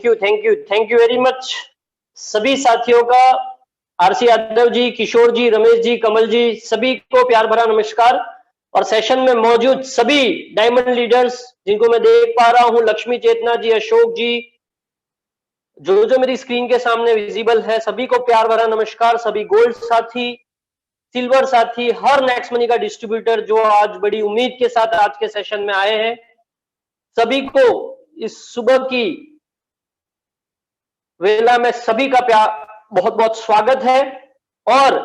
Thank you very much सभी साथियों का। आरसी यादव जी, किशोर जी, रमेश जी, कमल जी, सभी को प्यार भरा नमस्कार। और सेशन में मौजूद सभी डायमंड लीडर्स जिनको मैं देख पा रहा हूं, लक्ष्मी चेतना जी, अशोक जी, जो मेरी स्क्रीन के सामने विजिबल है, सभी को प्यार भरा नमस्कार। सभी गोल्ड साथी, सिल्वर साथी, हर नेक्स्ट मनी का डिस्ट्रीब्यूटर जो आज बड़ी उम्मीद के साथ आज के सेशन में आए हैं, सभी को इस सुबह की वेला में सभी का प्यार बहुत बहुत स्वागत है। और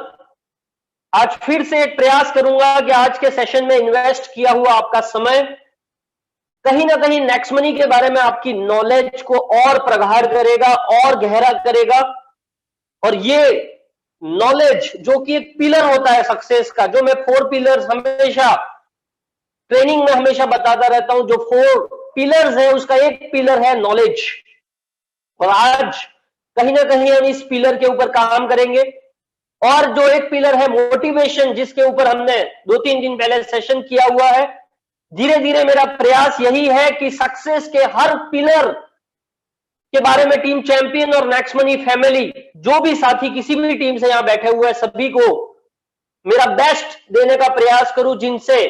आज फिर से एक प्रयास करूंगा कि आज के सेशन में इन्वेस्ट किया हुआ आपका समय कहीं ना कहीं नेक्स्ट मनी के बारे में आपकी नॉलेज को और प्रगाढ़ करेगा और गहरा करेगा। और ये नॉलेज जो कि एक पिलर होता है सक्सेस का, जो मैं 4 पिलर्स हमेशा ट्रेनिंग में हमेशा बताता रहता हूं, जो 4 पिलर्स है उसका एक पिलर है नॉलेज। और आज कहीं ना कहीं हम इस पिलर के ऊपर काम करेंगे। और जो एक पिलर है मोटिवेशन, जिसके ऊपर हमने 2-3 दिन पहले सेशन किया हुआ है, धीरे धीरे मेरा प्रयास यही है कि सक्सेस के हर पिलर के बारे में टीम चैंपियन और नेक्स्ट मनी फैमिली, जो भी साथी किसी भी टीम से यहां बैठे हुए हैं, सभी को मेरा बेस्ट देने का प्रयास करूं, जिनसे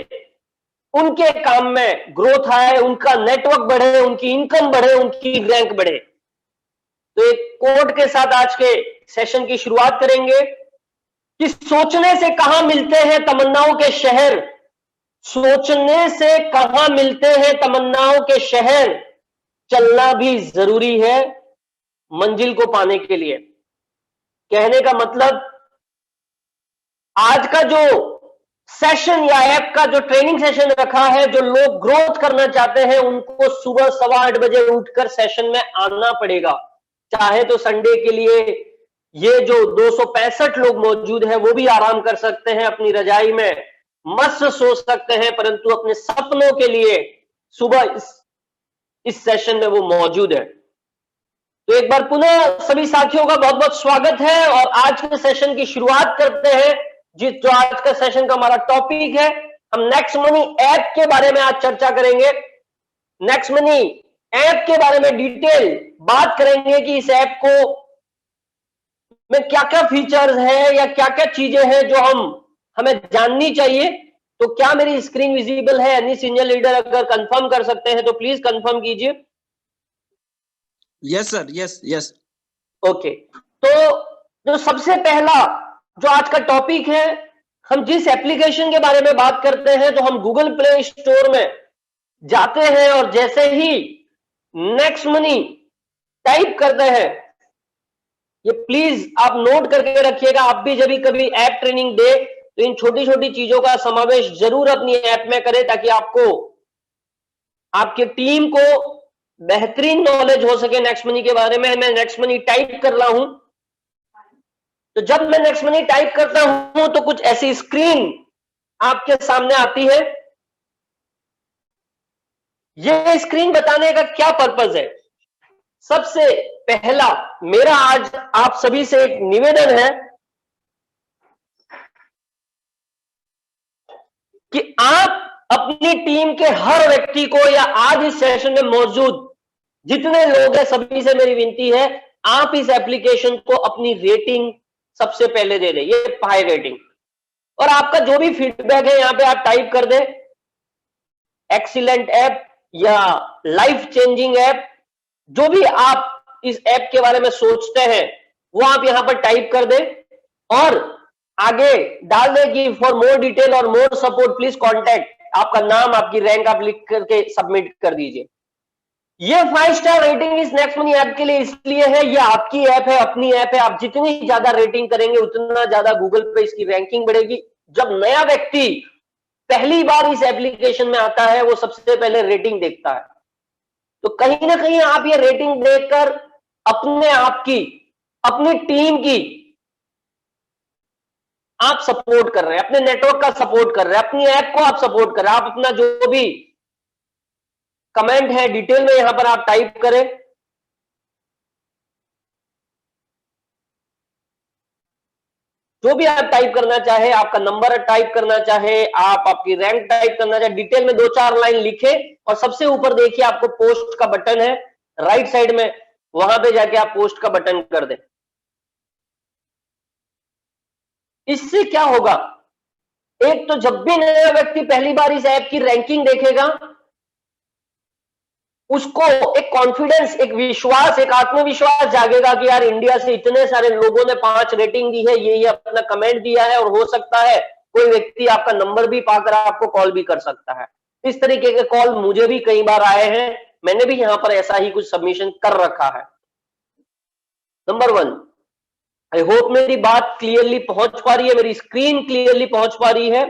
उनके काम में ग्रोथ आए, उनका नेटवर्क बढ़े, उनकी इनकम बढ़े, उनकी रैंक बढ़े। तो एक कोट के साथ आज के सेशन की शुरुआत करेंगे कि सोचने से कहां मिलते हैं तमन्नाओं के शहर, सोचने से कहां मिलते हैं तमन्नाओं के शहर, चलना भी जरूरी है मंजिल को पाने के लिए। कहने का मतलब, आज का जो सेशन या ऐप का जो ट्रेनिंग सेशन रखा है, जो लोग ग्रोथ करना चाहते हैं उनको सुबह 8:15 बजे उठकर सेशन में आना पड़ेगा। चाहे तो संडे के लिए ये जो 265 लोग मौजूद हैं वो भी आराम कर सकते हैं, अपनी रजाई में मस्त सो सकते हैं, परंतु अपने सपनों के लिए सुबह इस सेशन में वो मौजूद है। तो एक बार पुनः सभी साथियों का बहुत बहुत स्वागत है। और आज के सेशन की शुरुआत करते हैं। जो आज का सेशन का हमारा टॉपिक है, हम नेक्स्ट मनी ऐप के बारे में आज चर्चा करेंगे। नेक्स्ट मनी ऐप के बारे में डिटेल बात करेंगे कि इस ऐप को में क्या क्या फीचर्स है या क्या क्या चीजें हैं जो हमें जाननी चाहिए। तो क्या मेरी स्क्रीन विजिबल है? एनी सीनियर लीडर अगर कंफर्म कर सकते हैं तो प्लीज कंफर्म कीजिए। Yes sir, yes. ओके, तो जो सबसे पहला जो आज का टॉपिक है, हम जिस एप्लीकेशन के बारे में बात करते हैं, तो हम गूगल प्ले स्टोर में जाते हैं और जैसे ही नेक्स्ट मनी टाइप करते हैं, ये प्लीज आप नोट करके रखिएगा, आप भी जब कभी ऐप ट्रेनिंग दे तो इन छोटी छोटी चीजों का समावेश जरूर अपनी ऐप में करें, ताकि आपको आपकी टीम को बेहतरीन नॉलेज हो सके नेक्स्ट मनी के बारे में। मैं नेक्स्ट मनी टाइप कर रहा हूं, तो जब मैं नेक्स्ट मनी टाइप करता हूं तो कुछ ऐसी स्क्रीन आपके सामने आती है। ये स्क्रीन बताने का क्या पर्पस है? सबसे पहला मेरा आज आप सभी से एक निवेदन है कि आप अपनी टीम के हर व्यक्ति को, या आज इस सेशन में मौजूद जितने लोग हैं सभी से मेरी विनती है, आप इस एप्लीकेशन को अपनी रेटिंग सबसे पहले दे दें, ये हाई रेटिंग। और आपका जो भी फीडबैक है यहां पे आप टाइप कर दें, एक्सीलेंट ऐप या लाइफ चेंजिंग ऐप, जो भी आप इस ऐप के बारे में सोचते हैं वो आप यहां पर टाइप कर दें और आगे डाल दें कि फॉर मोर डिटेल और मोर सपोर्ट प्लीज कॉन्टैक्ट, आपका नाम, आपकी रैंक आप लिख करके सबमिट कर दीजिए। ये 5 स्टार रेटिंग इस नेक्स्ट मनी ऐप के लिए इसलिए है, ये आपकी ऐप है, अपनी ऐप है, आप जितनी ज्यादा रेटिंग करेंगे उतना ज्यादा गूगल पे इसकी रैंकिंग बढ़ेगी। जब नया व्यक्ति पहली बार इस एप्लीकेशन में आता है वो सबसे पहले रेटिंग देखता है, तो कहीं ना कहीं आप ये रेटिंग देखकर अपने आप की, अपनी टीम की आप सपोर्ट कर रहे हैं, अपने नेटवर्क का सपोर्ट कर रहे हैं, अपनी ऐप को आप सपोर्ट कर रहे हैं। आप अपना जो भी कमेंट है डिटेल में यहां पर आप टाइप करें। जो भी आप टाइप करना चाहे, आपका नंबर टाइप करना चाहे, आप आपकी रैंक टाइप करना चाहे, डिटेल में 2-4 लाइन लिखे और सबसे ऊपर देखिए आपको पोस्ट का बटन है राइट साइड में, वहां पे जाके आप पोस्ट का बटन कर दें। इससे क्या होगा, एक तो जब भी नया व्यक्ति पहली बार इस ऐप की रैंकिंग देखेगा, उसको एक कॉन्फिडेंस, एक विश्वास, एक आत्मविश्वास जागेगा कि यार इंडिया से इतने सारे लोगों ने 5 रेटिंग दी है, ये अपना कमेंट दिया है, और हो सकता है कोई व्यक्ति आपका नंबर भी पाकर आपको कॉल भी कर सकता है। इस तरीके के कॉल मुझे भी कई बार आए हैं, मैंने भी यहां पर ऐसा ही कुछ सबमिशन कर रखा है। नंबर 1, आई होप मेरी बात क्लियरली पहुंच पा रही है, मेरी स्क्रीन क्लियरली पहुंच पा रही है।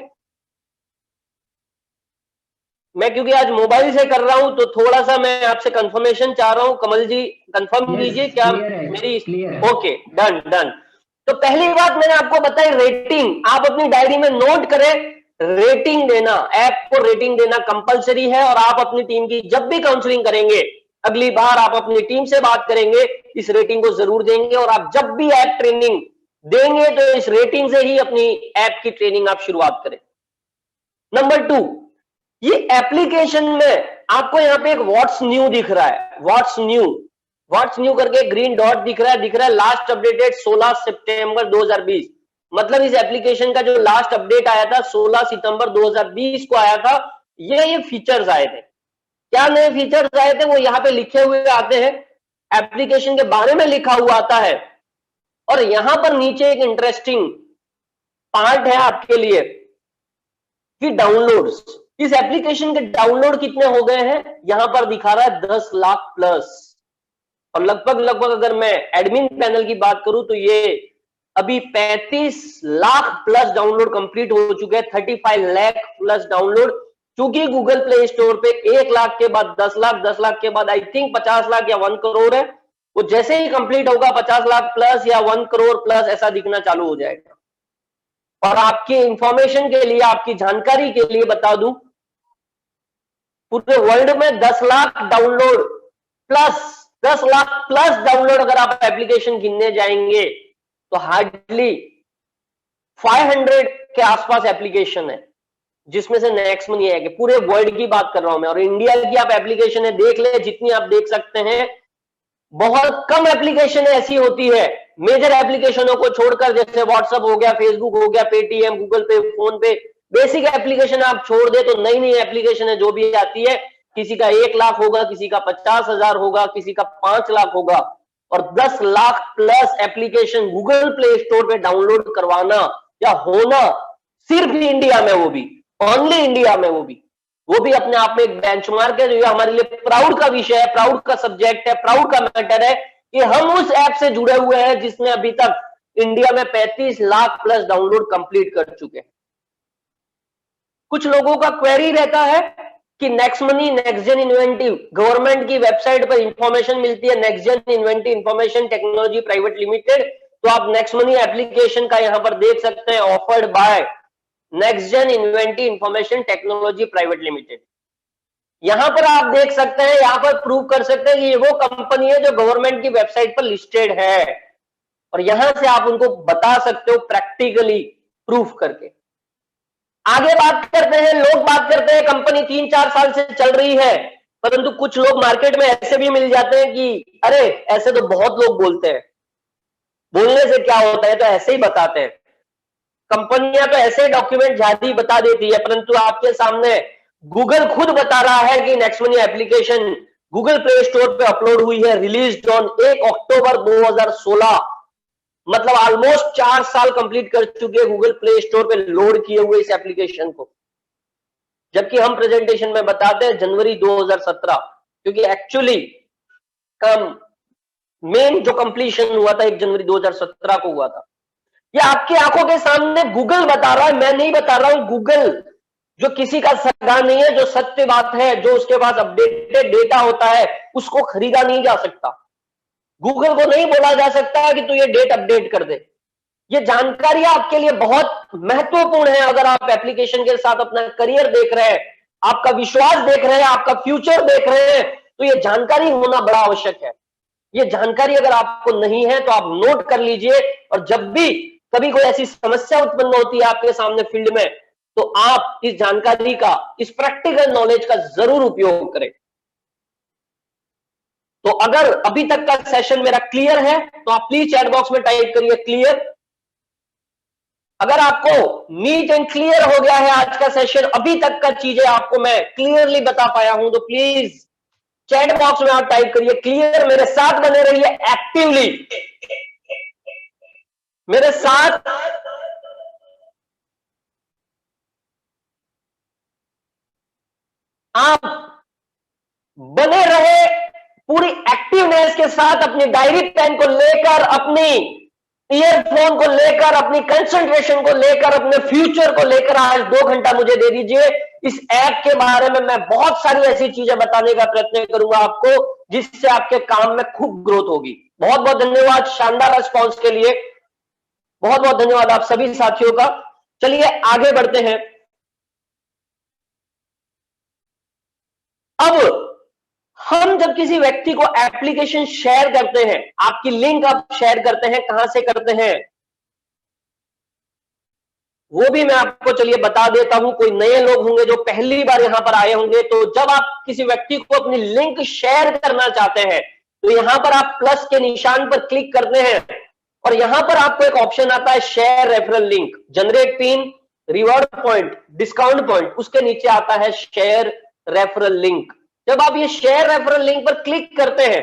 मैं क्योंकि आज मोबाइल से कर रहा हूं तो थोड़ा सा मैं आपसे कंफर्मेशन चाह रहा हूं। कमल जी कंफर्म कीजिए क्या मेरी, ओके, डन डन। तो पहली बात मैंने आपको बताई रेटिंग, आप अपनी डायरी में नोट करें, रेटिंग देना, ऐप को रेटिंग देना कंपलसरी है। और आप अपनी टीम की जब भी काउंसलिंग करेंगे, अगली बार आप अपनी टीम से बात करेंगे, इस रेटिंग को जरूर देंगे। और आप जब भी ऐप ट्रेनिंग देंगे तो इस रेटिंग से ही अपनी ऐप की ट्रेनिंग आप शुरुआत करें। नंबर 2, ये एप्लीकेशन में आपको यहां पे एक व्हाट्स न्यू दिख रहा है, व्हाट्स न्यू करके ग्रीन डॉट दिख रहा है, लास्ट अपडेटेड 16 सितंबर 2020। मतलब इस एप्लीकेशन का जो लास्ट अपडेट आया था 16 सितंबर 2020 को आया था। ये फीचर्स आए थे। क्या नए फीचर्स आए थे वो यहां पे लिखे हुए आते हैं, एप्लीकेशन के बारे में लिखा हुआ आता है। और यहां पर नीचे एक इंटरेस्टिंग पार्ट है आपके लिए कि डाउनलोड्स, इस एप्लीकेशन के डाउनलोड कितने हो गए हैं, यहां पर दिखा रहा है 10 लाख प्लस। और लगभग अगर मैं एडमिन पैनल की बात करूं तो ये अभी 35 लाख प्लस डाउनलोड कंप्लीट हो चुके हैं, 35 लाख प्लस डाउनलोड। क्योंकि गूगल प्ले स्टोर पे 1 लाख के बाद 10 लाख, 10 लाख के बाद आई थिंक 50 लाख या 1 करोड़ है, वो जैसे ही कंप्लीट होगा 50 लाख प्लस या 1 करोड़ प्लस ऐसा दिखना चालू हो जाएगा। और आपकी इंफॉर्मेशन के लिए, आपकी जानकारी के लिए बता दूं, पूरे वर्ल्ड में 10 lakh download plus, 10 lakh plus download अगर आप एप्लीकेशन गिनने जाएंगे तो हार्डली 500 के आसपास एप्लीकेशन है, जिसमें से नेक्स्ट मनी है। कि पूरे वर्ल्ड की बात कर रहा हूं मैं, और इंडिया की आप एप्लीकेशन है देख ले, जितनी आप देख सकते हैं, बहुत कम एप्लीकेशन ऐसी होती है मेजर एप्लीकेशनों को छोड़कर, जैसे व्हाट्सएप हो गया, फेसबुक हो गया, पेटीएम, गूगल पे, फोन पे, बेसिक एप्लीकेशन आप छोड़ दे तो नई नई एप्लीकेशन है जो भी आती है, किसी का 1 लाख होगा, किसी का 50,000 होगा, किसी का 5 लाख होगा। और 10 lakh plus application Google play store पे डाउनलोड करवाना या होना सिर्फ इंडिया में, वो भी ओनली इंडिया में, वो भी अपने आप में एक बेंचमार्क है, जो ये हमारे लिए प्राउड का विषय है, प्राउड का सब्जेक्ट है, प्राउड का मैटर है कि हम उस ऐप से जुड़े हुए हैं जिसने अभी तक इंडिया में 35 लाख प्लस डाउनलोड कंप्लीट कर चुके हैं। कुछ लोगों का क्वेरी रहता है कि next money, next gen inventive, government की वेबसाइट पर इंफॉर्मेशन मिलती है, next gen inventive information technology private limited. तो आप नेक्स्ट मनी एप्लीकेशन का यहां पर देख सकते हैं, offered by next gen inventive information technology private limited. यहां पर आप देख सकते हैं, यहां पर प्रूव कर सकते हैं कि ये वो कंपनी है जो गवर्नमेंट की वेबसाइट पर लिस्टेड है, और यहां से आप उनको बता सकते हो प्रैक्टिकली प्रूफ करके। आगे बात करते हैं, लोग बात करते हैं कंपनी 3-4 साल से चल रही है, परंतु कुछ लोग मार्केट में ऐसे भी मिल जाते हैं कि अरे ऐसे तो बहुत लोग बोलते हैं, बोलने से क्या होता है, तो ऐसे ही बताते हैं। कंपनियां तो ऐसे डॉक्यूमेंट जारी बता देती है, परंतु आपके सामने गूगल खुद बता रहा है कि next money application Google play store पे अपलोड हुई है, रिलीज ऑन 1 अक्टूबर 2016। मतलब ऑलमोस्ट 4 साल कंप्लीट कर चुके हैं गूगल प्ले स्टोर पे लोड किए हुए इस एप्लीकेशन को, जबकि हम प्रेजेंटेशन में बताते हैं जनवरी 2017, क्योंकि एक्चुअली कम मेन जो कंप्लीशन हुआ था 1 जनवरी 2017 को हुआ था। ये आपकी आंखों के सामने गूगल बता रहा है, मैं नहीं बता रहा हूं। गूगल जो किसी का सगा नहीं है, जो सत्य बात है, जो उसके पास अपडेटेड डेटा होता है, उसको खरीदा नहीं जा सकता। गूगल को नहीं बोला जा सकता कि तू ये डेट अपडेट कर दे। ये जानकारी आपके लिए बहुत महत्वपूर्ण है। अगर आप एप्लीकेशन के साथ अपना करियर देख रहे हैं, आपका विश्वास देख रहे हैं, आपका फ्यूचर देख रहे हैं, तो ये जानकारी होना बड़ा आवश्यक है। ये जानकारी अगर आपको नहीं है तो आप नोट कर लीजिए, और जब भी कभी कोई ऐसी समस्या उत्पन्न होती है आपके सामने फील्ड में, तो आप इस जानकारी का, इस प्रैक्टिकल नॉलेज का जरूर उपयोग करें। तो अगर अभी तक का सेशन मेरा क्लियर है तो आप प्लीज चैट बॉक्स में टाइप करिए क्लियर। अगर आपको नीट एंड क्लियर हो गया है आज का सेशन, अभी तक का चीजें आपको मैं क्लियरली बता पाया हूं, तो प्लीज चैट बॉक्स में आप टाइप करिए क्लियर। मेरे साथ बने रहिए एक्टिवली, मेरे साथ आप बने रहे पूरी एक्टिवनेस के साथ, अपनी डायरी पेन को लेकर, अपनी ईयरफोन को लेकर, अपनी कंसंट्रेशन को लेकर, अपने फ्यूचर को लेकर आज 2 घंटा मुझे दे दीजिए। इस ऐप के बारे में मैं बहुत सारी ऐसी चीजें बताने का प्रयत्न करूंगा आपको, जिससे आपके काम में खूब ग्रोथ होगी। बहुत बहुत धन्यवाद शानदार रिस्पॉन्स के लिए, बहुत बहुत धन्यवाद आप सभी साथियों का। चलिए आगे बढ़ते हैं। अब हम जब किसी व्यक्ति को एप्लीकेशन शेयर करते हैं, आपकी लिंक आप शेयर करते हैं, कहां से करते हैं वो भी मैं आपको चलिए बता देता हूं। कोई नए लोग होंगे जो पहली बार यहां पर आए होंगे, तो जब आप किसी व्यक्ति को अपनी लिंक शेयर करना चाहते हैं तो यहां पर आप प्लस के निशान पर क्लिक करते हैं और यहां पर आपको एक ऑप्शन आता है share referral link, generate pin, reward point, discount point, उसके नीचे आता है शेयर रेफरल लिंक। जब आप ये शेयर रेफरल लिंक पर क्लिक करते हैं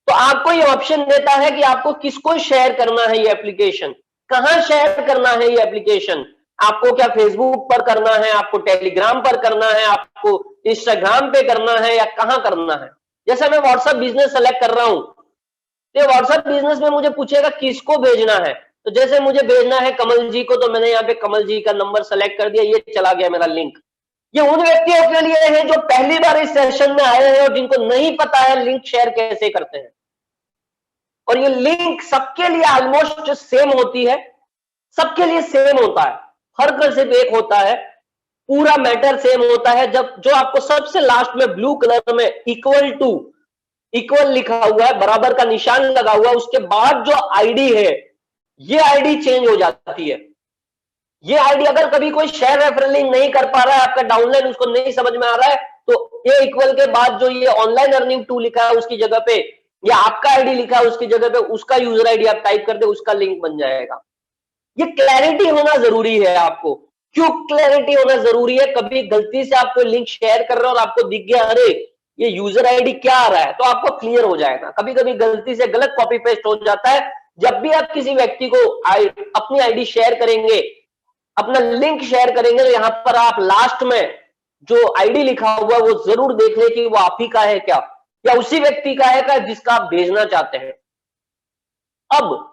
तो आपको ये ऑप्शन देता है कि आपको किसको शेयर करना है ये एप्लीकेशन, कहां शेयर करना है ये एप्लीकेशन। आपको क्या फेसबुक पर करना है, आपको टेलीग्राम पर करना है, आपको इंस्टाग्राम पे करना है, या कहां करना है। जैसे मैं व्हाट्सएप बिजनेस सेलेक्ट कर रहा हूं, तो व्हाट्सएप बिजनेस में मुझे पूछेगा किसको भेजना है। तो जैसे मुझे भेजना है कमल जी को, तो मैंने यहाँ पे कमल जी का नंबर सेलेक्ट कर दिया, ये चला गया मेरा लिंक। ये उन व्यक्तियों के लिए है जो पहली बार इस सेशन में आए हैं और जिनको नहीं पता है लिंक शेयर कैसे करते हैं। और ये लिंक सबके लिए ऑलमोस्ट सेम होती है, सबके लिए सेम होता है, फर्क सिर्फ एक होता है, पूरा मैटर सेम होता है। जब जो आपको सबसे लास्ट में ब्लू कलर में इक्वल टू, इक्वल लिखा हुआ है, बराबर का निशान लगा हुआ है, उसके बाद जो आईडी है ये आईडी चेंज हो जाती है। ये आईडी अगर कभी कोई शेयर रेफरल लिंक नहीं कर पा रहा है, आपका डाउनलाइन उसको नहीं समझ में आ रहा है, तो ये इक्वल के बाद जो ये ऑनलाइन अर्निंग टू लिखा है उसकी जगह पे या आपका आईडी लिखा है उसकी जगह पे उसका यूजर आईडी आप टाइप कर दे, उसका लिंक बन जाएगा। ये क्लैरिटी होना जरूरी है आपको। क्यों क्लैरिटी होना जरूरी है? कभी गलती से आप कोई लिंक शेयर कर रहे हो और आपको दिख गया अरे ये यूजर आईडी क्या आ रहा है, तो आपको क्लियर हो जाएगा। कभी कभी गलती से गलत कॉपी पेस्ट हो जाता है। जब भी आप किसी व्यक्ति को अपनी आईडी शेयर करेंगे, अपना लिंक शेयर करेंगे, तो यहां पर आप लास्ट में जो आईडी लिखा हुआ है वो जरूर देख ले कि वो आप ही का है क्या, या उसी व्यक्ति का है क्या जिसका आप भेजना चाहते हैं। अब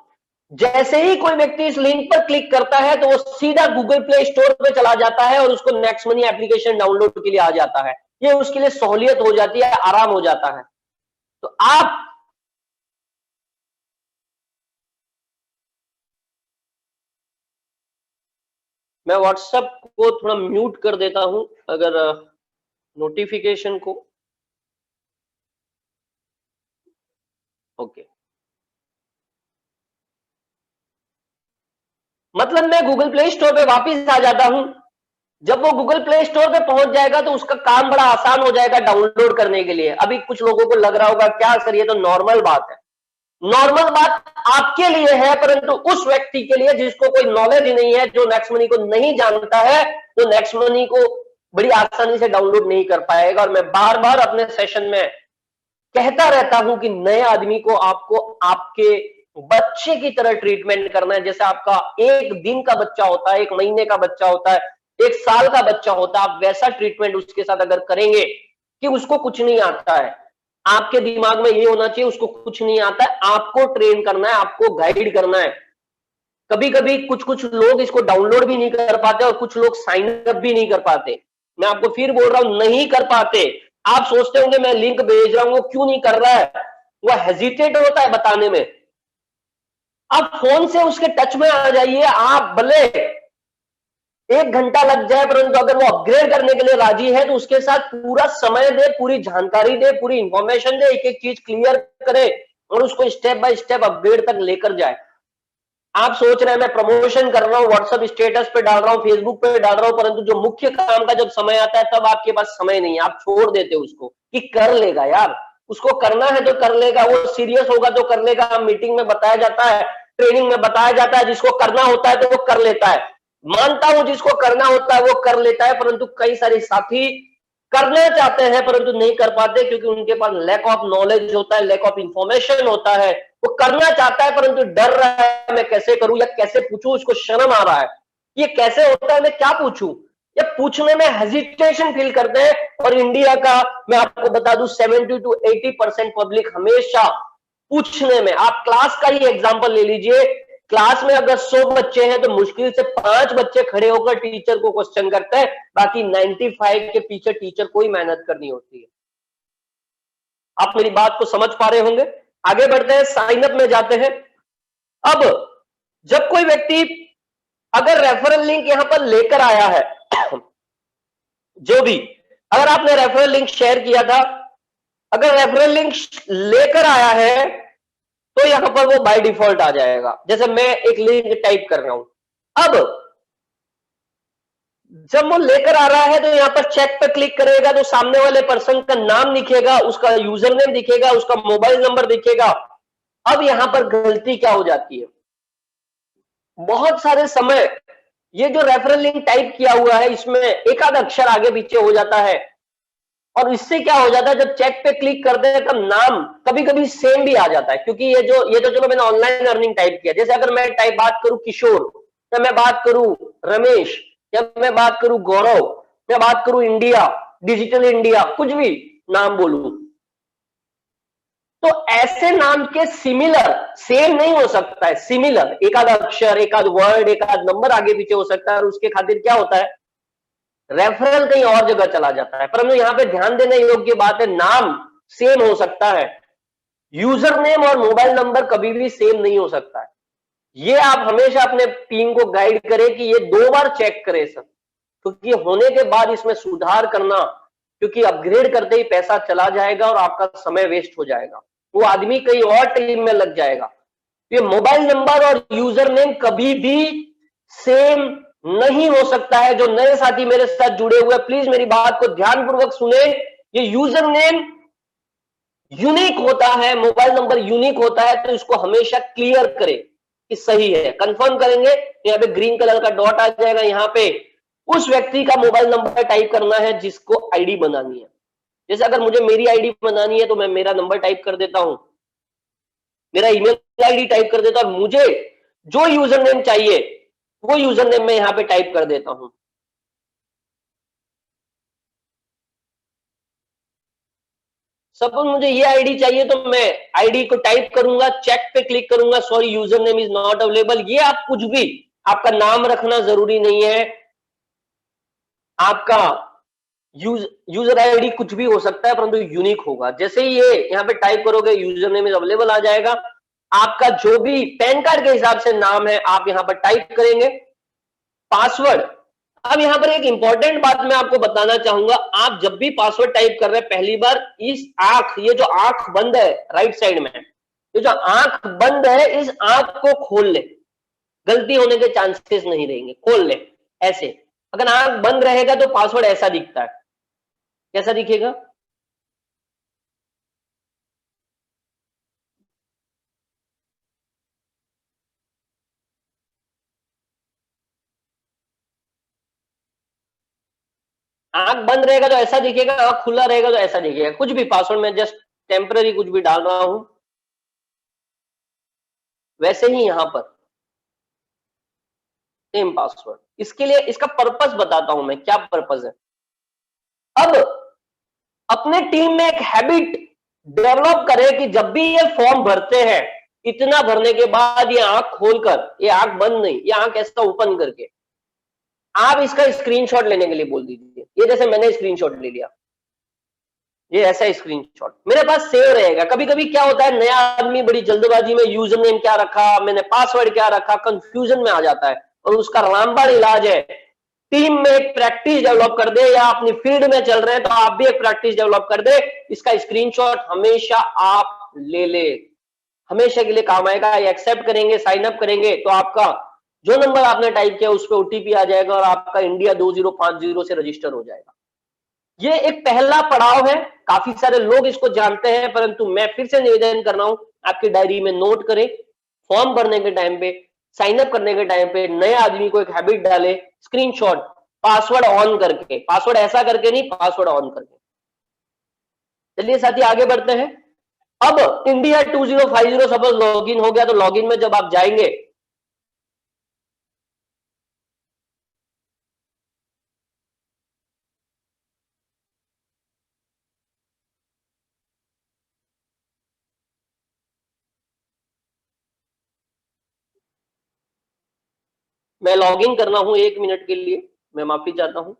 जैसे ही कोई व्यक्ति इस लिंक पर क्लिक करता है तो वो सीधा गूगल प्ले स्टोर पे चला जाता है और उसको नेक्स्ट मनी एप्लीकेशन डाउनलोड के लिए आ जाता है। ये उसके लिए सहूलियत हो जाती है, आराम हो जाता है। तो आप मैं व्हाट्सएप को थोड़ा म्यूट कर देता हूं, अगर नोटिफिकेशन को। ओके, मतलब मैं गूगल प्ले स्टोर पे वापस आ जाता हूं। जब वो गूगल प्ले स्टोर पे पहुंच जाएगा तो उसका काम बड़ा आसान हो जाएगा डाउनलोड करने के लिए। अभी कुछ लोगों को लग रहा होगा क्या सर ये तो नॉर्मल बात है। नॉर्मल बात आपके लिए है, परंतु उस व्यक्ति के लिए जिसको कोई नॉलेज ही नहीं है, जो नेक्स्ट मनी को नहीं जानता है, वो नेक्स्ट मनी को बड़ी आसानी से डाउनलोड नहीं कर पाएगा। और मैं बार बार अपने सेशन में कहता रहता हूं कि नए आदमी को आपको आपके बच्चे की तरह ट्रीटमेंट करना है। जैसे आपका एक दिन का बच्चा होता है, एक महीने का बच्चा होता है, एक साल का बच्चा होता है, आप वैसा ट्रीटमेंट उसके साथ अगर करेंगे कि उसको कुछ नहीं आता है, आपके दिमाग में ये होना चाहिए उसको कुछ नहीं आता है, आपको ट्रेन करना है, आपको गाइड करना है। कभी कभी कुछ कुछ लोग इसको डाउनलोड भी नहीं कर पाते और कुछ लोग साइन अप भी नहीं कर पाते। मैं आपको फिर बोल रहा हूं, नहीं कर पाते। आप सोचते होंगे मैं लिंक भेज रहा हूं, वो क्यों नहीं कर रहा है, वो हेजिटेट होता है बताने में। आप फोन से उसके टच में आ जाइए, आप भले 1 घंटा लग जाए, परंतु अगर वो अपग्रेड करने के लिए राजी है तो उसके साथ पूरा समय दे, पूरी जानकारी दे, पूरी इंफॉर्मेशन दे, एक एक चीज क्लियर करे और उसको स्टेप बाय स्टेप अपग्रेड तक लेकर जाए। आप सोच रहे हैं मैं प्रमोशन कर रहा हूं, व्हाट्सएप स्टेटस पे डाल रहा हूं, फेसबुक पे डाल रहा हूं, परंतु जो मुख्य काम का जब समय आता है तब आपके पास समय नहीं है, आप छोड़ देते हो उसको कि कर लेगा यार, उसको करना है तो कर लेगा, वो सीरियस होगा तो कर लेगा। मीटिंग में बताया जाता है, ट्रेनिंग में बताया जाता है, जिसको करना होता है तो वो कर लेता है। मानता हूं जिसको करना होता है वो कर लेता है, परंतु कई सारे साथी करना चाहते हैं परंतु नहीं कर पाते, क्योंकि उनके पास लैक ऑफ नॉलेज होता है, लैक ऑफ इंफॉर्मेशन होता है। वो करना चाहता है परंतु डर रहा है, मैं कैसे करूं या कैसे पूछूं, उसको शर्म आ रहा है, ये कैसे होता है, मैं क्या पूछूं, या पूछने में हेजिटेशन फील करते हैं। और इंडिया का मैं आपको बता दूं 70 to 80% पब्लिक हमेशा पूछने में, आप क्लास का ही एग्जांपल ले लीजिए, क्लास में अगर 100 बच्चे हैं तो मुश्किल से 5 बच्चे खड़े होकर टीचर को क्वेश्चन करते हैं, बाकी 95 के पीछे टीचर को ही मेहनत करनी होती है। आप मेरी बात को समझ पा रहे होंगे। आगे बढ़ते हैं, साइन अप में जाते हैं। अब जब कोई व्यक्ति अगर रेफरल लिंक यहां पर लेकर आया है जो भी, अगर आपने रेफरल लिंक शेयर किया था, अगर रेफरल लिंक लेकर आया है तो यहां पर वो बाय डिफॉल्ट आ जाएगा। जैसे मैं एक लिंक टाइप कर रहा हूं, अब जब वो लेकर आ रहा है तो यहां पर चेक पे क्लिक करेगा तो सामने वाले पर्सन का नाम दिखेगा, उसका यूजर नेम दिखेगा, उसका मोबाइल नंबर दिखेगा। अब यहां पर गलती क्या हो जाती है, बहुत सारे समय ये जो रेफरल लिंक टाइप किया हुआ है इसमें एक आध अक्षर आगे पीछे हो जाता है, और इससे क्या हो जाता है जब चेक पे क्लिक करते हैं तब नाम कभी कभी सेम भी आ जाता है। क्योंकि ये तो चलो मैंने ऑनलाइन अर्निंग टाइप किया, जैसे अगर मैं टाइप बात करूं किशोर, या मैं बात करूं रमेश, या मैं बात करूं गौरव, या बात करूं इंडिया, डिजिटल इंडिया, कुछ भी नाम बोलूं, तो ऐसे नाम के सिमिलर, सेम नहीं हो सकता है, सिमिलर, एक आध अक्षर, एक आध वर्ड, एक आध नंबर आगे पीछे हो सकता है, और उसके खातिर क्या होता है, रेफरल कहीं और जगह चला जाता है। परंतु यहां पे ध्यान देने योग्य बात है, नाम सेम हो सकता है, यूजर नेम और मोबाइल नंबर कभी भी सेम नहीं हो सकता है। ये आप हमेशा अपने टीम को गाइड करें कि ये 2 बार चेक करें सब, क्योंकि होने के बाद इसमें सुधार करना, क्योंकि अपग्रेड करते ही पैसा चला जाएगा और आपका समय वेस्ट हो जाएगा, वो आदमी कहीं और टीम में लग जाएगा। ये मोबाइल नंबर और यूजर नेम कभी भी सेम नहीं हो सकता है। जो नए साथी मेरे साथ जुड़े हुए, प्लीज मेरी बात को ध्यानपूर्वक सुने, ये यूजर नेम यूनिक होता है, मोबाइल नंबर यूनिक होता है, तो इसको हमेशा क्लियर करें कि सही है। कंफर्म करेंगे, यहाँ पे ग्रीन कलर का डॉट आ जाएगा, यहाँ पे उस व्यक्ति का मोबाइल नंबर टाइप करना है जिसको आईडी बनानी है। जैसे अगर मुझे मेरी आईडी बनानी है तो मैं मेरा नंबर टाइप कर देता हूं, मेरा ईमेल आईडी टाइप कर देता हूं, मुझे जो यूजर नेम चाहिए वो यूजर नेम मैं यहां पे टाइप कर देता हूं। सपोज मुझे ये आईडी चाहिए तो मैं आईडी को टाइप करूंगा, चेक पे क्लिक करूंगा, sorry user name is not available. ये आप कुछ भी, आपका नाम रखना जरूरी नहीं है, आपका यूजर आईडी कुछ भी हो सकता है परंतु यूनिक होगा। जैसे ही ये यहाँ पे टाइप करोगे यूजर नेम इज अवेलेबल आ जाएगा, आपका जो भी पैन कार्ड के हिसाब से नाम है आप यहाँ पर टाइप करेंगे, पासवर्ड। अब यहाँ पर एक इंपॉर्टेंट बात मैं आपको बताना चाहूंगा, आप जब भी पासवर्ड टाइप कर रहे हैं पहली बार इस आंख, ये जो आंख बंद है राइट साइड में, ये जो आंख बंद है इस आंख को खोल ले, गलती होने के चांसेस नहीं रहेंगे, खोल ले ऐसे। अगर आंख बंद रहेगा तो पासवर्ड ऐसा दिखता है, कैसा दिखेगा, आंख बंद रहेगा तो ऐसा दिखेगा, आंख खुला रहेगा तो ऐसा दिखेगा। कुछ भी पासवर्ड में जस्ट टेम्पररी कुछ भी डाल रहा हूं, वैसे ही यहां पर सेम पासवर्ड। इसके लिए इसका पर्पस बताता हूं मैं, क्या पर्पस है। अब अपने टीम में एक हैबिट डेवलप करें कि जब भी ये फॉर्म भरते हैं, इतना भरने के बाद ये आंख खोलकर, ये आंख बंद नहीं, ये आंख ऐसा ओपन करके आप इसका स्क्रीनशॉट लेने के लिए बोल दीजिए। ये जैसे मैंने स्क्रीनशॉट ले लिया, ये ऐसा स्क्रीनशॉट मेरे पास सेव रहेगा। कभी कभी क्या होता है, नया आदमी बड़ी जल्दबाजी में यूजर नेम क्या रखा, मैंने पासवर्ड क्या रखा, कंफ्यूजन में आ जाता है, और उसका रामबाण इलाज है, टीम में एक प्रैक्टिस डेवलप कर दे, या अपनी फील्ड में चल रहे हैं तो आप भी एक प्रैक्टिस डेवलप कर दे, इसका स्क्रीनशॉट हमेशा आप ले ले, हमेशा के लिए काम आएगा। ये एक्सेप्ट करेंगे, साइन अप करेंगे तो आपका जो नंबर आपने टाइप किया उस पर ओटीपी आ जाएगा और आपका इंडिया 2050 से रजिस्टर हो जाएगा। ये एक पहला पड़ाव है, काफी सारे लोग इसको जानते हैं, परंतु मैं फिर से निवेदन कर रहा हूं, आपकी डायरी में नोट करें, फॉर्म भरने के टाइम पे, साइन अप करने के टाइम पे नए आदमी को एक हैबिट डाले, स्क्रीनशॉट, पासवर्ड ऑन करके, पासवर्ड ऐसा करके नहीं, पासवर्ड ऑन करके। चलिए साथी आगे बढ़ते हैं। अब इंडिया 2050 सपोज लॉगिन हो गया, तो लॉगिन में जब आप जाएंगे, मैं लॉगिन करना हूं 1 मिनट के लिए, मैं माफी चाहता हूं।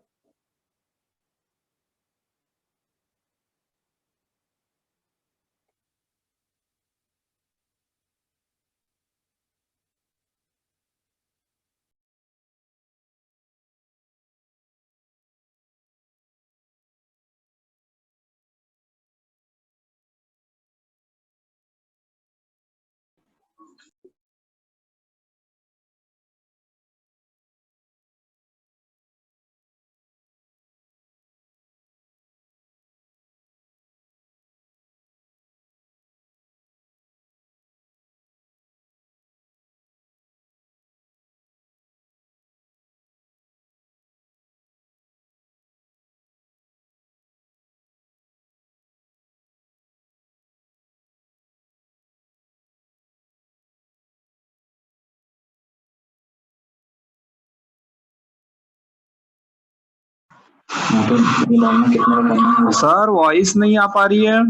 सर वॉइस नहीं आ पा रही है।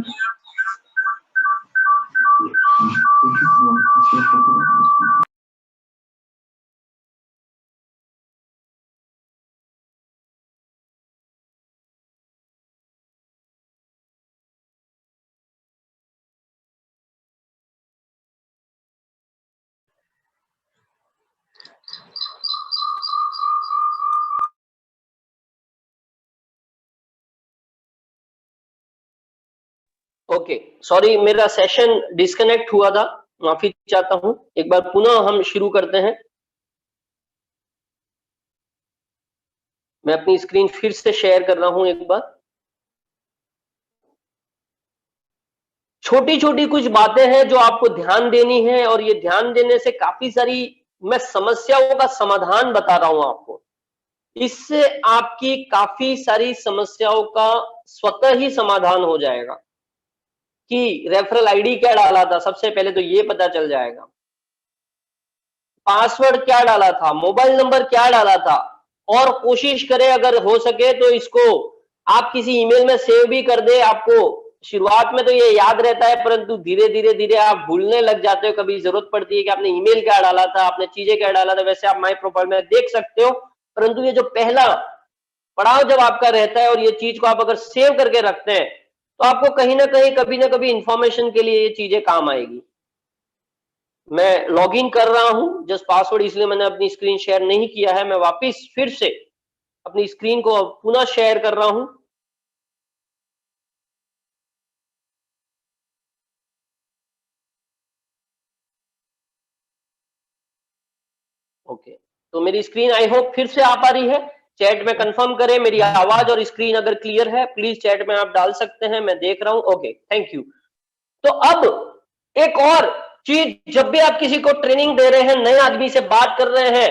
ओके, सॉरी, मेरा सेशन डिस्कनेक्ट हुआ था, माफी चाहता हूं। एक बार पुनः हम शुरू करते हैं। मैं अपनी स्क्रीन फिर से शेयर कर रहा हूं एक बार। छोटी छोटी कुछ बातें हैं जो आपको ध्यान देनी है, और ये ध्यान देने से काफी सारी मैं समस्याओं का समाधान बता रहा हूं आपको। इससे आपकी काफी सारी समस्याओं का स्वतः ही समाधान हो जाएगा। कि रेफरल आईडी क्या डाला था, सबसे पहले तो ये पता चल जाएगा। पासवर्ड क्या डाला था, मोबाइल नंबर क्या डाला था, और कोशिश करें अगर हो सके तो इसको आप किसी ईमेल में सेव भी कर दे। आपको शुरुआत में तो ये याद रहता है, परंतु धीरे धीरे धीरे आप भूलने लग जाते हो। कभी जरूरत पड़ती है कि आपने ईमेल क्या डाला था, आपने चीजें क्या डाला था, वैसे आप माई प्रोफाइल में देख सकते हो। परंतु ये जो पहला पड़ाव जब आपका रहता है और ये चीज को आप अगर सेव करके रखते हैं, तो आपको कहीं ना कहीं कभी ना कभी इंफॉर्मेशन के लिए ये चीजें काम आएगी। मैं लॉगिन कर रहा हूं, जस्ट पासवर्ड इसलिए मैंने अपनी स्क्रीन शेयर नहीं किया है। मैं वापस फिर से अपनी स्क्रीन को पुनः शेयर कर रहा हूं। ओके, तो मेरी स्क्रीन आई होप फिर से आ पा रही है। चैट में कंफर्म करें मेरी आवाज और स्क्रीन अगर क्लियर है, प्लीज चैट में आप डाल सकते हैं, मैं देख रहा हूं। Okay, thank you. तो अब एक और चीज, जब भी आप किसी को ट्रेनिंग दे रहे हैं, नए आदमी से बात कर रहे हैं,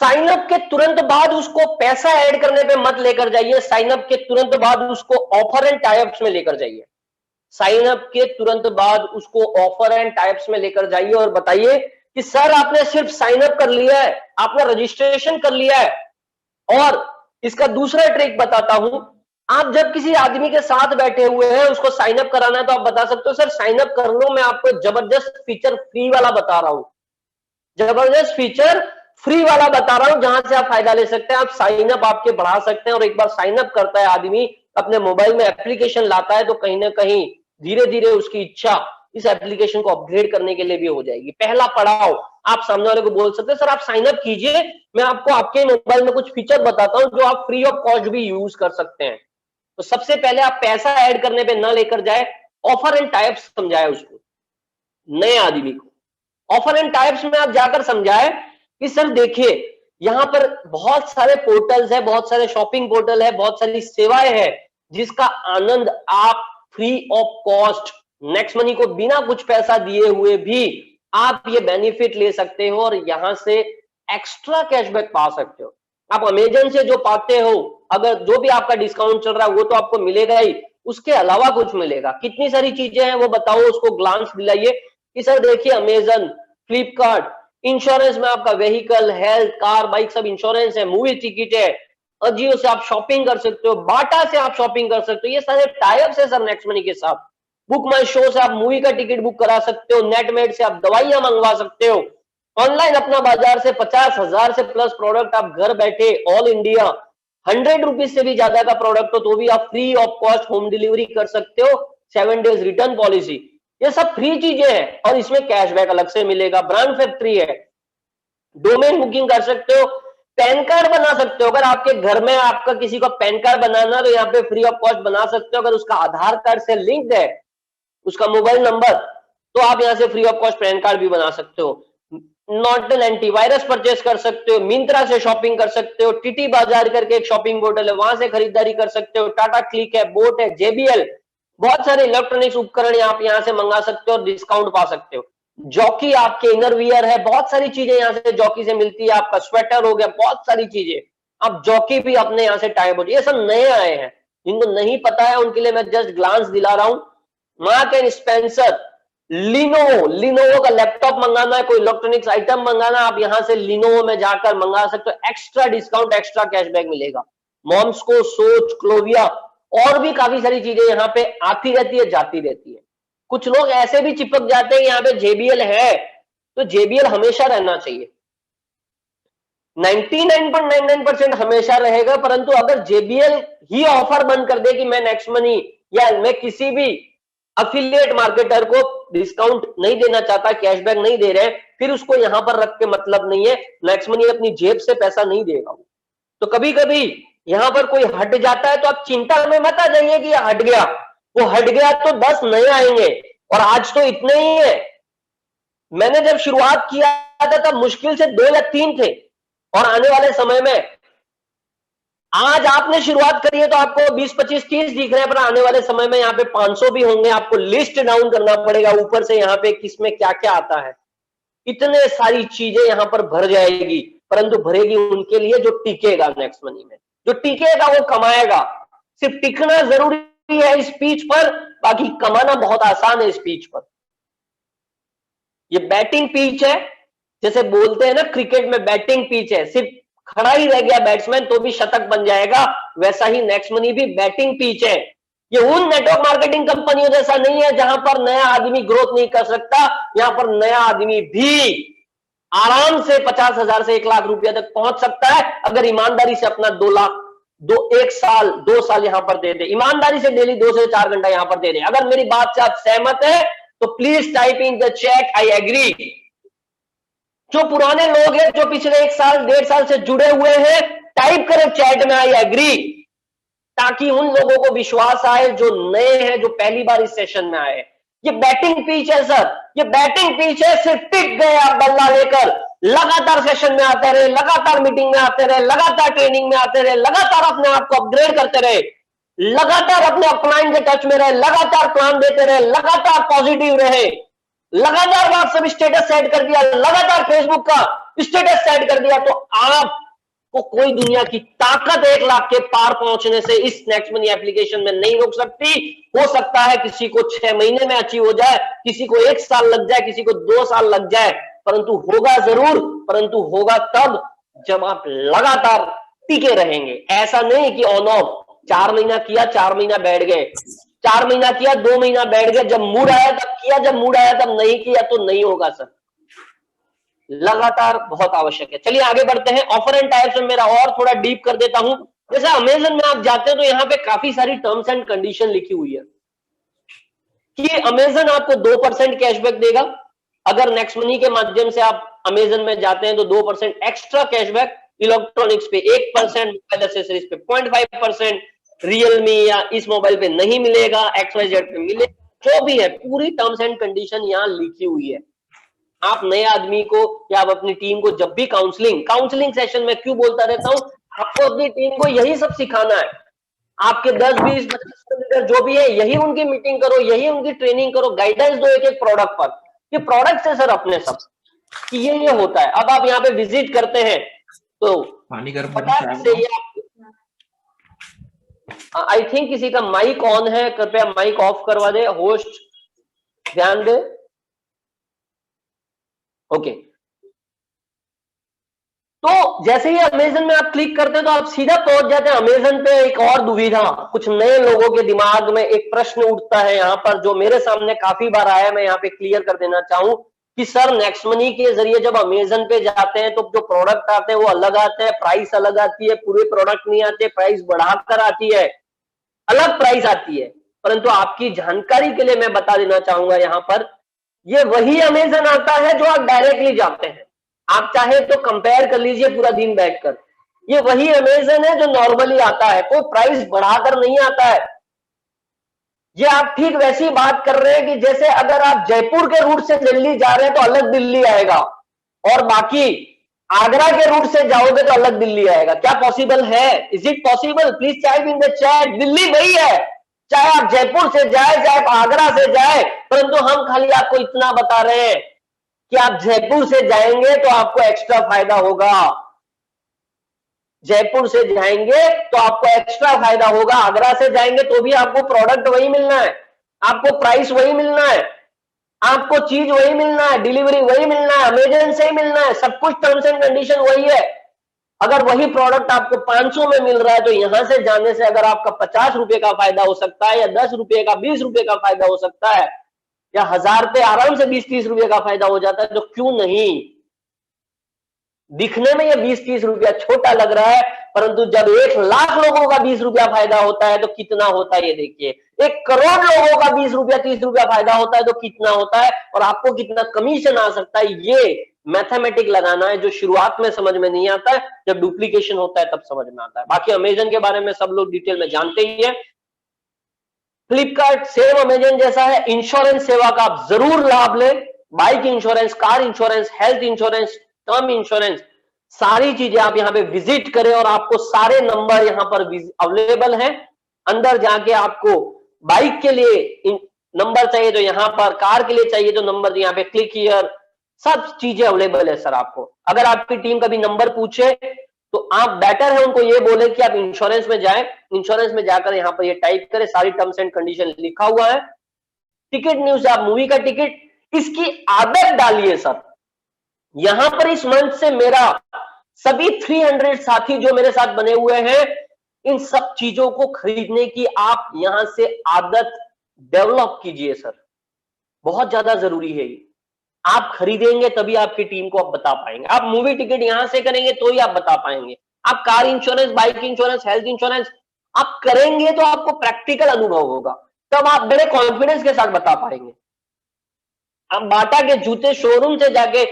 साइन अप के तुरंत बाद उसको पैसा ऐड करने पे मत लेकर जाइए। साइन अप के तुरंत बाद उसको ऑफर एंड टाइप्स में लेकर जाइए। साइन अप के तुरंत बाद उसको ऑफर एंड टाइप्स में लेकर जाइए और बताइए कि सर आपने सिर्फ साइन अप कर लिया है, आपने रजिस्ट्रेशन कर लिया है। और इसका दूसरा ट्रिक बताता हूं। आप जब किसी आदमी के साथ बैठे हुए हैं, उसको साइन अप कराना है, तो आप बता सकते हो सर साइन अप कर लो, मैं आपको जबरदस्त फीचर फ्री वाला बता रहा हूं। जबरदस्त फीचर फ्री वाला बता रहा हूं, जहां से आप फायदा ले सकते हैं। आप साइन अप आपके बढ़ा सकते हैं, और एक बार साइन अप करता है आदमी, अपने मोबाइल में एप्लीकेशन लाता है, तो कहीं ना कहीं धीरे धीरे उसकी इच्छा इस एप्लीकेशन को अपग्रेड करने के लिए भी हो जाएगी। पहला पड़ाव, आप सामने वाले को बोल सकते हैं सर आप साइन अप कीजिए, मैं आपको आपके मोबाइल में कुछ फीचर बताता हूं जो आप फ्री ऑफ कॉस्ट भी यूज कर सकते हैं। तो सबसे पहले आप पैसा ऐड करने पे ना लेकर जाए, ऑफर एंड टाइप्स समझाए उसको, नए आदमी को। ऑफर एंड टाइप्स में आप जाकर समझाए कि सर देखिए, यहां पर बहुत सारे पोर्टल्स है, बहुत सारे शॉपिंग पोर्टल है, बहुत सारी सेवाएं है जिसका आनंद आप free of cost next money को बिना कुछ पैसा दिए हुए भी आप ये बेनिफिट ले सकते हो और यहां से एक्स्ट्रा कैशबैक पा सकते हो। आप अमेजन से जो पाते हो, अगर जो भी आपका डिस्काउंट चल रहा है वो तो आपको मिलेगा ही, उसके अलावा कुछ मिलेगा। कितनी सारी चीजें हैं वो बताओ, उसको ग्लांस दिलाइए कि सर देखिए अमेजन, फ्लिपकार्ट, इंश्योरेंस में आपका व्हीकल, हेल्थ, कार, बाइक सब इंश्योरेंस है, मूवी टिकट है, अजियो से आप शॉपिंग कर सकते हो, बाटा से आप शॉपिंग कर सकते हो, ये सारे टाइप्स है सर नेक्स्ट मनी के साथ। बुक माई शो से आप मूवी का टिकट बुक करा सकते हो, नेटमेड से आप दवाइयां मंगवा सकते हो, ऑनलाइन अपना बाजार से 50,000 से प्लस प्रोडक्ट आप घर बैठे ऑल इंडिया 100 रुपीज से भी ज्यादा का प्रोडक्ट हो तो भी आप free of cost home delivery कर सकते हो, 7 डेज रिटर्न पॉलिसी। ये सब फ्री चीजें हैं और इसमें कैशबैक अलग से मिलेगा। ब्रांड फैक्ट्री है, डोमेन बुकिंग कर सकते हो, पैन कार्ड बना सकते हो। अगर आपके घर में आपका किसी को पैन कार्ड बनाना तो यहाँ पे फ्री ऑफ कॉस्ट बना सकते हो। अगर उसका आधार कार्ड से लिंक्ड है, उसका मोबाइल नंबर, तो आप यहां से free of cost pan card भी बना सकते हो। नॉर्टन एंटीवायरस परचेस कर सकते हो, मिंत्रा से शॉपिंग कर सकते हो, टीटी बाजार करके एक शॉपिंग पोर्टल है वहां से खरीदारी कर सकते हो, टाटा क्लिक है, बोट है, जेबीएल, बहुत सारे इलेक्ट्रॉनिक्स उपकरण आप यहां से मंगा सकते हो और डिस्काउंट पा सकते हो। जॉकी आपके इनर वियर है, बहुत सारी चीजें यहां से जॉकी से मिलती है, आपका स्वेटर हो गया, बहुत सारी चीजें आप जॉकी भी अपने यहां से टाइप हो। ये सब नए आए हैं, जिनको नहीं पता है उनके लिए मैं जस्ट ग्लांस दिला रहा हूं। मार्क एंड स्पेंसर, लिनोवो का लैपटॉप मंगाना है, कोई इलेक्ट्रॉनिक्स आइटम मंगाना, आप यहां से लिनोवो में जाकर मंगा सकते हो, एक्स्ट्रा डिस्काउंट, एक्स्ट्रा कैशबैक मिलेगा। मॉम्स को, सोच, क्लोविया और भी काफी सारी चीजें यहाँ पे आती रहती है, जाती रहती है। कुछ लोग ऐसे भी चिपक जाते हैं यहाँ पे जेबीएल है तो जेबीएल हमेशा रहना चाहिए, 99.99% हमेशा रहेगा। परंतु अगर जेबीएल ही ऑफर बंद कर दे कि मैं नेक्स्ट मनी या मैं किसी भी अफिलिएट मार्केटर को डिस्काउंट नहीं देना चाहता, कैशबैक नहीं दे रहे, फिर उसको यहां पर रख के मतलब नहीं है, नेक्स्ट मनी अपनी जेब से पैसा नहीं देगा। तो कभी कभी यहां पर कोई हट जाता है तो आप चिंता में मत आ जाइए कि हट गया, वो हट गया तो 10 नए आएंगे और आज तो इतने ही है। मैंने जब शुरुआत किया था तब मुश्किल से 2 या 3 थे और आने वाले समय में, आज आपने शुरुआत करी है तो आपको 20, 25, 30 दिख रहे हैं, पर आने वाले समय में यहाँ पे 500 भी होंगे। आपको लिस्ट डाउन करना पड़ेगा ऊपर से, यहाँ पे किसमें क्या क्या आता है। इतने सारी चीजें यहाँ पर भर जाएगी, परंतु भरेगी उनके लिए जो टिकेगा नेक्स्ट मनी में, जो टिकेगा वो कमाएगा। सिर्फ टिकना जरूरी है इस पिच पर, बाकी कमाना बहुत आसान है इस पिच पर। ये बैटिंग पिच है, जैसे बोलते हैं ना क्रिकेट में बैटिंग पिच है, सिर्फ खड़ा ही रह गया बैट्समैन तो भी शतक बन जाएगा, वैसा ही नेक्स्ट मनी भी बैटिंग पिच है। ये उन नेटवर्क मार्केटिंग कंपनियों जैसा नहीं है जहां पर नया आदमी ग्रोथ नहीं कर सकता, यहां पर नया आदमी भी आराम से 50,000 से 1 लाख रुपया तक पहुंच सकता है अगर ईमानदारी से अपना 2 लाख 1 साल 2 साल यहां पर दे दे, ईमानदारी से डेली 2 से 4 घंटा यहां पर दे दे। अगर मेरी बात से आप सहमत है तो please type in the chat I agree. जो पुराने लोग हैं, जो पिछले 1 साल 1.5 साल से जुड़े हुए हैं, टाइप करें चैट में आई एग्री, ताकि उन लोगों को विश्वास आए जो नए हैं, जो पहली बार इस सेशन में आए। ये बैटिंग पिच है सर, ये बैटिंग पिच है, सिर्फ टिक गए आप बल्ला लेकर, लगातार सेशन में आते रहे, लगातार मीटिंग में आते रहे, लगातार ट्रेनिंग में आते रहे, लगातार अपने आप को अपग्रेड करते रहे, लगातार अपने अपलाइन के टच में रहे, लगातार प्लान देते रहे, लगातार पॉजिटिव रहे, लगातार व्हाट्सएप स्टेटस सेट कर दिया, लगातार फेसबुक का स्टेटस सेट कर दिया, तो आपको कोई दुनिया की ताकत 1 लाख के पार पहुंचने से इस नेक्स्ट मनी एप्लीकेशन में नहीं रोक सकती। हो सकता है किसी को 6 महीने में अचीव हो जाए, किसी को 1 साल लग जाए, किसी को 2 साल लग जाए, परंतु होगा जरूर, परंतु होगा तब जब आप लगातार टिके रहेंगे। ऐसा नहीं कि ऑन ऑफ 4 महीना किया, 4 महीना बैठ गए, 4 महीना किया, 2 महीना बैठ गए, जब मूड आया तब किया, जब मूड आया तब नहीं किया, तो नहीं होगा सर। लगातार बहुत आवश्यक है। चलिए आगे बढ़ते हैं। ऑफर एंड टाइप्स में मेरा और थोड़ा डीप कर देता हूं। जैसे अमेजन में आप जाते हैं तो यहाँ पे काफी सारी टर्म्स एंड कंडीशन लिखी हुई है कि अमेजन आपको 2% कैशबैक देगा। अगर नेक्स्ट मनी के माध्यम से आप अमेजन में जाते हैं तो 2% एक्स्ट्रा कैशबैक, इलेक्ट्रॉनिक्स पे 1%, मोबाइल एक्सेसरीज पे 0.5%, रियलमी या इस मोबाइल पे नहीं मिलेगा, XYZ पे मिलेगा, जो भी है पूरी टर्म्स एंड कंडीशन यहाँ लिखी हुई है। आप नए आदमी को या आप अपनी टीम को जब भी काउंसलिंग सेशन में क्यों बोलता रहता हूं, आपको अपनी टीम को यही सब सिखाना है। आपके 10, 20, 25 लीडर जो भी है, यही उनकी मीटिंग करो, यही उनकी ट्रेनिंग करो, गाइडेंस दो एक एक प्रोडक्ट पर। ये प्रोडक्ट है सर अपने सब कि ये होता है। अब आप यहाँ पे विजिट करते हैं तो पानी गर्म फटाक से ये आई थिंक किसी का माइक ऑन है, कृपया माइक ऑफ करवा दे, होस्ट ध्यान दे। ओके, तो जैसे ही अमेजन में आप क्लिक करते हैं तो आप सीधा पहुंच जाते हैं अमेजन पे। एक और दुविधा कुछ नए लोगों के दिमाग में एक प्रश्न उठता है यहाँ पर, जो मेरे सामने काफी बार आया, मैं यहाँ पे क्लियर कर देना चाहूं कि सर नेक्स्ट मनी के जरिए जब अमेजन पे जाते हैं तो जो प्रोडक्ट आते हैं वो अलग आते हैं, प्राइस अलग आती है, पूरे प्रोडक्ट नहीं आते, प्राइस बढ़ाकर आती है, अलग प्राइस आती है। परंतु आपकी जानकारी के लिए मैं बता देना चाहूंगा यहाँ पर, ये वही अमेजन आता है जो आप डायरेक्टली जाते हैं। आप चाहे तो कंपेयर कर लीजिए पूरा दिन बैठकर, ये वही अमेजन है जो नॉर्मली आता है, कोई प्राइस बढ़ाकर नहीं आता है। ये आप ठीक वैसी बात कर रहे हैं कि जैसे अगर आप जयपुर के रूट से दिल्ली जा रहे हैं तो अलग दिल्ली आएगा, और बाकी आगरा के रूट से जाओगे तो अलग दिल्ली आएगा। क्या पॉसिबल है? Is it possible? Please type in the chat. Delhi वही है, चाहे आप जयपुर से जाए, चाहे आप आगरा से जाए, परंतु हम खाली आपको इतना बता रहे हैं कि आप जयपुर से जाएंगे तो आपको एक्स्ट्रा फायदा होगा, जयपुर से जाएंगे तो आपको एक्स्ट्रा फायदा होगा, आगरा से जाएंगे तो भी आपको प्रोडक्ट वही मिलना है, आपको प्राइस वही मिलना है, आपको चीज वही मिलना है, डिलीवरी वही मिलना है, अमेजन से ही मिलना है, सब कुछ टर्म्स एंड कंडीशन वही है। अगर वही प्रोडक्ट आपको 500 में मिल रहा है तो यहां से जाने से अगर आपका 50 रुपए का फायदा हो सकता है, या 10 रुपए का, 20 रुपए का फायदा हो सकता है, या 1000 पे आराम से 20-30 रुपए का फायदा हो जाता है, तो क्यों नहीं। दिखने में ये 20-30 रुपया छोटा लग रहा है, परंतु जब 1 लाख लोगों का 20 रुपया फायदा होता है तो कितना होता है ये देखिए। 1 करोड़ लोगों का 20 रुपया 30 रुपया फायदा होता है तो कितना होता है, और आपको कितना कमीशन आ सकता है। ये मैथमेटिक लगाना है जो शुरुआत में समझ में नहीं आता है, जब डुप्लीकेशन होता है तब समझ में आता है। बाकी अमेजन के बारे में सब लोग डिटेल में जानते ही है। फ्लिपकार्ट सेम अमेजन जैसा है, इंश्योरेंस सेवा का आप जरूर लाभ लें। Bike insurance, car insurance, health insurance, term insurance, सारी चीजें आप यहाँ पे विजिट करें और आपको सारे नंबर यहाँ पर अवेलेबल हैं। अंदर जाके आपको बाइक के लिए नंबर चाहिए तो यहाँ पर, कार के लिए चाहिए तो नंबर यहाँ पे क्लिक हियर, सब चीजें अवेलेबल है सर आपको। अगर आपकी टीम कभी नंबर पूछे तो आप बेटर है उनको ये बोले कि आप इंश्योरेंस में जाएं, इंश्योरेंस में जाकर यहाँ पर ये टाइप करें, सारी टर्म्स एंड कंडीशन लिखा हुआ है। टिकट न्यूज, आप मूवी का टिकट, इसकी आदत डालिए सर। यहां पर इस मंच से मेरा सभी 300 साथी जो मेरे साथ बने हुए हैं, इन सब चीजों को खरीदने की आप यहां से आदत डेवलप कीजिए सर, बहुत ज्यादा जरूरी है ये। आप खरीदेंगे तभी आपकी टीम को आप बता पाएंगे। आप मूवी टिकट यहां से करेंगे तो ही आप बता पाएंगे। आप car insurance, bike insurance, health insurance आप करेंगे तो आपको प्रैक्टिकल अनुभव होगा, तब आप बड़े कॉन्फिडेंस के साथ बता पाएंगे। आप बाटा के जूते शोरूम से जाके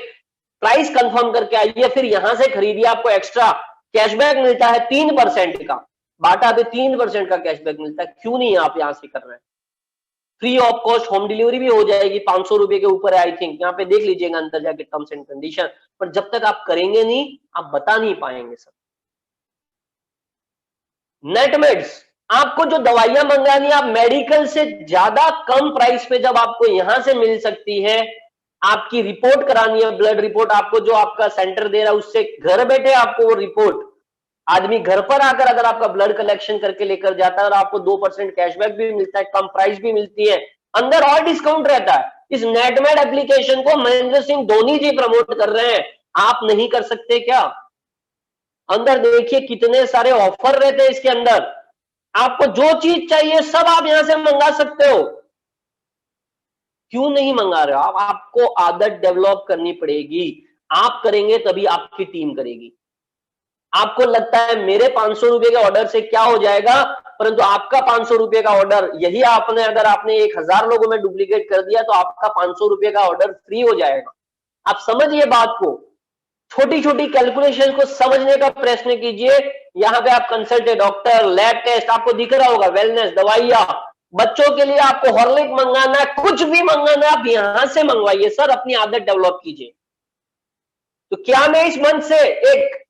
प्राइस कंफर्म करके आइए, फिर यहां से खरीदिए, आपको एक्स्ट्रा कैशबैक मिलता है 3% का। बाटा पे 3% का कैशबैक मिलता है, क्यों नहीं आप यहां से कर रहे हैं। Free of cost home delivery भी हो जाएगी, 500 रुपए के ऊपर है आई थिंक, यहाँ पे देख लीजिएगा अंदर जाके टर्म्स एंड कंडीशन। पर जब तक आप करेंगे नहीं, आप बता नहीं पाएंगे सर। नेटमेड्स, आपको जो दवाइयां मंगानी है, आप मेडिकल से ज्यादा कम प्राइस पे जब आपको यहां से मिल सकती है। आपकी रिपोर्ट करानी है, ब्लड रिपोर्ट, आपको जो आपका सेंटर दे रहा है उससे घर बैठे आपको वो रिपोर्ट, आदमी घर पर आकर अगर आपका ब्लड कलेक्शन करके लेकर जाता है और आपको 2% कैशबैक भी मिलता है, कम प्राइस भी मिलती है, अंदर और डिस्काउंट रहता है। इस नेटमेड एप्लीकेशन को महेंद्र सिंह धोनी जी प्रमोट कर रहे हैं, आप नहीं कर सकते क्या? अंदर देखिए कितने सारे ऑफर रहते हैं इसके अंदर, आपको जो चीज चाहिए सब आप यहां से मंगा सकते हो। क्यों नहीं मंगा रहे हो आप? आपको आदत डेवलप करनी पड़ेगी, आप करेंगे तभी आपकी टीम करेगी। आपको लगता है मेरे 500 रुपए के ऑर्डर से क्या हो जाएगा, परंतु आपका 500 रुपए का ऑर्डर यही आपने, अगर आपने 1000 लोगों में डुप्लीकेट कर दिया तो आपका 500 रुपए का ऑर्डर फ्री हो जाएगा। आप समझिए बात को, छोटी छोटी कैलकुलेशन को समझने का प्रयत्न कीजिए। यहाँ पे आप कंसल्ट डॉक्टर, लैब टेस्ट आपको दिख रहा होगा, वेलनेस, दवाइयां, बच्चों के लिए आपको हॉर्लिक मंगाना है, कुछ भी मंगाना है, आप यहां से मंगवाइए सर, अपनी आदत डेवलप कीजिए। तो क्या मैं इस मंच से एक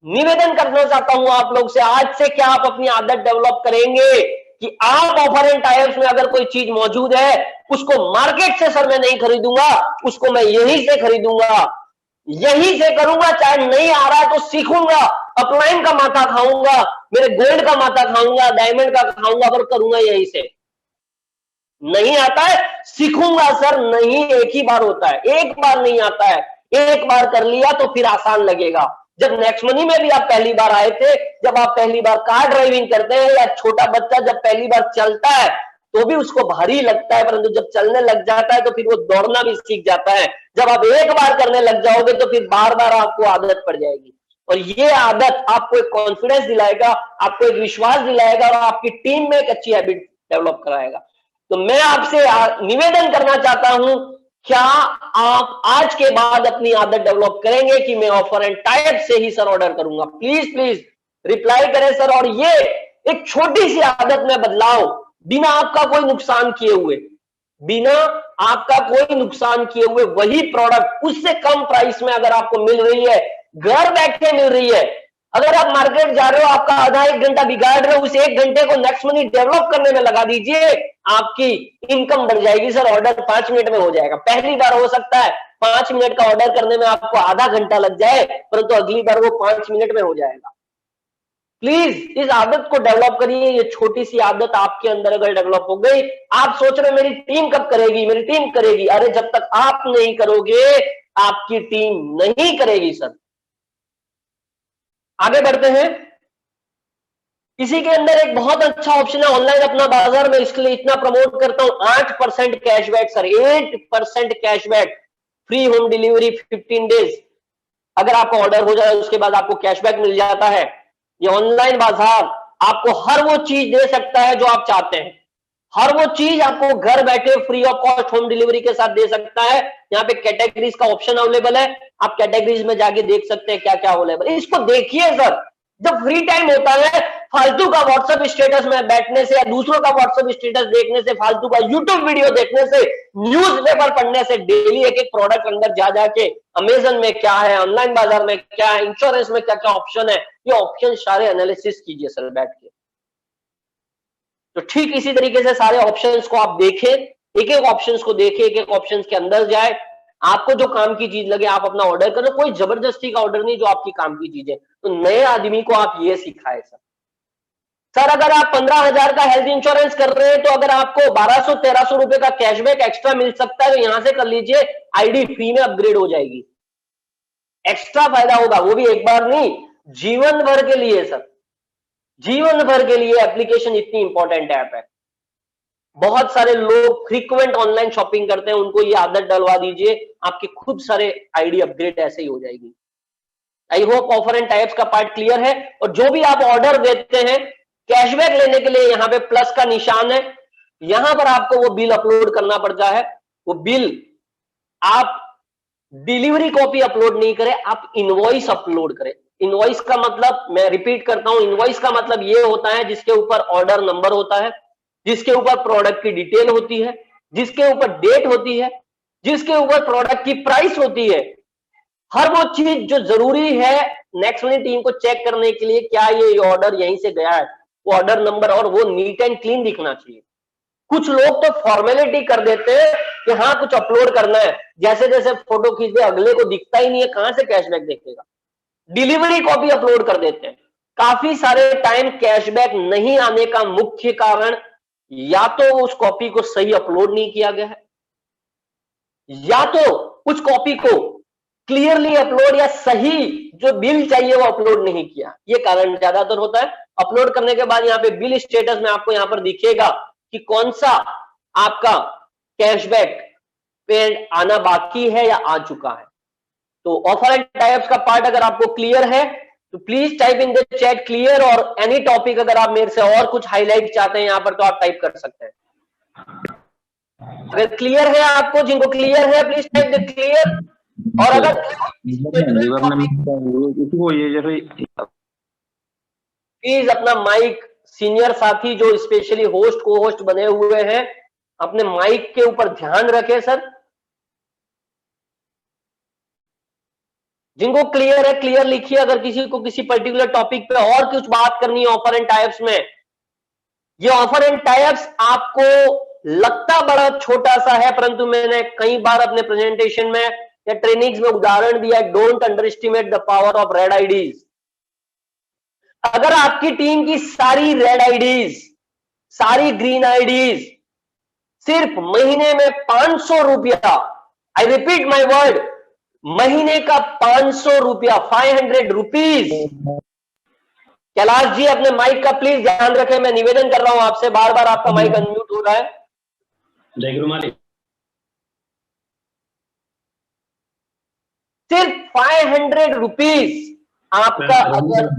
निवेदन करना चाहता हूं आप लोग से, आज से क्या आप अपनी आदत डेवलप करेंगे कि आप ऑफर एंड टाइप्स में अगर कोई चीज मौजूद है, उसको मार्केट से सर मैं नहीं खरीदूंगा, उसको मैं यहीं से खरीदूंगा, यहीं से करूंगा, चाहे नहीं आ रहा है तो सीखूंगा, अपलाइन का माथा खाऊंगा, मेरे गोल्ड का माथा खाऊंगा, डायमंड का खाऊंगा, पर करूंगा यहीं से। नहीं आता है सीखूंगा सर, नहीं एक ही बार होता है, एक बार नहीं आता है, एक बार कर लिया तो फिर आसान लगेगा। जब नेक्स्ट मनी में भी आप पहली बार आए थे, जब आप पहली बार कार ड्राइविंग करते हैं, या छोटा बच्चा जब पहली बार चलता है तो भी उसको भारी लगता है, परंतु जब चलने लग जाता है तो फिर वो दौड़ना भी सीख जाता है। जब आप एक बार करने लग जाओगे तो फिर बार बार आपको आदत पड़ जाएगी, और ये आदत आपको एक कॉन्फिडेंस दिलाएगा, आपको एक विश्वास दिलाएगा, और आपकी टीम में एक अच्छी हैबिट डेवलप कराएगा। तो मैं आपसे निवेदन करना चाहता हूं, क्या आप आज के बाद अपनी आदत डेवलप करेंगे कि मैं ऑफर एंड टाइप से ही सर ऑर्डर करूंगा? प्लीज प्लीज रिप्लाई करें सर। और ये एक छोटी सी आदत में बदलाव, बिना आपका कोई नुकसान किए हुए, बिना आपका कोई नुकसान किए हुए वही प्रोडक्ट उससे कम प्राइस में अगर आपको मिल रही है, घर बैठे मिल रही है, अगर आप मार्केट जा रहे हो, आपका आधा एक घंटा बिगाड़ रहे हो, उस एक घंटे को नेक्स्ट मनी डेवलप करने में लगा दीजिए, आपकी इनकम बढ़ जाएगी सर। ऑर्डर 5 मिनट में हो जाएगा। पहली बार हो सकता है 5 मिनट का ऑर्डर करने में आपको आधा घंटा लग जाए, परंतु अगली बार वो 5 मिनट में हो जाएगा। प्लीज इस आदत को डेवलप करिए। ये छोटी सी आदत आपके अंदर अगर डेवलप हो गई, आप सोच रहे मेरी टीम कब करेगी, मेरी टीम करेगी, अरे जब तक आप नहीं करोगे आपकी टीम नहीं करेगी सर। आगे बढ़ते हैं। इसी के अंदर एक बहुत अच्छा ऑप्शन है ऑनलाइन अपना बाजार में, इसके लिए इतना प्रमोट करता हूं, 8% cashback sir, 8% cashback, free home delivery 15 days. अगर आपका ऑर्डर हो जाए उसके बाद आपको कैशबैक मिल जाता है। ये ऑनलाइन बाजार आपको हर वो चीज दे सकता है जो आप चाहते हैं, हर वो चीज आपको घर बैठे free of cost home delivery के साथ दे सकता है। यहाँ पे कैटेगरीज का ऑप्शन अवेलेबल है, आप कैटेगरीज में जाके देख सकते हैं क्या क्या अवेलेबल है। इसको देखिए सर, जब फ्री टाइम होता है, फालतू का व्हाट्सएप स्टेटस में बैठने से या दूसरों का व्हाट्सएप स्टेटस देखने से, फालतू का यूट्यूब वीडियो देखने से, न्यूज़पेपर पढ़ने से, डेली एक एक प्रोडक्ट अंदर जा जाके अमेजन में क्या है, ऑनलाइन बाजार में क्या है, इंश्योरेंस में क्या क्या ऑप्शन है, ये ऑप्शन सारे एनालिसिस कीजिए सर बैठ के। तो ठीक इसी तरीके से सारे ऑप्शंस को आप देखें, एक एक ऑप्शंस को देखें, एक एक ऑप्शंस के अंदर जाए, आपको जो काम की चीज लगे आप अपना ऑर्डर करें। कोई जबरदस्ती का ऑर्डर नहीं, जो आपकी काम की चीज है। तो नए आदमी को आप ये सिखाए सर। सर अगर आप 15,000 का हेल्थ इंश्योरेंस कर रहे हैं तो अगर आपको 1200-1300 रुपए का कैशबैक एक्स्ट्रा मिल सकता है तो यहां से कर लीजिए, आईडी फ्री में अपग्रेड हो जाएगी, एक्स्ट्रा फायदा होगा, वो भी एक बार नहीं, जीवन भर के लिए सर, जीवन भर के लिए एप्लीकेशन इतनी इंपॉर्टेंट ऐप है। बहुत सारे लोग फ्रीक्वेंट ऑनलाइन शॉपिंग करते हैं, उनको ये आदत डलवा दीजिए, आपके खुद सारे आईडी अपग्रेड ऐसे ही हो जाएगी। I hope offer and types का पार्ट क्लियर है। और जो भी आप ऑर्डर देते हैं कैशबैक लेने के लिए, यहाँ पे प्लस का निशान है, यहां पर आपको वो बिल अपलोड करना पड़ता है। वो बिल आप डिलीवरी कॉपी अपलोड नहीं करें, आप इनवॉइस अपलोड करें। इनवॉइस का मतलब, मैं रिपीट करता हूं, इनवॉइस का मतलब ये होता है जिसके ऊपर ऑर्डर नंबर होता है, जिसके ऊपर प्रोडक्ट की डिटेल होती है, जिसके ऊपर डेट होती है, जिसके ऊपर प्रोडक्ट की प्राइस होती है, हर वो चीज जो जरूरी है नेक्स्ट मनी टीम को चेक करने के लिए क्या ये ऑर्डर यहीं से गया है, वो ऑर्डर नंबर, और वो नीट एंड क्लीन दिखना चाहिए। कुछ लोग तो फॉर्मेलिटी कर देते हैं कि हाँ कुछ अपलोड करना है, जैसे जैसे फोटो खींच दे, अगले को दिखता ही नहीं है, कहां से कैशबैक देखेगा, डिलीवरी कॉपी अपलोड कर देते हैं। काफी सारे टाइम कैशबैक नहीं आने का मुख्य कारण या तो उस कॉपी को सही अपलोड नहीं किया गया है, या तो उस कॉपी को क्लियरली अपलोड या सही जो बिल चाहिए वो अपलोड नहीं किया, ये कारण ज्यादातर होता है। अपलोड करने के बाद यहाँ पे बिल स्टेटस में आपको यहाँ पर दिखेगा कि कौन सा आपका कैशबैक पे आना बाकी है या आ चुका है। तो ऑफर एंड टाइप्स का पार्ट अगर आपको क्लियर है तो please type in the chat clear, और एनी टॉपिक अगर आप मेरे से और कुछ हाईलाइट चाहते हैं यहाँ पर तो आप टाइप कर सकते हैं। अगर क्लियर है आपको, जिनको क्लियर है प्लीज टाइप द क्लियर। और अगर प्लीज अपना माइक सीनियर साथी जो स्पेशली होस्ट को होस्ट बने हुए हैं, अपने माइक के ऊपर ध्यान रखें सर। जिनको क्लियर है क्लियर लिखिए। अगर किसी को किसी पर्टिकुलर टॉपिक पे और कुछ बात करनी है ऑफर एंड टाइप्स में, ये ऑफर एंड टाइप्स आपको लगता बड़ा छोटा सा है, परंतु मैंने कई बार अपने प्रेजेंटेशन में या ट्रेनिंग्स में उदाहरण दिया है। Don't underestimate the power of red IDs. अगर आपकी टीम की सारी रेड आईडीज, सारी ग्रीन आईडीज सिर्फ महीने में 500 रुपया, आई रिपीट माई वर्ड, महीने का 500 रुपया, 500 रुपीज। कैलाश जी अपने माइक का प्लीज ध्यान रखें, मैं निवेदन कर रहा हूं आपसे, बार बार आपका माइक अनम्यूट हो रहा है। जय गुरु मालिक। सिर्फ 500 रुपीज आपका। अगर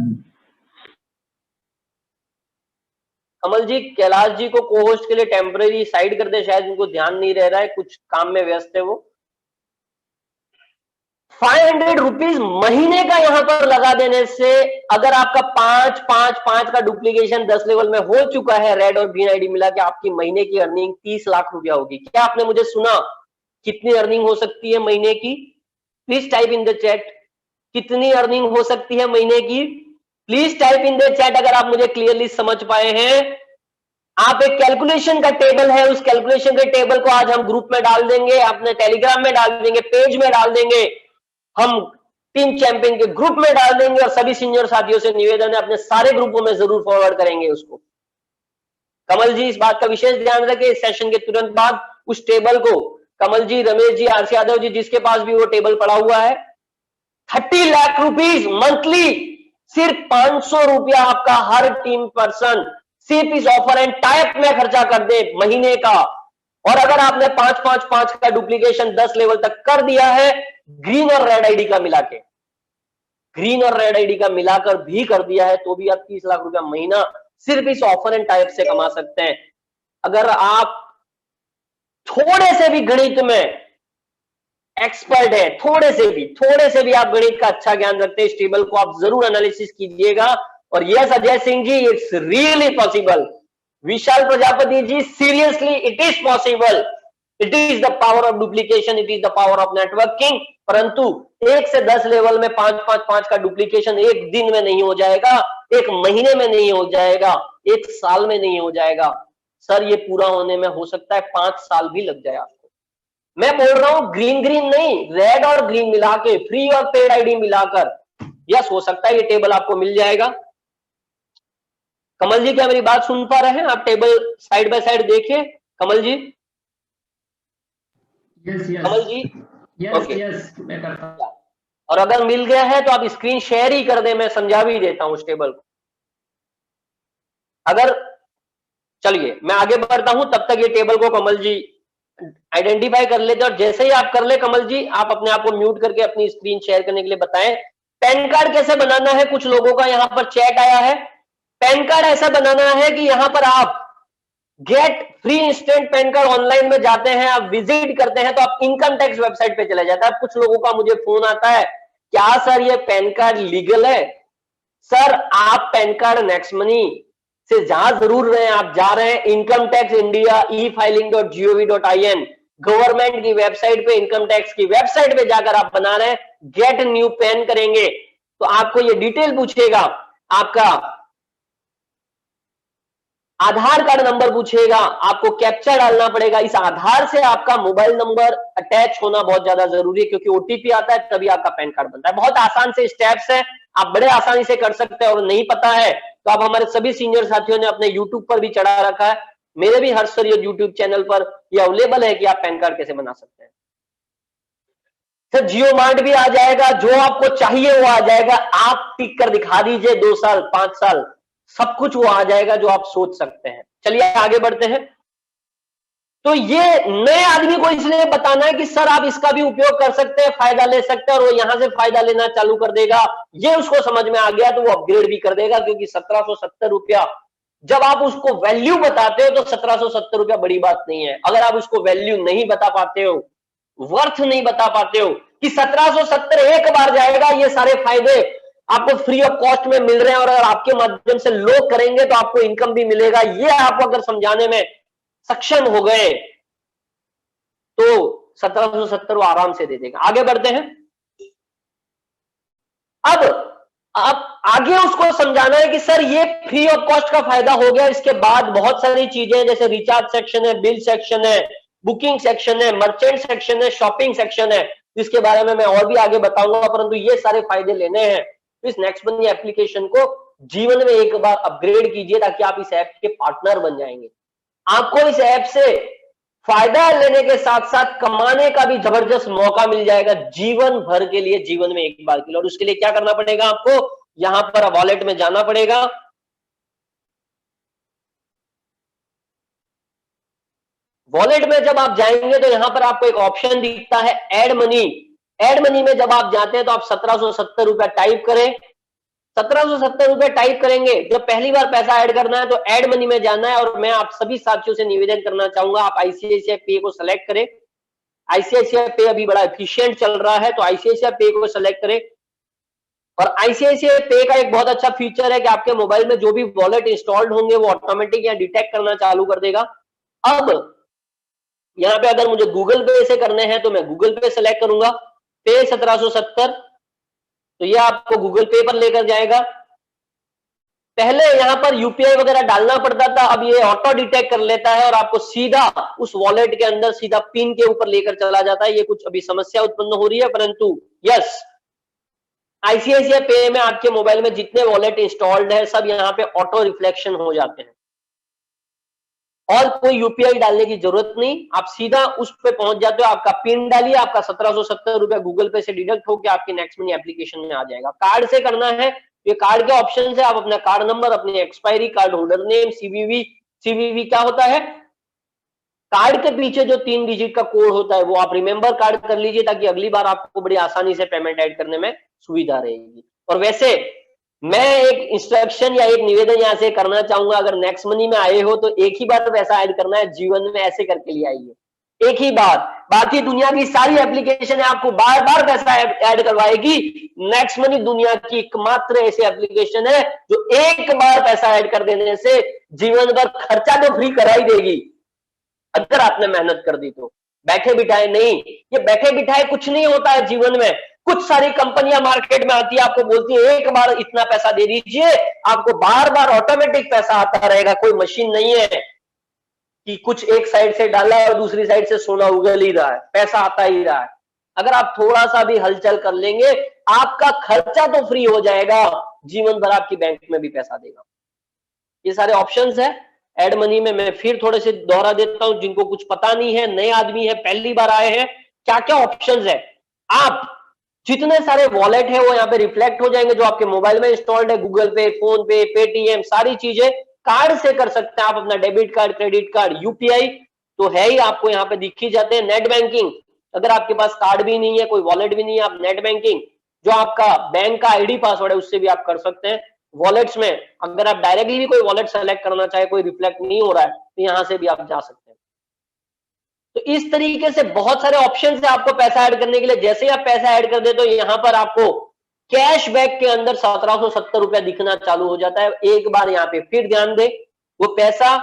कमल जी कैलाश जी को को होस्ट के लिए टेम्पररी साइड कर दे, शायद उनको ध्यान नहीं रह रहा है, कुछ काम में व्यस्त है वो। 500 रुपीज महीने का यहां पर लगा देने से अगर आपका 5 का डुप्लीकेशन 10 लेवल में हो चुका है, रेड और ग्रीन आईडी मिला के आपकी महीने की अर्निंग 30 लाख रुपया होगी। क्या आपने मुझे सुना? कितनी अर्निंग हो सकती है महीने की? Please type in the chat, कितनी अर्निंग हो सकती है महीने की? Please type in the chat अगर आप मुझे क्लियरली समझ पाए हैं। आप एक कैलकुलेशन का टेबल है, उस कैलकुलेशन के टेबल को आज हम ग्रुप में डाल देंगे, अपने टेलीग्राम में डाल देंगे, पेज में डाल देंगे, हम टीम चैंपियन के ग्रुप में डाल देंगे और सभी सीनियर साथियों से निवेदन है अपने सारे ग्रुपों में जरूर फॉरवर्ड करेंगे उसको। कमल जी इस बात का विशेष ध्यान रखें, इस सेशन के तुरंत बाद उस टेबल को कमल जी, रमेश जी, आरसी यादव जी, जिसके पास भी वो टेबल पड़ा हुआ है, 30 लाख रुपीज मंथली, सिर्फ 500 रुपया आपका हर टीम पर्सन सिर्फ इस ऑफर एंड टाइप में खर्चा कर दे महीने का। और अगर आपने 5 का डुप्लीकेशन 10 लेवल तक कर दिया है, ग्रीन और रेड आईडी का मिला के, ग्रीन और रेड आईडी का मिलाकर भी कर दिया है, तो भी आप 30 लाख रुपया महीना सिर्फ इस ऑफर एंड टाइप से कमा सकते हैं। अगर आप थोड़े से भी गणित में एक्सपर्ट है, थोड़े से भी आप गणित का अच्छा ज्ञान रखते हैं, इस टेबल को आप जरूर एनालिसिस कीजिएगा। और yes Ajay Singh ji, it's really possible. Vishal Prajapati ji, seriously it is possible. It is the power of duplication, it is the power of networking. परंतु 1 से 10 लेवल में 5 का डुप्लीकेशन एक दिन में नहीं हो जाएगा, एक महीने में नहीं हो जाएगा, एक साल में नहीं हो जाएगा सर। ये पूरा होने में हो सकता है 5 साल भी लग जाए आपको। मैं बोल रहा हूं ग्रीन नहीं, रेड और ग्रीन मिला के, फ्री और पेड आईडी मिलाकर, यस हो सकता है ये टेबल आपको मिल जाएगा। कमल जी क्या मेरी बात सुन पा रहे हैं आप? टेबल साइड बाय साइड देखिए कमल जी। यस कमल जी यस मैं करता हूं। और अगर मिल गया है तो आप स्क्रीन शेयर ही कर दें, मैं समझा भी देता हूं उस टेबल को। अगर चलिए मैं आगे बढ़ता हूं, तब तक ये टेबल को कमल जी आइडेंटिफाई कर लेते हैं। और जैसे ही आप कर ले कमल जी, आप अपने आप को म्यूट करके अपनी स्क्रीन शेयर करने के लिए बताएं। पैन कार्ड कैसे बनाना है, कुछ लोगों का यहां पर चैट आया है। पैन कार्ड ऐसा बनाना है कि यहां पर आप get free instant pan card online में जाते हैं, आप विजिट करते हैं तो आप इनकम टैक्स वेबसाइट पे चले जाता है। कुछ लोगों का मुझे फोन आता है, क्या सर ये पैन कार्ड लीगल है? सर आप पैन कार्ड नेक्स्ट मनी से जहां जरूर रहे हैं, आप जा रहे हैं income tax India e-filing.gov.in, government की वेबसाइट पे, इनकम टैक्स की वेबसाइट पे जाकर आप बना रहे हैं, गेट न्यू पैन करेंगे तो आपको ये डिटेल पूछेगा, आपका आधार कार्ड नंबर पूछेगा, आपको कैप्चा डालना पड़ेगा। इस आधार से आपका मोबाइल नंबर अटैच होना बहुत ज्यादा जरूरी है, क्योंकि ओटीपी आता है तभी आपका पैन कार्ड बनता है। बहुत आसान से स्टेप्स हैं, आप बड़े आसानी से कर सकते हैं। और नहीं पता है तो आप, हमारे सभी सीनियर साथियों ने अपने यूट्यूब पर भी चढ़ा रखा है, मेरे भी हर सर यूट्यूब चैनल पर यह अवेलेबल है कि आप पैन कार्ड कैसे बना सकते हैं। सर जियो मार्ट भी आ जाएगा, जो आपको चाहिए वो आ जाएगा, आप टिक कर दिखा दीजिए, 2 साल 5 साल सब कुछ वो आ जाएगा जो आप सोच सकते हैं। चलिए आगे बढ़ते हैं। तो ये नए आदमी को इसलिए बताना है कि सर आप इसका भी उपयोग कर सकते हैं, फायदा ले सकते हैं, और वो यहां से फायदा लेना चालू कर देगा। ये उसको समझ में आ गया तो वो अपग्रेड भी कर देगा, क्योंकि 1770 रुपया जब आप उसको वैल्यू बताते हो तो 1770 रुपया बड़ी बात नहीं है। अगर आप उसको वैल्यू नहीं बता पाते हो, वर्थ नहीं बता पाते हो कि 1770 एक बार जाएगा, ये सारे फायदे आपको फ्री ऑफ कॉस्ट में मिल रहे हैं और अगर आपके माध्यम से लोग करेंगे तो आपको इनकम भी मिलेगा, ये आप अगर समझाने में सक्षम हो गए तो 1770 वो आराम से दे देगा। आगे बढ़ते हैं। अब आप आगे उसको समझाना है कि सर ये फ्री ऑफ कॉस्ट का फायदा हो गया, इसके बाद बहुत सारी चीजें हैं जैसे रिचार्ज सेक्शन है, बिल सेक्शन है, बुकिंग सेक्शन है, मर्चेंट सेक्शन है, शॉपिंग सेक्शन है, जिसके बारे में मैं और भी आगे बताऊंगा, परंतु ये सारे फायदे लेने हैं तो इस नेक्स्ट मनी एप्लीकेशन को जीवन में एक बार अपग्रेड कीजिए ताकि आप इस ऐप के पार्टनर बन जाएंगे। आपको इस ऐप से फायदा लेने के साथ साथ कमाने का भी जबरदस्त मौका मिल जाएगा जीवन भर के लिए, जीवन में एक बार के लिए। और उसके लिए क्या करना पड़ेगा, आपको यहां पर वॉलेट में जाना पड़ेगा। वॉलेट में जब आप जाएंगे तो यहां पर आपको एक ऑप्शन दिखता है ऐड मनी। ऐड मनी में जब आप जाते हैं तो आप 1770 रुपया टाइप करें। 1770 रुपए टाइप करेंगे। जब पहली बार पैसा ऐड करना है तो ऐड मनी में जाना है और मैं आप सभी साथियों से निवेदन करना चाहूंगा, आप आईसीआईसीआई पे को सेलेक्ट करें। आईसीआईसीआई पे अभी बड़ा एफिशिएंट चल रहा है तो आईसीआईसीआई पे को सेलेक्ट करें। और आईसीआईसीआई पे का एक बहुत अच्छा फीचर है कि आपके मोबाइल में जो भी वॉलेट इंस्टॉल्ड होंगे वो ऑटोमेटिक या डिटेक्ट करना चालू कर देगा। अब यहाँ पे अगर मुझे गूगल पे से करने हैं तो मैं गूगल पे सेलेक्ट करूंगा, पे 1770, तो ये आपको गूगल पे पर लेकर जाएगा। पहले यहां पर यूपीआई वगैरह डालना पड़ता था, अब ये ऑटो डिटेक्ट कर लेता है और आपको सीधा उस वॉलेट के अंदर सीधा पिन के ऊपर लेकर चला जाता है। ये कुछ अभी समस्या उत्पन्न हो रही है, परंतु यस, आईसीआईसीआई पे में आपके मोबाइल में जितने वॉलेट इंस्टॉल्ड है सब यहाँ पे ऑटो रिफ्लेक्शन हो जाते हैं और कोई यूपीआई डालने की जरूरत नहीं, आप सीधा उस पे पहुंच जाते हो। आपका पिन डालिए, आपका 1770 रुपया गूगल पे से डिडक्ट होकर आपके नेक्स्ट मनी एप्लीकेशन में आ जाएगा। कार्ड से करना है, ये कार्ड के ऑप्शन है, आप अपना कार्ड नंबर, अपनी expiry, card holder name, CVV. CVV क्या होता है, कार्ड के पीछे जो 3 डिजिट का कोड होता है वो आप रिमेंबर कार्ड कर लीजिए ताकि अगली बार आपको बड़ी आसानी से पेमेंट ऐड करने में सुविधा रहेगी। और वैसे मैं एक इंस्ट्रक्शन या एक निवेदन यहां से करना चाहूंगा, अगर नेक्स्ट मनी में आए हो तो एक ही बार पैसा ऐड करना है, जीवन में ऐसे करके लिए आइए एक ही बार। बाकी दुनिया की सारी एप्लीकेशन है आपको बार बार पैसा ऐड करवाएगी, नेक्स्ट मनी दुनिया की एकमात्र ऐसी एप्लीकेशन है जो एक बार पैसा ऐड कर देने से जीवन भर खर्चा तो फ्री करा ही देगी अगर आपने मेहनत कर दी तो। बैठे बिठाए नहीं, ये बैठे बिठाए कुछ नहीं होता है जीवन में। कुछ सारी कंपनियां मार्केट में आती है, आपको बोलती है एक बार इतना पैसा दे दीजिए, आपको बार बार ऑटोमेटिक पैसा आता रहेगा। कोई मशीन नहीं है कि कुछ एक साइड से डाला और दूसरी साइड से सोना उगल ही रहा है, पैसा आता ही रहा है। अगर आप थोड़ा सा भी हलचल कर लेंगे आपका खर्चा तो फ्री हो जाएगा, जीवन भर आपकी बैंक में भी पैसा देगा। ये सारे ऑप्शंस है एड मनी में। मैं फिर थोड़े से दोहरा देता हूं, जिनको कुछ पता नहीं है, नए आदमी है, पहली बार आए हैं, क्या क्या ऑप्शंस है। आप जितने सारे वॉलेट है वो यहाँ पे रिफ्लेक्ट हो जाएंगे जो आपके मोबाइल में इंस्टॉल्ड है, गूगल पे, फोन पे, पेटीएम, सारी चीजें कार्ड से कर सकते हैं आप। अपना debit card, credit card, UPI तो है ही, आपको यहाँ पे दिख ही जाते हैं। नेट बैंकिंग, अगर आपके पास कार्ड भी नहीं है, कोई वॉलेट भी नहीं है, आप नेट बैंकिंग जो आपका बैंक का आईडी पासवर्ड है उससे भी आप कर सकते हैं। वॉलेट्स में अगर आप डायरेक्टली भी कोई वॉलेट सेलेक्ट करना चाहे, कोई रिफ्लेक्ट नहीं हो रहा है तो यहां से भी आप जा सकते हैं। तो इस तरीके से बहुत सारे ऑप्शन है आपको पैसा ऐड करने के लिए। जैसे ही आप पैसा ऐड कर दे तो यहां पर आपको कैशबैक के अंदर 1770 रुपया दिखना चालू हो जाता है। एक बार यहाँ पे फिर ध्यान दे, वो पैसा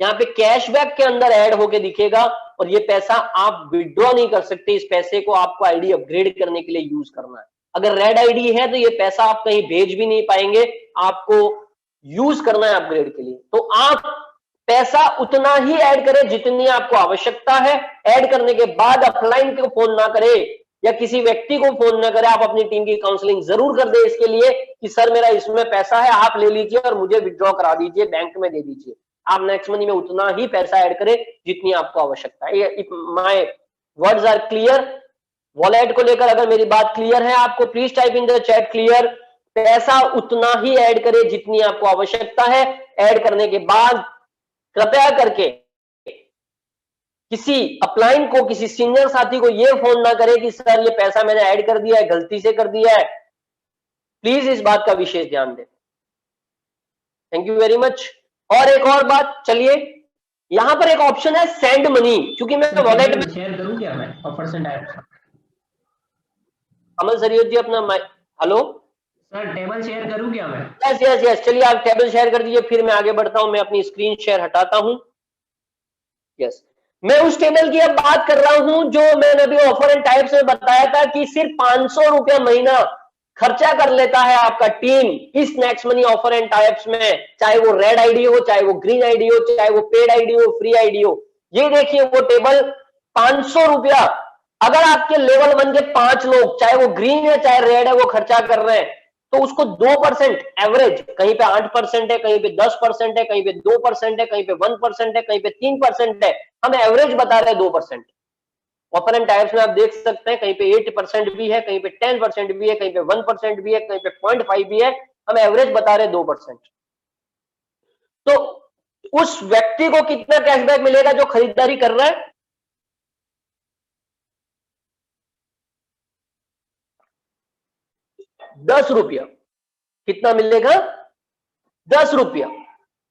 यहाँ पे कैशबैक के अंदर ऐड होके दिखेगा और ये पैसा आप विड्रॉ नहीं कर सकते। इस पैसे को आपको आईडी अपग्रेड करने के लिए यूज करना है। अगर रेड आईडी है तो ये पैसा आप कहीं भेज भी नहीं पाएंगे, आपको यूज करना है अपग्रेड के लिए। तो आप पैसा उतना ही ऐड करें जितनी आपको आवश्यकता है। ऐड करने के बाद अपलाइन को फोन ना करें या किसी व्यक्ति को फोन ना करें, आप अपनी टीम की काउंसलिंग जरूर कर दे इसके लिए कि सर मेरा इसमें पैसा है, आप ले लीजिए और मुझे विड्रॉ करा दीजिए, बैंक में दे दीजिए। आप नेक्स्ट मनी में उतना ही पैसा ऐड करें जितनी आपको आवश्यकता है। If my words are clear, wallet को लेकर अगर मेरी बात क्लियर है आपको, please type in the chat clear. पैसा उतना ही ऐड करें जितनी आपको आवश्यकता है। ऐड करने के बाद कृपया करके किसी अपलाइन को, किसी सीनियर साथी को ये फोन ना करे कि सर ये पैसा मैंने ऐड कर दिया है, गलती से कर दिया है। प्लीज इस बात का विशेष ध्यान दें। Thank you very much. और एक और बात, चलिए यहां पर एक ऑप्शन है सेंड मनी, क्योंकि मैं वॉलेट में शेयर करूं क्या मैं ऑफर से डायरेक्ट। कमल सरियत जी अपना हेलो सर टेबल शेयर करूं क्या मैं? यस यस यस, चलिए आप टेबल शेयर कर दीजिए, फिर मैं आगे बढ़ता हूं। मैं अपनी स्क्रीन शेयर हटाता हूं। यस, मैं उस टेबल की अब बात कर रहा हूं जो मैंने अभी ऑफर एंड टाइप्स में बताया था कि सिर्फ 500 रुपया महीना खर्चा कर लेता है आपका टीम इस next money offer and types में, चाहे वो रेड आईडी हो, चाहे वो ग्रीन आईडी हो, चाहे वो पेड आईडी हो, फ्री आईडी हो। ये देखिए वो टेबल 500 रुपया, अगर आपके लेवल 1 के 5 लोग, चाहे वो ग्रीन है चाहे रेड है, वो खर्चा कर रहे हैं, तो उसको 2% एवरेज, कहीं पे 8% है, कहीं पे 10% है, कहीं पे 2% है, कहीं पे 1% है, कहीं पे 3% है, हम एवरेज बता रहे हैं 2%। ऑफर एंड टाइप्स में आप देख सकते हैं कहीं पे 8% भी है, कहीं पे 10% भी है, कहीं पे 1% भी है, कहीं पे 0.5 भी है, हम एवरेज बता रहे हैं 2%। तो उस व्यक्ति को कितना कैशबैक मिलेगा जो खरीदारी कर रहा है? 10 रुपया। कितना मिलेगा? 10 रुपया।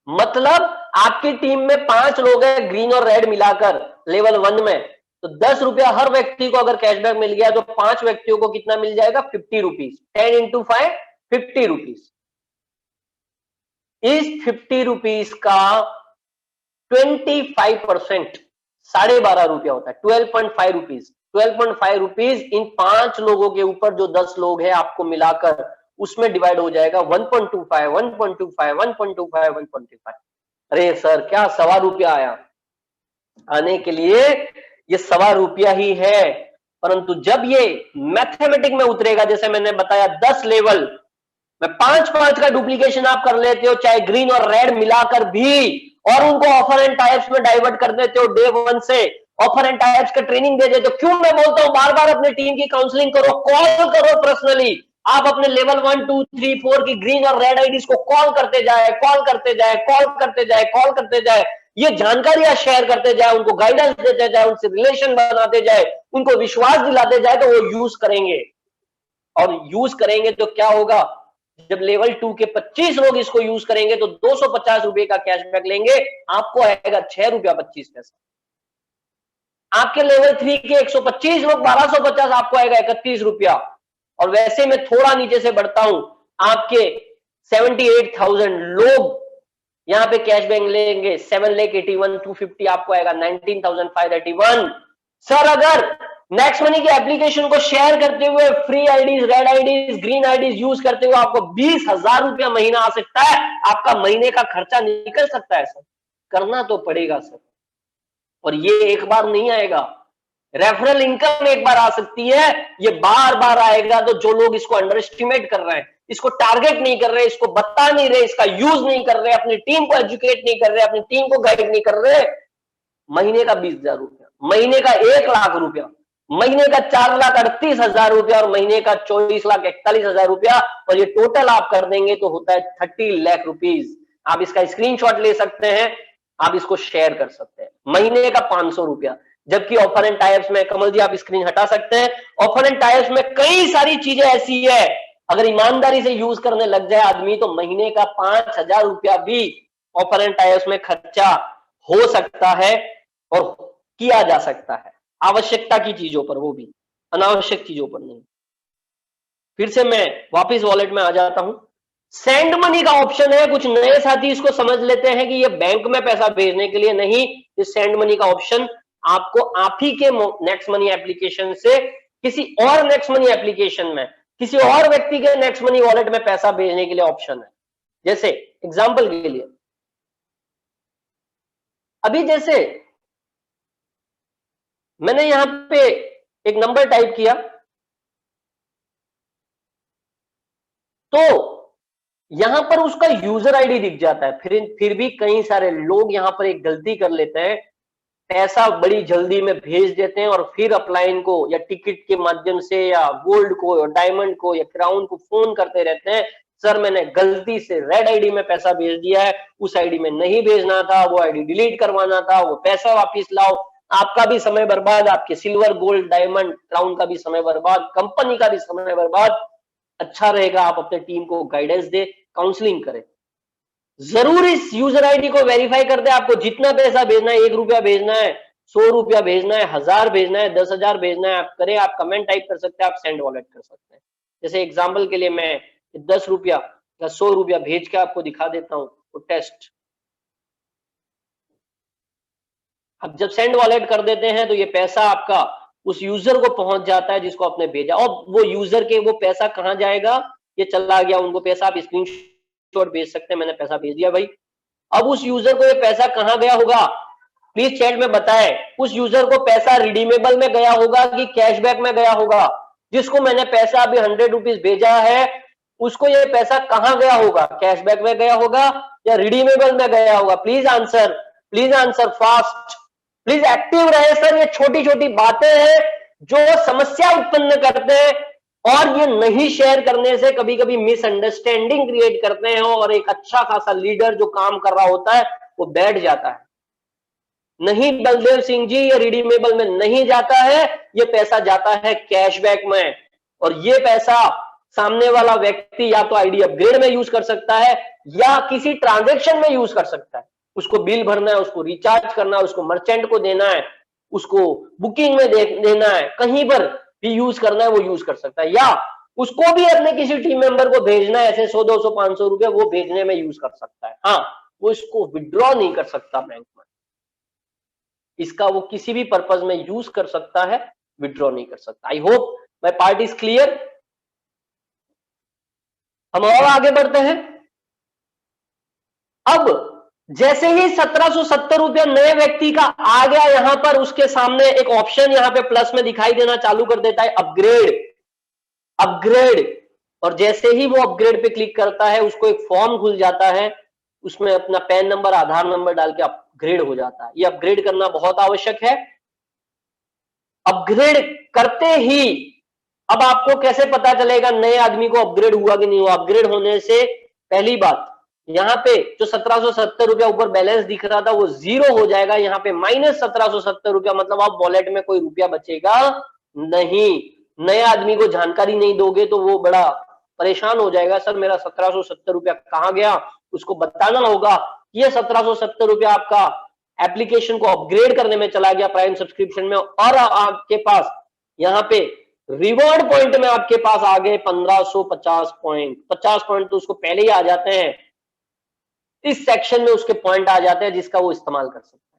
मतलब आपकी टीम में 5 लोग हैं ग्रीन और रेड मिलाकर लेवल 1 में, तो 10 रुपया हर व्यक्ति को अगर कैशबैक मिल गया तो 5 व्यक्तियों को कितना मिल जाएगा? 50 रुपीज। 10 into 5, 50 rupees. इस 50 रुपीज का 25% 12.5 रुपया होता है, 12.5 रुपीज। 12.5 रुपीज इन 5 लोगों के ऊपर जो 10 लोग हैं आपको मिलाकर, उसमें डिवाइड हो जाएगा 1.25, 1.25, 1.25, 1.25। अरे सर क्या 1.25 रुपया आया? आने के लिए ये 1.25 रुपया ही है, परंतु जब ये मैथमेटिक में उतरेगा, जैसे मैंने बताया 10 लेवल में 5-5 का डुप्लीकेशन आप कर लेते हो, चाहे ग्रीन और रेड मिलाकर भी, और उनको ऑफर एंड टाइप्स में डाइवर्ट कर देते हो डे 1 से, ऑफर एंड टाइप्स का ट्रेनिंग दे देते हो। क्यों मैं बोलता हूं बार बार अपने टीम की काउंसलिंग करो, कॉल करो पर्सनली। आप अपने लेवल 1, 2, 3, 4 की ग्रीन और रेड आईडीज को कॉल करते जाए, कॉल करते जाए, कॉल करते जाए, कॉल करते जाए, ये जानकारियां शेयर करते जाए, उनको गाइडेंस देते जाए, उनसे रिलेशन बनाते जाए, उनको विश्वास दिलाते जाए, तो वो यूज करेंगे। और यूज करेंगे तो क्या होगा? जब लेवल 2 के 25 लोग इसको यूज करेंगे तो 250 रुपए का कैशबैक लेंगे, आपको आएगा 6 रुपया 25 पैसा। आपके लेवल 3 के 125 लोग 1250, आपको आएगा 31 रुपया। और वैसे मैं थोड़ा नीचे से बढ़ता हूं, आपके 78,000 लोग यहां पे कैशबैक लेंगे, 7,81,250, आपको आएगा 19,531। सर अगर नेक्स्ट मनी के एप्लीकेशन को शेयर करते हुए free IDs, red IDs, green IDs use करते हुए आपको 20,000 रुपया महीना आ सकता है, आपका महीने का खर्चा निकल सकता है। सर करना तो पड़ेगा सर, और ये एक बार नहीं आएगा। रेफरल इनकम एक बार आ सकती है, ये बार बार आएगा। तो जो लोग इसको अंडर एस्टिमेट कर रहे हैं, इसको टारगेट नहीं कर रहे, इसको बता नहीं रहे, इसका यूज नहीं कर रहे, अपनी टीम को एजुकेट नहीं कर रहे, अपनी टीम को गाइड नहीं कर रहे, महीने का 20,000 रुपया, महीने का 1 लाख रुपया, महीने का 4,38,000 रुपया, और महीने का 24,41,000 रुपया, और ये टोटल आप कर देंगे तो होता है 30 लाख रुपीज। आप इसका स्क्रीनशॉट ले सकते हैं, आप इसको शेयर कर सकते हैं। महीने का 500 रुपया। जबकि ऑफर एंड टाइप्स में, कमल जी आप स्क्रीन हटा सकते हैं, ऑफर एंड टाइप्स में कई सारी चीजें ऐसी है, अगर ईमानदारी से यूज करने लग जाए आदमी तो महीने का 5,000 रुपया भी ऑफर एंड टाइप्स में खर्चा हो सकता है और किया जा सकता है, आवश्यकता की चीजों पर, वो भी अनावश्यक चीजों पर नहीं। फिर से मैं वापस वॉलेट में आ जाता हूं। सेंड मनी का ऑप्शन है, कुछ नए साथी इसको समझ लेते हैं कि ये बैंक में पैसा भेजने के लिए नहीं, ये सेंड मनी का ऑप्शन आपको आप ही के नेक्स्ट मनी एप्लीकेशन से किसी और नेक्स्ट मनी एप्लीकेशन में, किसी और व्यक्ति के नेक्स्ट मनी वॉलेट में पैसा भेजने के लिए ऑप्शन है। जैसे एग्जांपल के लिए, अभी जैसे मैंने यहां पे एक नंबर टाइप किया, तो यहां पर उसका यूजर आईडी दिख जाता है। फिर भी कई सारे लोग यहां पर एक गलती कर लेते हैं, पैसा बड़ी जल्दी में भेज देते हैं और फिर अपलाइन को या टिकट के माध्यम से या गोल्ड को या डायमंड को या क्राउन को फोन करते रहते हैं, सर मैंने गलती से रेड आईडी में पैसा भेज दिया है, उस आईडी में नहीं भेजना था, वो आईडी डिलीट करवाना था, वो पैसा वापिस लाओ। आपका भी समय बर्बाद, आपके सिल्वर, गोल्ड, डायमंड, क्राउन का भी समय बर्बाद, कंपनी का भी समय बर्बाद। अच्छा रहेगा आप अपने टीम को गाइडेंस दे, काउंसलिंग करें, जरूर इस यूजर आईडी को वेरीफाई कर दे। आपको जितना पैसा भेजना है, 1 रुपया भेजना है, 100 रुपया भेजना है, 1000 भेजना है, 10,000 भेजना है, आप करें। आप कमेंट टाइप कर सकते हैं, आप सेंड वॉलेट कर सकते हैं। जैसे एग्जांपल के लिए मैं 10 रुपया या 100 रुपया भेज के आपको दिखा देता हूं वो टेस्ट। अब जब सेंड वॉलेट कर देते हैं तो ये पैसा आपका उस यूजर को पहुंच जाता है जिसको आपने भेजा, और वो यूजर के वो पैसा कहां जाएगा, ये चला गया उनको पैसा, आप स्क्रीनशॉट भेज सकते हैं, मैंने पैसा भेज दिया भाई। अब उस यूजर को ये पैसा कहां गया होगा, प्लीज चैट में बताएं। उस यूजर को पैसा रिडीमेबल में गया होगा कि कैशबैक में गया होगा? जिसको मैंने पैसा अभी 100 रुपीज भेजा है उसको ये पैसा कहां गया होगा, कैशबैक में गया होगा या रिडीमेबल में गया होगा? Please answer fast, please active रहे सर। ये छोटी छोटी बातें हैं जो समस्या उत्पन्न करते हैं, और ये नहीं शेयर करने से कभी कभी मिसअंडरस्टैंडिंग क्रिएट करते हैं, और एक अच्छा खासा लीडर जो काम कर रहा होता है वो बैठ जाता है। नहीं बलदेव सिंह जी, ये रिडीमेबल में नहीं जाता है, ये पैसा जाता है कैशबैक में, और ये पैसा सामने वाला व्यक्ति या तो आईडी अपग्रेड में यूज कर सकता है या किसी ट्रांजैक्शन में यूज कर सकता है। उसको बिल भरना है, उसको रिचार्ज करना है, उसको मर्चेंट को देना है, उसको बुकिंग में देना है, कहीं पर भी यूज करना है वो यूज कर सकता है, या उसको भी अपने किसी टीम मेंबर को भेजना है ऐसे 100 200 500 रुपए वो भेजने में यूज कर सकता है। हाँ, वो इसको विड्रॉ नहीं कर सकता बैंक में, इसका वो किसी भी पर्पज में यूज कर सकता है, विड्रॉ नहीं कर सकता। I hope my part is clear. हम और आगे बढ़ते हैं। अब जैसे ही 1770 रुपया नए व्यक्ति का आ गया यहां पर, उसके सामने एक ऑप्शन यहां पे प्लस में दिखाई देना चालू कर देता है, अपग्रेड। और जैसे ही वो अपग्रेड पे क्लिक करता है उसको एक फॉर्म खुल जाता है, उसमें अपना पैन नंबर आधार नंबर डाल के अपग्रेड हो जाता है। ये अपग्रेड करना बहुत आवश्यक है। अपग्रेड करते ही अब आपको कैसे पता चलेगा नए आदमी को अपग्रेड हुआ कि नहीं हुआ? अपग्रेड होने से पहली बात, यहाँ पे जो 1770 रुपया ऊपर बैलेंस दिख रहा था वो जीरो हो जाएगा, यहाँ पे माइनस 1770 रुपया, मतलब आप वॉलेट में कोई रुपया बचेगा नहीं। नए आदमी को जानकारी नहीं दोगे तो वो बड़ा परेशान हो जाएगा, सर मेरा 1770 रुपया कहाँ गया? उसको बताना होगा ये 1770 रुपया आपका एप्लीकेशन को अपग्रेड करने में चला गया प्राइम सब्सक्रिप्शन में, और आपके पास यहाँ पे रिवॉर्ड पॉइंट में आपके पास आ गए 1550 पॉइंट। 50 पॉइंट तो उसको पहले ही आ जाते हैं, इस सेक्शन में उसके पॉइंट आ जाते हैं जिसका वो इस्तेमाल कर सकता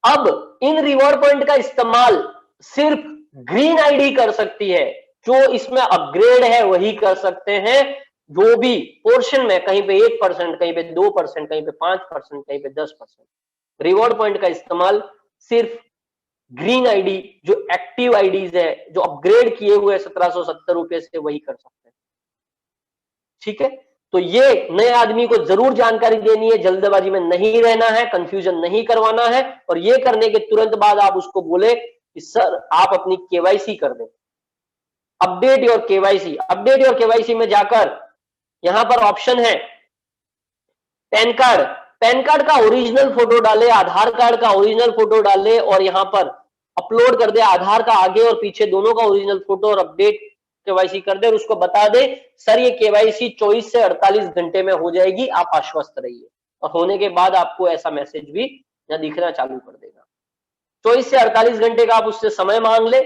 है। अब इन रिवॉर्ड पॉइंट का इस्तेमाल सिर्फ ग्रीन आईडी कर सकती है, जो इसमें अपग्रेड है वही कर सकते हैं। जो भी पोर्शन में कहीं पे 1%, कहीं पे 2%, कहीं पे 5%, कहीं पे 10%, रिवॉर्ड पॉइंट का इस्तेमाल सिर्फ ग्रीन आईडी जो एक्टिव आईडीज है, जो अपग्रेड किए हुए 1770 रुपए से, वही कर सकते हैं। ठीक है, तो ये नए आदमी को जरूर जानकारी देनी है, जल्दबाजी में नहीं रहना है, कंफ्यूजन नहीं करवाना है, और ये करने के तुरंत बाद आप उसको बोले कि सर आप अपनी केवाईसी कर दें, update your KYC. Update your KYC में जाकर यहां पर ऑप्शन है पैन कार्ड का ओरिजिनल फोटो डाले, आधार कार्ड का ओरिजिनल फोटो डाले, और यहां पर अपलोड कर दे आधार का आगे और पीछे दोनों का ओरिजिनल फोटो, और अपडेट केवाईसी कर दे, और उसको बता दे सर ये केवाईसी 24 से 48 घंटे में हो जाएगी, आप आश्वस्त रहिए। और होने के बाद आपको ऐसा मैसेज भी यहां दिखना चालू कर देगा। 24 से 48 घंटे का आप उससे समय मांग ले,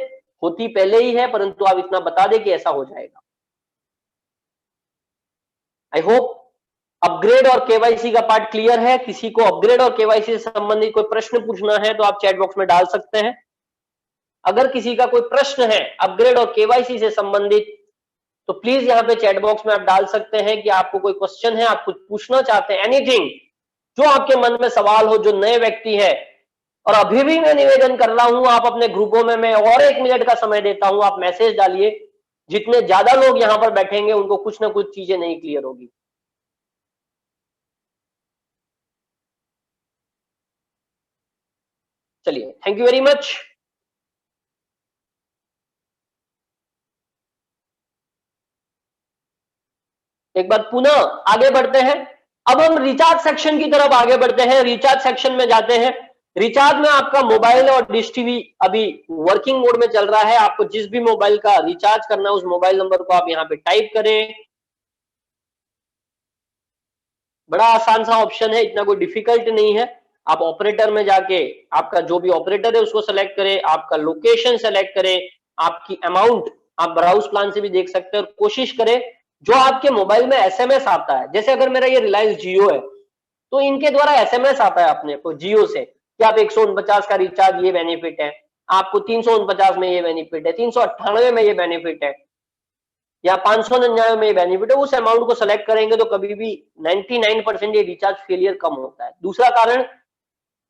होती पहले ही है, परंतु आप इतना बता दे कि ऐसा हो जाएगा। आई होप अपग्रेड और केवाईसी का पार्ट क्लियर है। किसी को अपग्रेड और केवाईसी से संबंधित कोई प्रश्न पूछना है तो आप चैट बॉक्स में डाल सकते हैं। अगर किसी का कोई प्रश्न है अपग्रेड और केवाईसी से संबंधित तो प्लीज यहाँ पे चैट बॉक्स में आप डाल सकते हैं कि आपको कोई क्वेश्चन है, आप कुछ पूछना चाहते हैं, एनीथिंग जो आपके मन में सवाल हो, जो नए व्यक्ति है। और अभी भी मैं निवेदन कर रहा हूं, आप अपने ग्रुपों में, मैं और 1 मिनट का समय देता हूं, आप मैसेज डालिए। जितने ज्यादा लोग यहां पर बैठेंगे उनको कुछ ना कुछ चीजें नहीं क्लियर होगी। चलिए, थैंक यू वेरी मच। एक बार पुनः आगे बढ़ते हैं। अब हम रिचार्ज सेक्शन की तरफ आगे बढ़ते हैं। रिचार्ज सेक्शन में जाते हैं। रिचार्ज में आपका मोबाइल और डिश टीवी अभी वर्किंग मोड में चल रहा है। आपको जिस भी मोबाइल का रिचार्ज करना है उस मोबाइल नंबर को आप यहाँ पे टाइप करें। बड़ा आसान सा ऑप्शन है, इतना कोई डिफिकल्ट नहीं है। आप ऑपरेटर में जाके आपका जो भी ऑपरेटर है उसको सेलेक्ट करें, आपका लोकेशन सेलेक्ट करें, आपकी अमाउंट आप ब्राउज प्लान से भी देख सकते हैं, और कोशिश करें जो आपके मोबाइल में एसएमएस आता है, जैसे अगर मेरा ये रिलायंस जियो है तो इनके द्वारा एसएमएस आता है अपने को जियो से कि आप 149 का रिचार्ज, ये बेनिफिट है आपको, 349 में ये बेनिफिट है, 398 में ये बेनिफिट है, या 599 में ये बेनिफिट है। उस अमाउंट को सेलेक्ट करेंगे तो कभी भी 99% ये रिचार्ज फेलियर कम होता है। दूसरा कारण,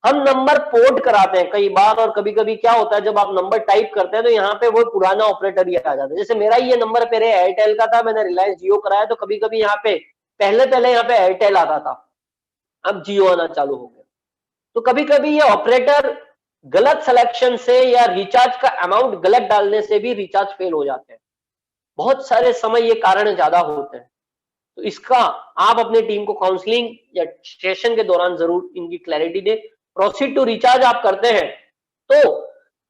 हम नंबर पोर्ट कराते हैं कई बार, और कभी कभी क्या होता है जब आप नंबर टाइप करते हैं तो यहाँ पे वो पुराना ऑपरेटर ही आ जाता है। जैसे मेरा ये नंबर पहले एयरटेल का था, मैंने रिलायंस जियो कराया, तो कभी कभी यहाँ पे पहले यहाँ पे एयरटेल आता था, अब जियो आना चालू हो गया। तो कभी कभी ये ऑपरेटर गलत सिलेक्शन से या रिचार्ज का अमाउंट गलत डालने से भी रिचार्ज फेल हो जाते हैं। बहुत सारे समय ये कारण ज्यादा होते हैं। तो इसका आप अपनी टीम को काउंसलिंग या सेशन के दौरान जरूर इनकी क्लैरिटी दे। प्रोसीड टू रिचार्ज आप करते हैं तो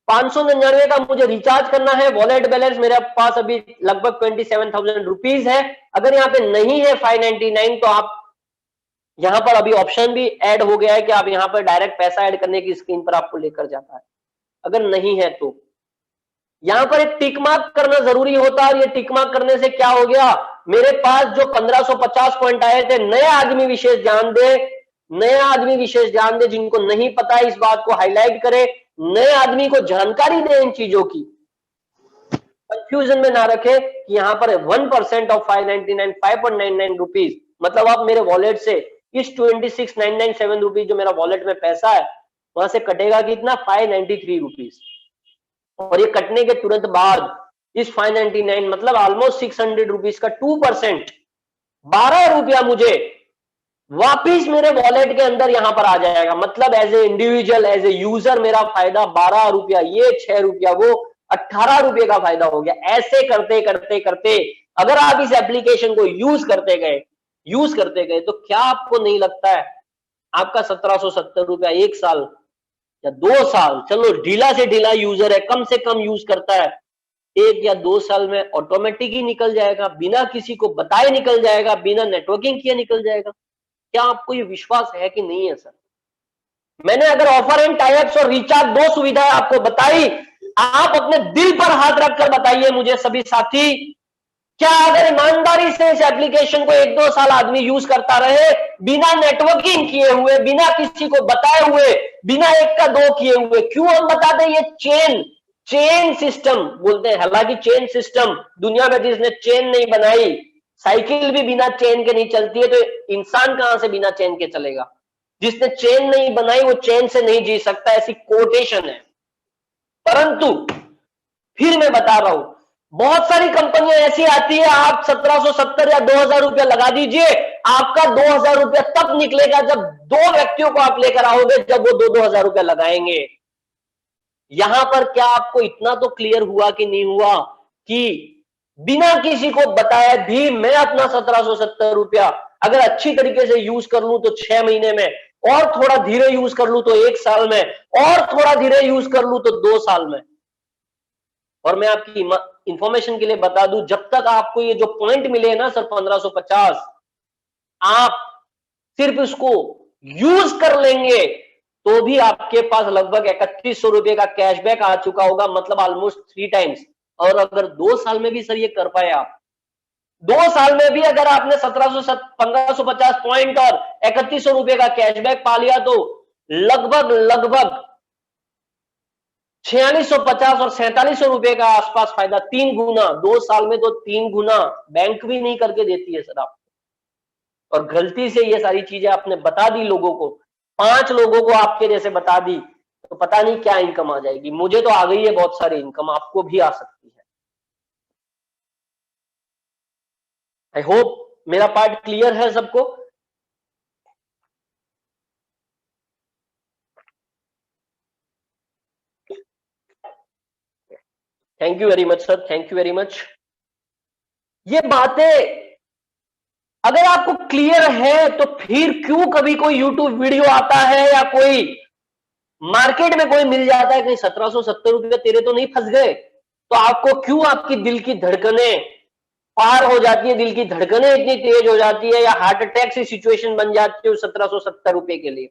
599 का मुझे रिचार्ज करना है, वॉलेट बैलेंस मेरे पास अभी लगभग 27,000 रुपीज है। अगर यहाँ पे नहीं है 599 तो आप यहाँ पर अभी ऑप्शन भी ऐड हो गया है कि आप यहाँ पर डायरेक्ट पैसा ऐड करने की स्क्रीन पर आपको लेकर जाता है। अगर नहीं है तो यहाँ पर एक टिक मार्क करना जरूरी होता है, और ये टिक मार्क करने से क्या हो गया, मेरे पास जो 1550 पॉइंट आए थे, नए आदमी विशेष ध्यान दे, नया आदमी विशेष ध्यान दे, जिनको नहीं पता है इस बात को हाईलाइट करे, नए आदमी को जानकारी दे इन चीजों की, कंफ्यूजन में ना रखे कि यहाँ पर 1% ऑफ 599 5.99 रुपीज, मतलब आप मेरे वॉलेट से इस 26,997 रुपीज जो मेरा वॉलेट में पैसा है वहां से कटेगा कितना, 593 रुपीज। और ये कटने के तुरंत बाद इस 599 मतलब ऑलमोस्ट 600 रुपीज का 2%, 12 रुपया मुझे वापिस मेरे वॉलेट के अंदर यहां पर आ जाएगा। मतलब as a individual, as a user मेरा फायदा 12 रुपया, ये 6 रुपया, वो 18 रुपये का फायदा हो गया। ऐसे करते करते करते अगर आप इस एप्लीकेशन को यूज करते गए तो क्या आपको नहीं लगता है आपका 1770 रुपया 1 साल या 2 साल, चलो ढीला से ढीला यूजर है, कम से कम यूज करता है, 1 या 2 साल में ऑटोमेटिक ही निकल जाएगा, बिना किसी को बताए निकल जाएगा, बिना नेटवर्किंग किए निकल जाएगा। क्या आपको ये विश्वास है कि नहीं है सर? मैंने अगर ऑफर एंड टाइप्स और रिचार्ज 2 सुविधाएं आपको बताई, आप अपने दिल पर हाथ रखकर बताइए मुझे सभी साथी, क्या अगर ईमानदारी से इस एप्लीकेशन को 1-2 साल आदमी यूज करता रहे, बिना नेटवर्किंग किए हुए, बिना किसी को बताए हुए, बिना 1 का 2 किए हुए, क्यों हम बताते हैं? ये चेन सिस्टम बोलते हैं। हालांकि चेन सिस्टम दुनिया में जिसने चेन नहीं बनाई, साइकिल भी बिना चेन के नहीं चलती है, तो इंसान कहां से बिना चेन के चलेगा? जिसने चेन नहीं बनाई वो चेन से नहीं जी सकता, ऐसी कोटेशन है। परंतु फिर मैं बता रहा हूं, बहुत सारी कंपनियां ऐसी आती है, आप 1770 या 2000 रुपया लगा दीजिए, आपका 2000 रुपया तब निकलेगा जब 2 व्यक्तियों को आप लेकर आओगे, जब वो 2-2 हजार रुपया लगाएंगे। यहां पर क्या आपको इतना तो क्लियर हुआ कि नहीं हुआ कि बिना किसी को बताए भी मैं अपना 1770 रुपया अगर अच्छी तरीके से यूज कर लूं तो 6 महीने में, और थोड़ा धीरे यूज कर लूं तो 1 साल में, और थोड़ा धीरे यूज कर लूं तो 2 साल में। और मैं आपकी इंफॉर्मेशन के लिए बता दूं, जब तक आपको ये जो पॉइंट मिले ना सर 1550, आप सिर्फ उसको यूज कर लेंगे तो भी आपके पास लगभग 3100 रुपए का कैशबैक आ चुका होगा, मतलब ऑलमोस्ट 3 टाइम्स। और अगर 2 साल में भी सर ये कर पाए आप, 2 साल में भी अगर आपने 1550 पॉइंट और 3100 रुपए का कैशबैक पा लिया तो लगभग 4650 और 4700 रुपए का आसपास फायदा, 3 गुना 2 साल में, तो 3 गुना बैंक भी नहीं करके देती है सर आपको। और गलती से ये सारी चीजें आपने बता दी लोगों को, 5 लोगों को आपके जैसे बता दी, तो पता नहीं क्या इनकम आ जाएगी। मुझे तो आ गई है बहुत सारी इनकम, आपको भी आ सकती है। आई होप मेरा पार्ट क्लियर है सबको। Thank you very much sir, thank you very much. ये बातें अगर आपको क्लियर है तो फिर क्यों कभी कोई यूट्यूब वीडियो आता है या कोई मार्केट में कोई मिल जाता है, कहीं 1770 रुपये तेरे तो नहीं फंस गए, तो आपको क्यों आपकी दिल की धड़कनें पार हो जाती है, दिल की धड़कनें इतनी तेज हो जाती है, या हार्ट अटैक की सिचुएशन बन जाती है 1770 रुपए के लिए?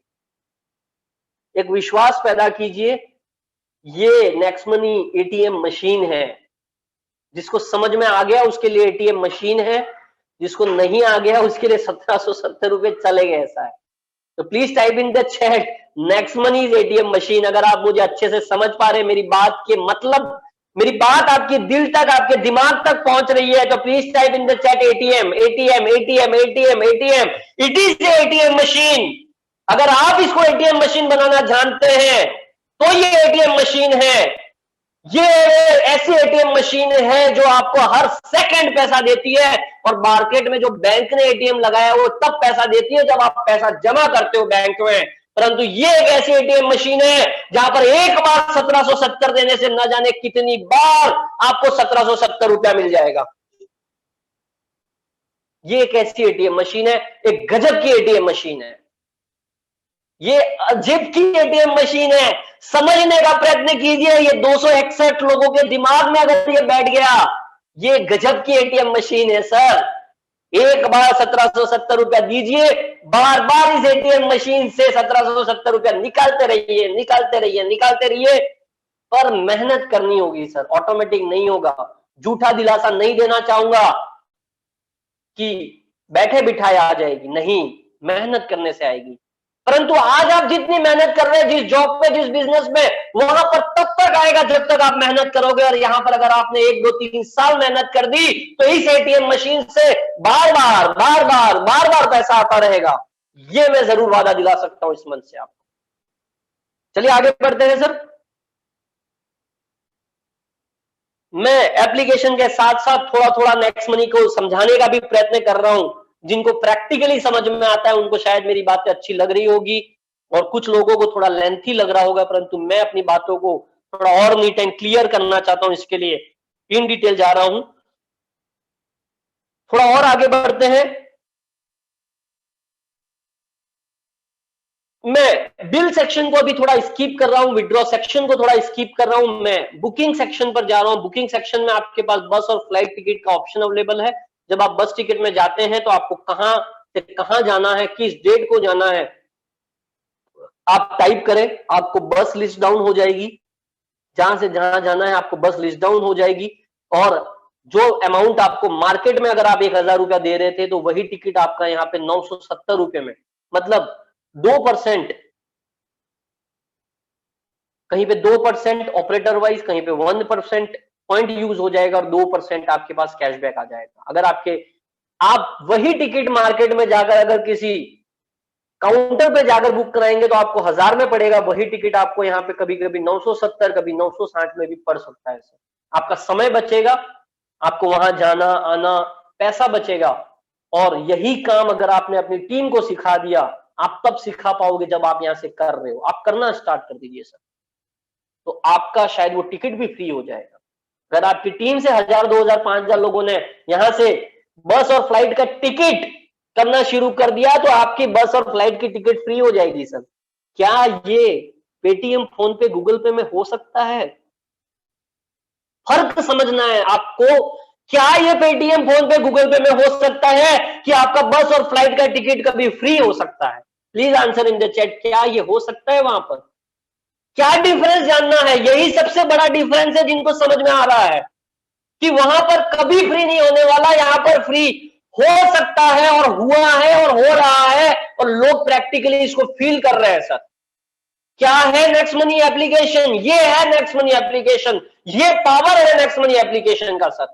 एक विश्वास पैदा कीजिए। ये नेक्स्ट मनी एटीएम मशीन है, जिसको समझ में आ गया उसके लिए एटीएम मशीन है, जिसको नहीं आ गया उसके लिए 1770 रुपए चले गए, ऐसा है। तो please type in the chat next money is ATM machine. अगर आप मुझे अच्छे से समझ पा रहे मेरी बात के मतलब, मेरी बात आपके दिल तक, आपके दिमाग तक पहुंच रही है, तो please type in the chat ATM ATM ATM ATM ATM. It is the ATM machine. अगर आप इसको एटीएम मशीन बनाना जानते हैं तो ये एटीएम मशीन है। ये ऐसी एटीएम मशीन है जो आपको हर सेकंड पैसा देती है, और मार्केट में जो बैंक ने एटीएम लगाया वो तब पैसा देती है जब आप पैसा जमा करते हो बैंक में। परंतु ये एक ऐसी एटीएम मशीन है जहां पर एक बार 1770 देने से न जाने कितनी बार आपको 1770 रुपया मिल जाएगा। ये एक ऐसी एटीएम मशीन है, एक गजब की एटीएम मशीन है, ये अजीब की एटीएम मशीन है। समझने का प्रयत्न कीजिए, ये 261 लोगों के दिमाग में अगर ये बैठ गया, ये गजब की एटीएम मशीन है सर। एक बार 1770 रुपया दीजिए, बार बार इस एटीएम मशीन से 1770 रुपया निकालते रहिए, निकालते रहिए, निकालते रहिए। पर मेहनत करनी होगी सर, ऑटोमेटिक नहीं होगा। झूठा दिलासा नहीं देना चाहूंगा कि बैठे बिठाए आ जाएगी, नहीं, मेहनत करने से आएगी। परंतु आज आप जितनी मेहनत कर रहे हैं, जिस जॉब पे, जिस बिजनेस में, वहां पर तब तक आएगा जब तक आप मेहनत करोगे। और यहां पर अगर आपने 1, 2, 3 साल मेहनत कर दी तो इस एटीएम मशीन से बार बार बार बार बार बार पैसा आता रहेगा। ये मैं जरूर वादा दिला सकता हूं इस मंच से आपको। चलिए आगे बढ़ते हैं सर। मैं एप्लीकेशन के साथ साथ थोड़ा थोड़ा नेक्स्ट मनी को समझाने का भी प्रयत्न कर रहा हूं। जिनको प्रैक्टिकली समझ में आता है उनको शायद मेरी बातें अच्छी लग रही होगी, और कुछ लोगों को थोड़ा लेंथी लग रहा होगा, परंतु मैं अपनी बातों को थोड़ा और नीट एंड क्लियर करना चाहता हूं, इसके लिए इन डिटेल जा रहा हूं। थोड़ा और आगे बढ़ते हैं। मैं बिल सेक्शन को अभी थोड़ा स्किप कर रहा हूं, विड्रॉ सेक्शन को थोड़ा स्किप कर रहा हूं, मैं बुकिंग सेक्शन पर जा रहा हूं। बुकिंग सेक्शन में आपके पास बस और फ्लाइट टिकट का ऑप्शन अवेलेबल है। जब आप बस टिकट में जाते हैं तो आपको कहां से कहां जाना है, किस डेट को जाना है, आप टाइप करें, आपको बस लिस्ट डाउन हो जाएगी। जहां से जहां जाना है आपको बस लिस्ट डाउन हो जाएगी, और जो अमाउंट आपको मार्केट में अगर आप 1000 रुपया दे रहे थे तो वही टिकट आपका यहाँ पे 970 रुपए में, मतलब 2%, कहीं पे 2% ऑपरेटर वाइज, कहीं पे 1% पॉइंट यूज हो जाएगा, और 2% आपके पास कैशबैक आ जाएगा। अगर आप वही टिकट मार्केट में जाकर अगर किसी काउंटर पे जाकर बुक कराएंगे तो आपको 1000 में पड़ेगा, वही टिकट आपको यहाँ पे कभी कभी 970, कभी 960 में भी पड़ सकता है। आपका समय बचेगा, आपको वहां जाना आना, पैसा बचेगा। और यही काम अगर आपने अपनी टीम को सिखा दिया, आप तब सिखा पाओगे जब आप यहां से कर रहे हो। आप करना स्टार्ट कर दीजिए सर, तो आपका शायद वो टिकट भी फ्री हो जाएगा। अगर आपकी टीम से 1000, 2000, 5000 लोगों ने यहां से बस और फ्लाइट का टिकट करना शुरू कर दिया तो आपकी बस और फ्लाइट की टिकट फ्री हो जाएगी सर। क्या ये पेटीएम, फोन पे, गूगल पे में हो सकता है? फर्क समझना है आपको। क्या ये पेटीएम, फोन पे, गूगल पे में हो सकता है कि आपका बस और फ्लाइट का टिकट कभी फ्री हो सकता है? Please answer in the chat, क्या ये हो सकता है? वहां पर क्या डिफरेंस जानना है, यही सबसे बड़ा डिफरेंस है जिनको समझ में आ रहा है कि वहां पर कभी फ्री नहीं होने वाला, यहां पर फ्री हो सकता है, और हुआ है, और हो रहा है, और लोग प्रैक्टिकली इसको फील कर रहे हैं सर। क्या है नेक्स्ट मनी एप्लीकेशन? ये है नेक्स्ट मनी एप्लीकेशन, ये पावर है नेक्स्ट मनी एप्लीकेशन का सर।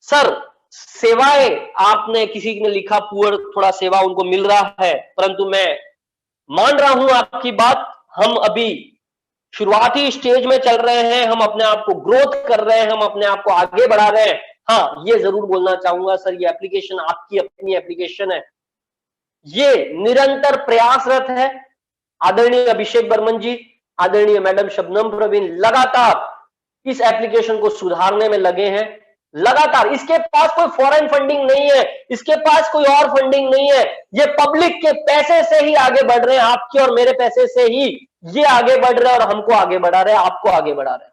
सर सेवाएं, आपने किसी ने लिखा पुअर, थोड़ा सेवा उनको मिल रहा है, परंतु मैं मान रहा हूं आपकी बात। हम अभी शुरुआती स्टेज में चल रहे हैं, हम अपने आप को ग्रोथ कर रहे हैं, हम अपने आप को आगे बढ़ा रहे हैं। हाँ, ये जरूर बोलना चाहूंगा सर, ये एप्लीकेशन आपकी अपनी एप्लीकेशन है, ये निरंतर प्रयासरत है। आदरणीय अभिषेक बर्मन जी, आदरणीय मैडम शबनम प्रवीण लगातार इस एप्लीकेशन को सुधारने में लगे हैं, लगातार। इसके पास कोई फॉरेन फंडिंग नहीं है, इसके पास कोई और फंडिंग नहीं है, ये पब्लिक के पैसे से ही आगे बढ़ रहे हैं, आपके और मेरे पैसे से ही ये आगे बढ़ रहे हैं, और हमको आगे बढ़ा रहे हैं, आपको आगे बढ़ा रहे हैं।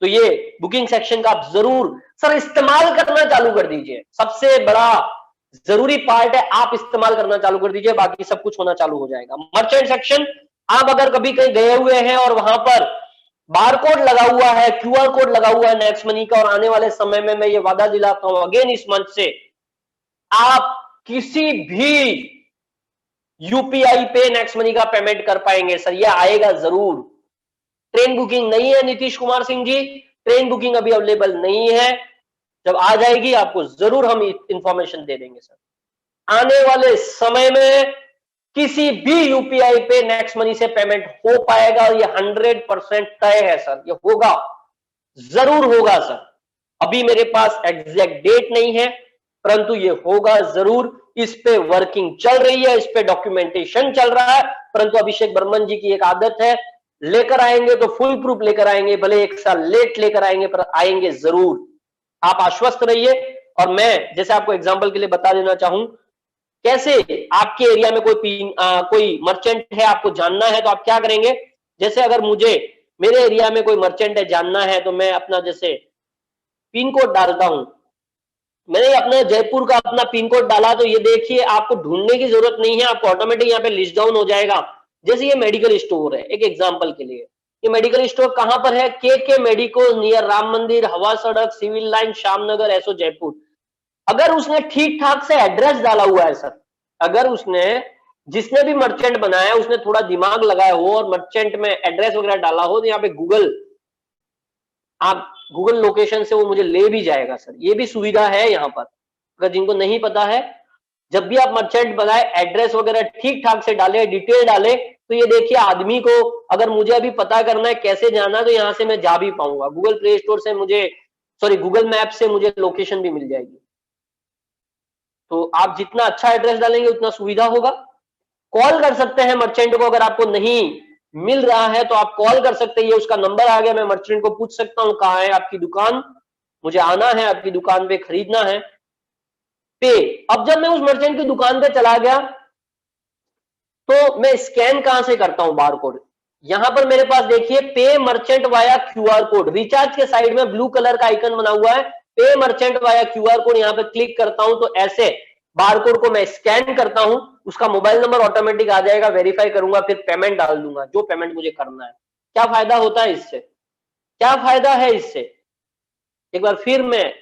तो ये बुकिंग सेक्शन का आप जरूर सर इस्तेमाल करना चालू कर दीजिए। सबसे बड़ा जरूरी पार्ट है, आप इस्तेमाल करना चालू कर दीजिए, बाकी सब कुछ होना चालू हो जाएगा। मर्चेंट सेक्शन, आप अगर कभी कहीं गए हुए हैं और वहां पर बारकोड लगा हुआ है, क्यूआर कोड लगा हुआ है नेक्स्ट मनी का, और आने वाले समय में मैं ये वादा दिलाता हूं अगेन इस मंच से, आप किसी भी यूपीआई पे नेक्स्ट मनी का पेमेंट कर पाएंगे सर, ये आएगा जरूर। ट्रेन बुकिंग नहीं है नीतीश कुमार सिंह जी, ट्रेन बुकिंग अभी अवेलेबल नहीं है, जब आ जाएगी आपको जरूर हम इंफॉर्मेशन दे देंगे सर। आने वाले समय में किसी भी यूपीआई पे नेक्स्ट मनी से पेमेंट हो पाएगा, और ये 100% तय है सर, ये होगा, जरूर होगा सर। अभी मेरे पास एग्जैक्ट डेट नहीं है, परंतु ये होगा जरूर। इस पे वर्किंग चल रही है, इस पे डॉक्यूमेंटेशन चल रहा है, परंतु अभिषेक बर्मन जी की एक आदत है, लेकर आएंगे तो फुल प्रूफ लेकर आएंगे, भले एक साल लेट लेकर आएंगे पर आएंगे जरूर। आप आश्वस्त रहिए। और मैं जैसे आपको एग्जांपल के लिए बता देना चाहूं, कैसे आपके एरिया में कोई मर्चेंट है, आपको जानना है तो आप क्या करेंगे, जैसे अगर मुझे मेरे एरिया में कोई मर्चेंट है जानना है, तो मैं अपना जैसे पिन कोड डालता हूं, मैंने अपने जयपुर का अपना पिन कोड डाला, तो ये देखिए आपको ढूंढने की जरूरत नहीं है, आपको ऑटोमेटिक यहाँ पे लिस्ट डाउन हो जाएगा। जैसे ये मेडिकल स्टोर है, एक एग्जांपल के लिए, ये मेडिकल स्टोर कहां पर है, के medico near Ram Mandir, Hawa Sadak, civil line, Shyamnagar, SO Jaipur. अगर उसने ठीक ठाक से एड्रेस डाला हुआ है सर, अगर उसने, जिसने भी मर्चेंट बनाया उसने थोड़ा दिमाग लगाया हो और मर्चेंट में एड्रेस वगैरह डाला हो, तो यहाँ पे गूगल लोकेशन से वो मुझे ले भी जाएगा सर, ये भी सुविधा है यहाँ पर। अगर जिनको नहीं पता है, जब भी आप मर्चेंट बनाए एड्रेस वगैरह ठीक ठाक से डाले, डिटेल डाले, तो ये देखिए आदमी को अगर मुझे अभी पता करना है कैसे जाना, तो यहाँ से मैं जा भी पाऊंगा, गूगल प्ले स्टोर से मुझे, सॉरी गूगल मैप से मुझे लोकेशन भी मिल जाएगी। तो आप जितना अच्छा एड्रेस डालेंगे उतना सुविधा होगा। कॉल कर सकते हैं मर्चेंट को, अगर आपको नहीं मिल रहा है तो आप कॉल कर सकते हैं, ये उसका नंबर आ गया, मैं मर्चेंट को पूछ सकता हूं कहाँ है आपकी दुकान, मुझे आना है आपकी दुकान पे, खरीदना है पे। अब जब मैं उस मर्चेंट की दुकान पे चला गया तो मैं स्कैन कहां से करता हूं बारकोड, यहां पर मेरे पास देखिए पे merchant via QR code, recharge के साइड में ब्लू कलर का आइकन बना हुआ है, पे मर्चेंट वाया क्यूआर कोड, यहां पे क्लिक करता हूं तो ऐसे बारकोड को मैं स्कैन करता हूं, उसका मोबाइल नंबर ऑटोमेटिक आ जाएगा, वेरीफाई करूंगा, फिर पेमेंट डाल दूंगा, जो पेमेंट मुझे करना है। क्या फायदा होता है इससे, क्या फायदा है इससे, एक बार फिर मैं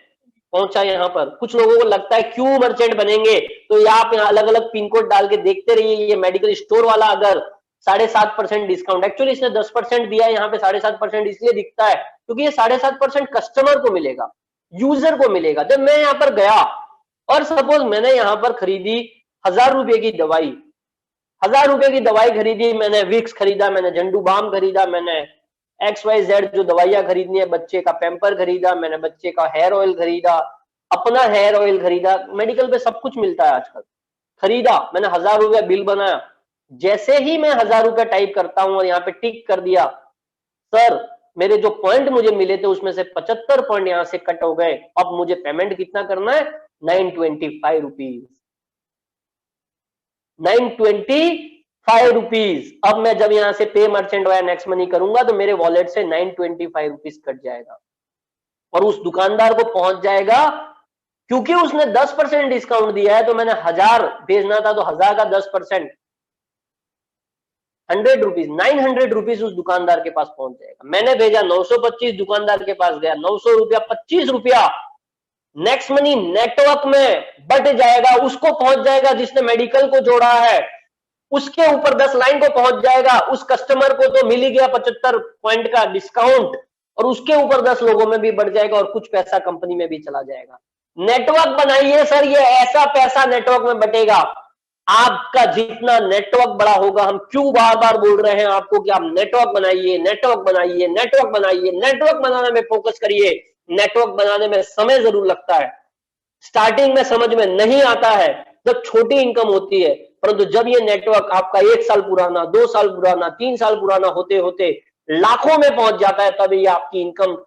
पहुंचा यहाँ पर। कुछ लोगों को लगता है क्यों मर्चेंट बनेंगे, तो आप यहाँ अलग अलग पिन कोड डाल के देखते रहिए। ये मेडिकल स्टोर वाला अगर 7.5% डिस्काउंट, एक्चुअली इसने 10% दिया है, यहाँ पे 7.5% इसलिए दिखता है क्योंकि ये 7.5% कस्टमर को मिलेगा, यूजर को मिलेगा। जब मैं यहाँ पर गया और सपोज मैंने यहाँ पर खरीदी 1000 रुपए की दवाई, 1000 रुपए की दवाई खरीदी, मैंने विक्स खरीदा, मैंने झंडू बाम खरीदा, मैंने XYZ जो दवाइयां खरीदनी है, बच्चे का पैम्पर खरीदा, मैंने बच्चे का हेयर ऑयल खरीदा, अपना हेयर ऑयल खरीदा, मेडिकल पे सब कुछ मिलता है आजकल, खरीदा, मैंने 1000 रुपया बिल बनाया। जैसे ही मैं 1000 रुपया टाइप करता हूं और यहाँ पे टिक कर दिया, सर मेरे जो पॉइंट मुझे मिले थे उसमें से 75 पॉइंट यहाँ से कट हो गए। अब मुझे पेमेंट कितना करना है, 925 रुपीज, 925 रुपीज। अब मैं जब यहां से पे मर्चेंट वाया नेक्स्ट मनी करूंगा तो मेरे वॉलेट से 925 रुपीज कट जाएगा और उस दुकानदार को पहुंच जाएगा, क्योंकि उसने 10% डिस्काउंट दिया है। तो मैंने 1000 भेजना था तो 1000 का 10% 100 रुपीज, 900 रुपीज उस दुकानदार के पास पहुंच जाएगा। मैंने भेजा 925, दुकानदार के पास गया 900 रुपया, 25 रुपया नेक्स्ट मनी नेटवर्क में बट जाएगा, उसको पहुंच जाएगा जिसने मेडिकल को जोड़ा है, उसके ऊपर 10 लाइन को पहुंच जाएगा, उस कस्टमर को तो मिल ही गया 75 पॉइंट का डिस्काउंट, और उसके ऊपर 10 लोगों में भी बढ़ जाएगा और कुछ पैसा कंपनी में भी चला जाएगा। नेटवर्क बनाइए सर, ये ऐसा पैसा नेटवर्क में बटेगा, आपका जितना नेटवर्क बड़ा होगा, हम क्यों बार बार बोल रहे हैं आपको कि आप नेटवर्क बनाइए, नेटवर्क बनाइए, नेटवर्क बनाइए, नेटवर्क बनाने में फोकस करिए। नेटवर्क बनाने में समय जरूर लगता है, स्टार्टिंग में समझ में नहीं आता है, जब छोटी इनकम होती है, परंतु जब ये नेटवर्क आपका 1 साल पुराना, 2 साल पुराना, 3 साल पुराना होते होते लाखों में पहुंच जाता है, तब ये आपकी इनकम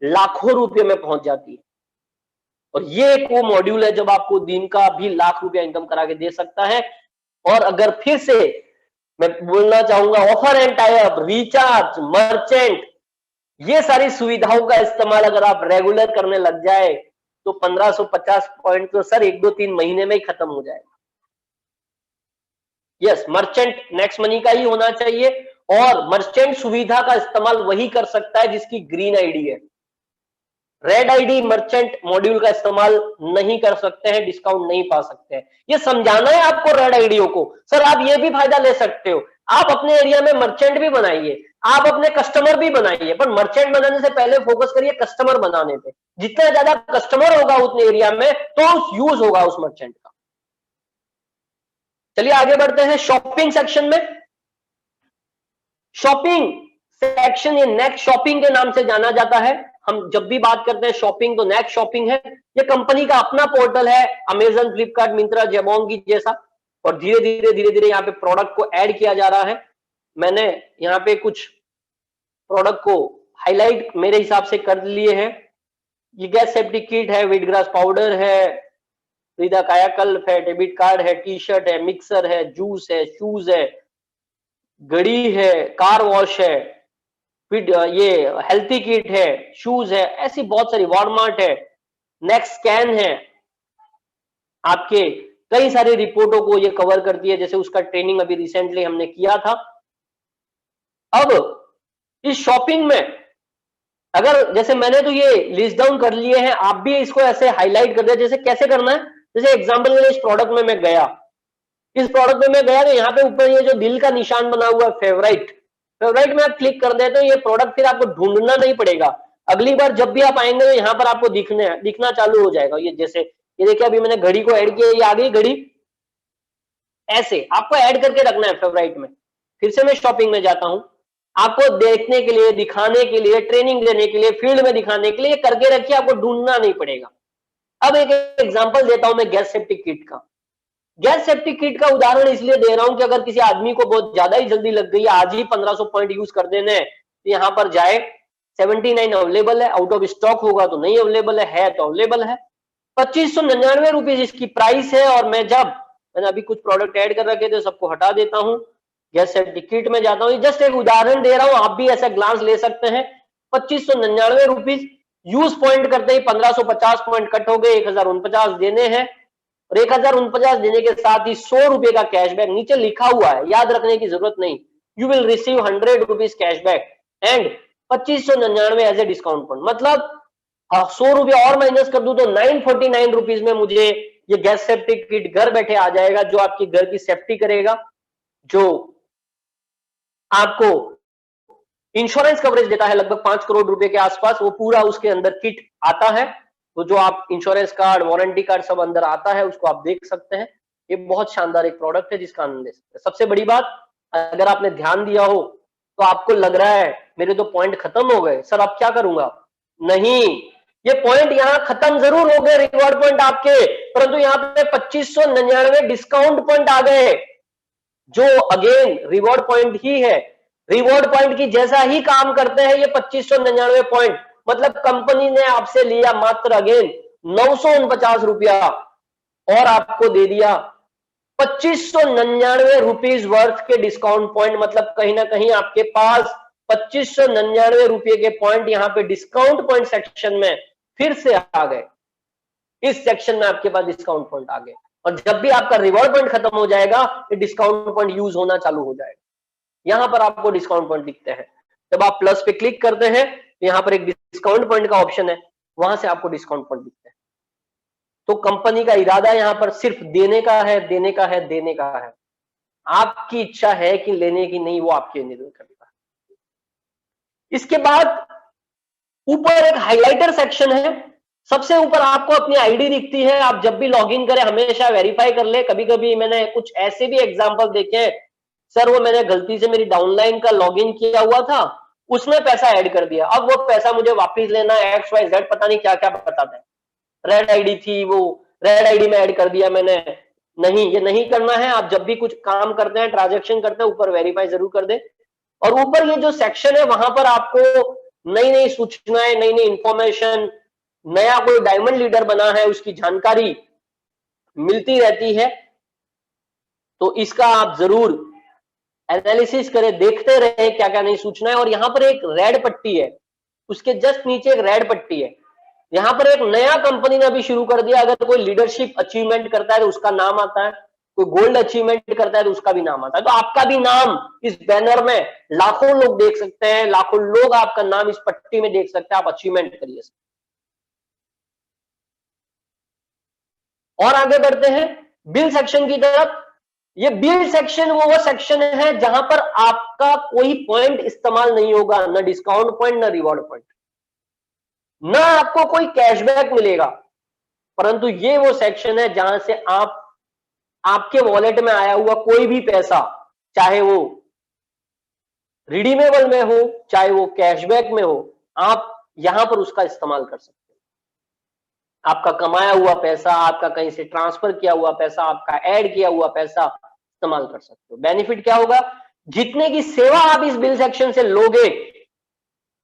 लाखों रुपए में पहुंच जाती है। और ये एक वो मॉड्यूल है जब आपको दिन का भी लाख रुपया इनकम करा के दे सकता है। और अगर फिर से मैं बोलना चाहूंगा, offer and tie up, recharge, merchant, ये सारी सुविधाओं का इस्तेमाल अगर आप रेगुलर करने लग जाए तो 1550 पॉइंट तो सर 1-2-3 महीने में ही खत्म हो जाएगा। यस, मर्चेंट नेक्स्ट मनी का ही होना चाहिए, और मर्चेंट सुविधा का इस्तेमाल वही कर सकता है जिसकी ग्रीन आईडी है। रेड आईडी मर्चेंट मॉड्यूल का इस्तेमाल नहीं कर सकते हैं, डिस्काउंट नहीं पा सकते हैं। ये समझाना है आपको रेड आईडियो को। सर आप ये भी फायदा ले सकते हो, आप अपने एरिया में मर्चेंट भी बनाइए, आप अपने कस्टमर भी बनाइए, पर मर्चेंट बनाने से पहले फोकस करिए कस्टमर बनाने पे। जितना ज्यादा कस्टमर होगा उतने एरिया में तो यूज होगा उस मर्चेंट का। चलिए आगे बढ़ते हैं शॉपिंग सेक्शन में। शॉपिंग सेक्शन ये नेक्स्ट शॉपिंग के नाम से जाना जाता है। हम जब भी बात करते हैं शॉपिंग तो नेक्स्ट शॉपिंग है। ये कंपनी का अपना पोर्टल है, अमेजन, फ्लिपकार्ट, मिंत्रा, जबोंग की जैसा, और धीरे धीरे यहाँ पे प्रोडक्ट को ऐड किया जा रहा है। मैंने यहाँ पे कुछ प्रोडक्ट को हाईलाइट मेरे हिसाब से कर लिए हैं। ये गैस सेफ्टी किट है, वीटग्रास पाउडर है, फ्रीदा कायाकल्प है, डेबिट कार्ड है, टी शर्ट है, मिक्सर है, जूस है, शूज है, घड़ी है, कार वॉश है, फिर ये हेल्थी किट है, शूज है, ऐसी बहुत सारी, वॉलमार्ट है, नेक्स्ट स्कैन है, आपके कई सारी रिपोर्टों को ये कवर करती है, जैसे उसका ट्रेनिंग अभी रिसेंटली हमने किया था। अब इस शॉपिंग में अगर जैसे मैंने तो ये लिस्ट डाउन कर लिए हैं, आप भी इसको ऐसे हाईलाइट कर दिया। जैसे कैसे करना है, जैसे एग्जांपल के लिए इस प्रोडक्ट में मैं गया, तो यहाँ पे ऊपर ये जो दिल का निशान बना हुआ है फेवराइट में आप क्लिक कर देते हो, ये प्रोडक्ट फिर आपको ढूंढना नहीं पड़ेगा। अगली बार जब भी आप आएंगे तो यहाँ पर आपको दिखना चालू हो जाएगा। ये जैसे ये देखिए अभी मैंने घड़ी को ऐड किया, ये आ गई घड़ी। ऐसे आपको ऐड करके रखना है फेवराइट में। फिर से मैं शॉपिंग में जाता हूं, आपको देखने के लिए, दिखाने के लिए, ट्रेनिंग देने के लिए, फील्ड में दिखाने के लिए करके रखिए, आपको ढूंढना नहीं पड़ेगा। अब एक एग्जांपल देता हूं मैं गैस सेफ्टी किट का। गैस सेफ्टी किट का उदाहरण इसलिए दे रहा हूं कि अगर किसी आदमी को बहुत ज्यादा ही जल्दी लग गई है, आज ही 1500 पॉइंट यूज कर देने हैं, तो यहां पर जाए, 79 अवेलेबल है, आउट ऑफ स्टॉक होगा तो नहीं अवेलेबल है तो अवेलेबल है। 2599 रुपीज इसकी प्राइस है। और मैंने अभी कुछ प्रोडक्ट ऐड कर रखे थे, सबको हटा देता हूं, गैस सेफ्टी किट में जाता हूं। जस्ट एक उदाहरण दे रहा हूं, आप भी ऐसा ग्लांस ले सकते हैं। 2599 रुपीज यूज पॉइंट करते ही 1550 पॉइंट कट हो गए, 1049 देने हैं। और 1049 देने के साथ ही 100 रुपए का कैशबैक नीचे लिखा हुआ है, याद रखने की जरूरत नहीं। You will receive 100 rupees cashback and 2599 as a discount point. मतलब 100 रुपए और माइनस कर दूं तो 949 रुपीज में मुझे ये गैस सेफ्टी किट घर बैठे आ जाएगा, जो आपकी घर की सेफ्टी करेगा, जो आपको इंश्योरेंस कवरेज देता है लगभग 5 करोड़ रुपए के आसपास। वो पूरा उसके अंदर किट आता है, तो जो आप इंश्योरेंस कार्ड, वारंटी कार्ड सब अंदर आता है, उसको आप देख सकते हैं। ये बहुत शानदार एक प्रोडक्ट है जिसका आनंद ले सकते हैं। सबसे बड़ी बात, अगर आपने ध्यान दिया हो तो आपको लग रहा है मेरे तो पॉइंट खत्म हो गए, सर अब क्या करूंगा? नहीं, ये पॉइंट यहाँ खत्म जरूर हो गए, रिवॉर्ड पॉइंट आपके, परंतु यहाँ पे 2599 डिस्काउंट पॉइंट आ गए, जो अगेन रिवॉर्ड पॉइंट ही है। रिवॉर्ड पॉइंट की जैसा ही काम करते हैं ये 2599 पॉइंट। मतलब कंपनी ने आपसे लिया मात्र अगेन 949 रुपया और आपको दे दिया 2599 रुपीज वर्थ के डिस्काउंट पॉइंट। मतलब कहीं ना कहीं आपके पास 2599 रुपए के पॉइंट यहाँ पे डिस्काउंट पॉइंट सेक्शन में फिर से आ गए। इस सेक्शन में आपके पास डिस्काउंट पॉइंट आ गए, और जब भी आपका रिवॉर्ड पॉइंट खत्म हो जाएगा ये डिस्काउंट पॉइंट यूज होना चालू हो जाएगा। यहां पर आपको डिस्काउंट पॉइंट दिखते हैं। जब आप प्लस पे क्लिक करते हैं तो यहां पर एक डिस्काउंट पॉइंट का ऑप्शन है, वहां से आपको डिस्काउंट पॉइंट दिखते हैं। तो कंपनी का इरादा यहां पर सिर्फ देने का है, देने का है, देने का है। आपकी इच्छा है कि लेने की, नहीं, वो आपके निर्भर करता है। इसके बाद ऊपर एक हाइलाइटर सेक्शन है। सबसे ऊपर आपको अपनी आईडी दिखती है। आप जब भी लॉगिन करें हमेशा वेरीफाई कर ले। कभी कभी मैंने कुछ ऐसे भी एग्जांपल देखे हैं, सर वो मैंने गलती से मेरी डाउनलाइन का लॉगिन किया हुआ था, उसमें पैसा ऐड कर दिया, अब वो पैसा मुझे वापस लेना है, XYZ पता नहीं क्या क्या बताता है। रेड आईडी थी, वो रेड आईडी में ऐड कर दिया मैंने। नहीं, ये नहीं करना है। आप जब भी कुछ काम करते हैं, ट्रांजैक्शन करते हैं, ऊपर वेरीफाई जरूर कर दे। और ऊपर ये जो सेक्शन है वहां पर आपको नई नई सूचनाएं, नई नई इंफॉर्मेशन, नया कोई डायमंड लीडर बना है उसकी जानकारी मिलती रहती है। तो इसका आप जरूर एनालिसिस करें, देखते रहे क्या क्या नई सूचनाएं। और यहाँ पर एक रेड पट्टी है, उसके जस्ट नीचे एक रेड पट्टी है, यहां पर एक नया कंपनी ने अभी शुरू कर दिया, अगर कोई लीडरशिप अचीवमेंट करता है तो उसका नाम आता है, कोई गोल्ड अचीवमेंट करता है तो उसका भी नाम आता है। तो आपका भी नाम इस बैनर में लाखों लोग देख सकते हैं, लाखों लोग आपका नाम इस पट्टी में देख सकते हैं, आप अचीवमेंट करिए। और आगे बढ़ते हैं बिल सेक्शन की तरफ। ये बिल सेक्शन वो सेक्शन है जहां पर आपका कोई पॉइंट इस्तेमाल नहीं होगा, ना डिस्काउंट पॉइंट ना रिवॉर्ड पॉइंट, ना आपको कोई कैशबैक मिलेगा, परंतु ये वो सेक्शन है जहां से आप आपके वॉलेट में आया हुआ कोई भी पैसा, चाहे वो रिडीमेबल में हो चाहे वो कैशबैक में हो, आप यहां पर उसका इस्तेमाल कर सकते हैं। आपका कमाया हुआ पैसा, आपका कहीं से ट्रांसफर किया हुआ पैसा, आपका ऐड किया हुआ पैसा इस्तेमाल कर सकते हो। बेनिफिट क्या होगा, जितने की सेवा आप इस बिल सेक्शन से लोगे,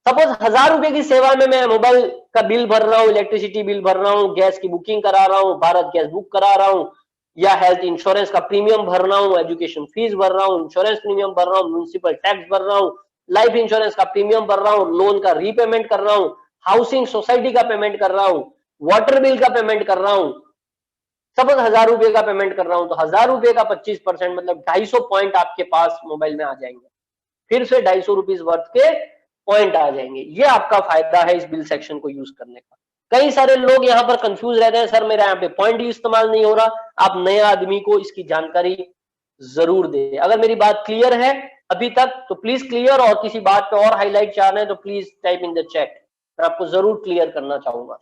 सपोज 1000 रुपए की सेवा में मैं मोबाइल का बिल भर रहा हूं, इलेक्ट्रिसिटी बिल भर रहा हूं, गैस की बुकिंग करा रहा हूं, भारत गैस बुक करा रहा हूं, या हेल्थ इंश्योरेंस का प्रीमियम भर रहा हूं, एजुकेशन फीस भर रहा हूं, इंश्योरेंस प्रीमियम भर रहा हूं, म्युनिसिपल टैक्स भर रहा हूं, लाइफ इंश्योरेंस का प्रीमियम भर रहा हूं, लोन का रीपेमेंट कर रहा हूं, हाउसिंग सोसाइटी का पेमेंट कर रहा हूं, वाटर बिल का पेमेंट कर रहा हूं, सपोज 1000 रुपए का पेमेंट कर रहा हूं, तो 1000 रुपए का 25% मतलब 250 पॉइंट आपके पास मोबाइल में आ जाएंगे, फिर से 250 रुपीज वर्थ के पॉइंट आ जाएंगे। ये आपका फायदा है इस बिल सेक्शन को यूज करने का। कई सारे लोग यहाँ पर कंफ्यूज रहते हैं, सर मेरा यहाँ पे पॉइंट ही इस्तेमाल नहीं हो रहा। आप नए आदमी को इसकी जानकारी जरूर दें। अगर मेरी बात क्लियर है अभी तक तो प्लीज क्लियर, और किसी बात पे और हाईलाइट चाह रहे हैं तो please type in the chat, मैं आपको जरूर क्लियर करना चाहूंगा।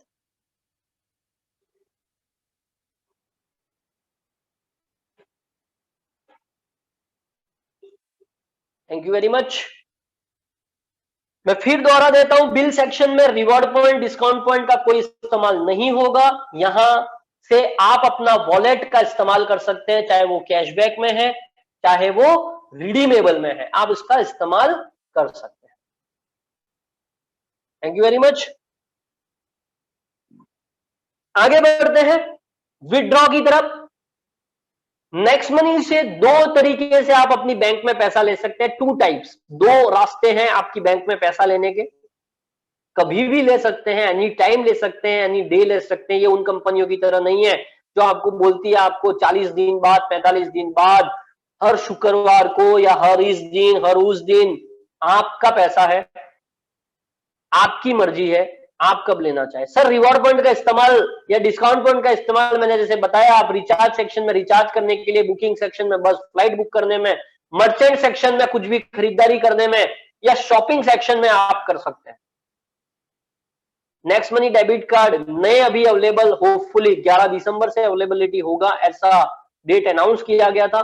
Thank you very much. मैं फिर दोहरा देता हूं, बिल सेक्शन में रिवॉर्ड पॉइंट डिस्काउंट पॉइंट का कोई इस्तेमाल नहीं होगा। यहां से आप अपना वॉलेट का इस्तेमाल कर सकते हैं, चाहे वो कैशबैक में है चाहे वो रिडीमेबल में है, आप इसका इस्तेमाल कर सकते हैं। Thank you very much. आगे बढ़ते हैं विथड्रॉ की तरफ। नेक्स्ट मनी से दो तरीके से आप अपनी बैंक में पैसा ले सकते हैं, टू टाइप्स, दो रास्ते हैं आपकी बैंक में पैसा लेने के। कभी भी ले सकते हैं, एनी टाइम ले सकते हैं, एनी डे ले सकते हैं। ये उन कंपनियों की तरह नहीं है जो आपको बोलती है आपको 40 दिन बाद, 45 दिन बाद, हर शुक्रवार को या हर इस दिन, हर उस दिन। आपका पैसा है, आपकी मर्जी है, आप कब लेना चाहे। सर रिवॉर्ड पॉइंट का इस्तेमाल या डिस्काउंट पॉइंट का इस्तेमाल मैंने जैसे बताया, आप रिचार्ज सेक्शन में रिचार्ज करने के लिए, बुकिंग सेक्शन में बस फ्लाइट बुक करने में, मर्चेंट सेक्शन में कुछ भी खरीदारी करने में, या शॉपिंग सेक्शन में आप कर सकते हैं। नेक्स्ट मनी डेबिट कार्ड नए अभी अवेलेबल, होपफुली 11 दिसंबर से अवेलेबिलिटी होगा, ऐसा डेट अनाउंस किया गया था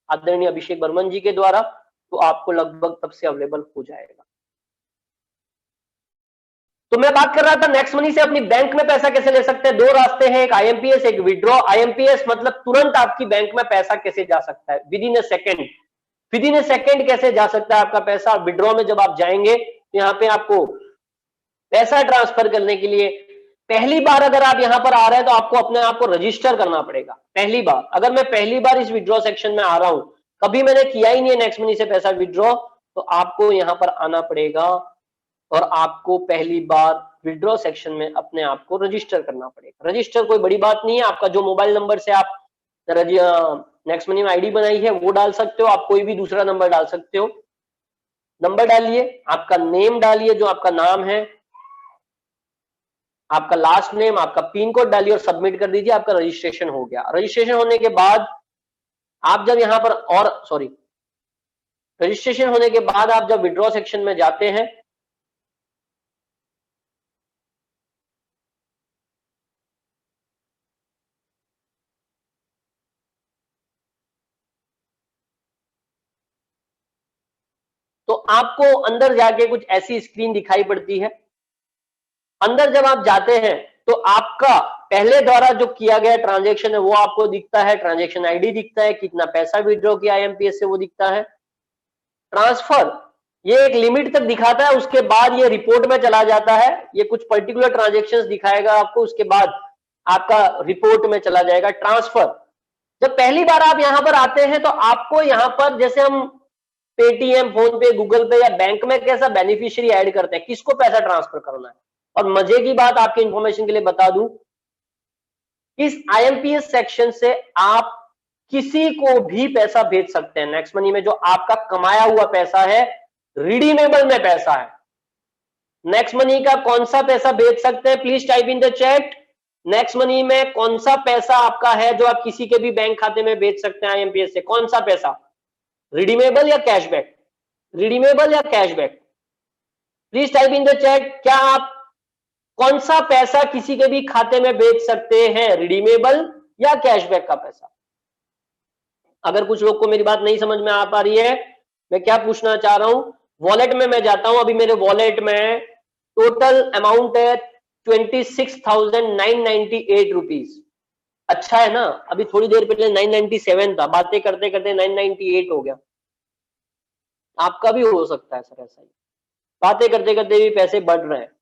आदरणीय अभिषेक बर्मन जी के द्वारा, तो आपको लगभग तब से अवेलेबल हो जाएगा। तो मैं बात कर रहा था नेक्स्ट मनी से अपनी बैंक में पैसा कैसे ले सकते हैं। दो रास्ते हैं, एक आईएमपीएस, एक विड्रॉ। आईएमपीएस मतलब तुरंत आपकी बैंक में पैसा कैसे जा सकता है, with in A second. With in A second कैसे जा सकता है आपका पैसा। विड्रॉ में जब आप जाएंगे तो यहाँ पे आपको पैसा ट्रांसफर करने के लिए पहली बार अगर आप यहां पर आ रहे हैं तो आपको अपने आप को रजिस्टर करना पड़ेगा। पहली बार, अगर मैं पहली बार इस विड्रॉ सेक्शन में आ रहा हूं, कभी मैंने किया ही नहीं है नेक्स्ट मनी से पैसा विड्रॉ, तो आपको यहां पर आना पड़ेगा और आपको पहली बार विड्रॉ सेक्शन में अपने आप को रजिस्टर करना पड़ेगा। रजिस्टर कोई बड़ी बात नहीं है, आपका जो मोबाइल नंबर से आप नेक्स्ट मनी में आईडी बनाई है वो डाल सकते हो, आप कोई भी दूसरा नंबर डाल सकते हो। नंबर डालिए, आपका नेम डालिए जो आपका नाम है, आपका लास्ट नेम, आपका पिन कोड डालिए और सबमिट कर दीजिए, आपका रजिस्ट्रेशन हो गया। रजिस्ट्रेशन होने के बाद आप जब यहां पर रजिस्ट्रेशन होने के बाद आप जब विड्रॉ सेक्शन में जाते हैं तो आपको अंदर जाके कुछ ऐसी स्क्रीन दिखाई पड़ती है। अंदर जब आप जाते हैं तो आपका पहले द्वारा जो किया गया ट्रांजैक्शन है वो आपको दिखता है, ट्रांजैक्शन आईडी दिखता है, कितना पैसा विड्रॉ किया आईएमपीएस से वो दिखता है। ट्रांसफर ये एक लिमिट तक दिखाता है, उसके बाद ये रिपोर्ट में चला जाता है। ये कुछ पर्टिकुलर ट्रांजैक्शंस दिखाएगा आपको, उसके बाद आपका रिपोर्ट में चला जाएगा। ट्रांसफर जब पहली बार आप यहां पर आते हैं तो आपको यहां पर जैसे हम पेटीएम, फोन पे, गूगल पे या बैंक में कैसा बेनिफिशियरी ऐड करते हैं, किसको पैसा ट्रांसफर करना है, और मजे की बात आपके इंफॉर्मेशन के लिए बता दूं, इस IMPS सेक्शन से आप किसी को भी पैसा भेज सकते हैं। नेक्स्ट मनी में जो आपका कमाया हुआ पैसा है, रिडीमेबल में पैसा है, नेक्स्ट मनी का कौन सा पैसा भेज सकते हैं, please type in the chat. Next money में कौन सा पैसा आपका है जो आप किसी के भी बैंक खाते में भेज सकते हैं IMPS से, कौन सा पैसा, रिडीमेबल या कैशबैक, रिडीमेबल या cashback, please type in the chat. क्या आप कौन सा पैसा किसी के भी खाते में भेज सकते हैं, रिडीमेबल या कैशबैक का पैसा। अगर कुछ लोग को मेरी बात नहीं समझ में आ पा रही है, मैं क्या पूछना चाह रहा हूं, वॉलेट में मैं जाता हूं, अभी मेरे वॉलेट में टोटल अमाउंट है 26,998 रुपीज। अच्छा है ना, अभी थोड़ी देर पहले 997 था, बातें करते करते 998 हो गया। आपका भी हो सकता है सर ऐसा ही, बातें करते करते भी पैसे बढ़ रहे हैं।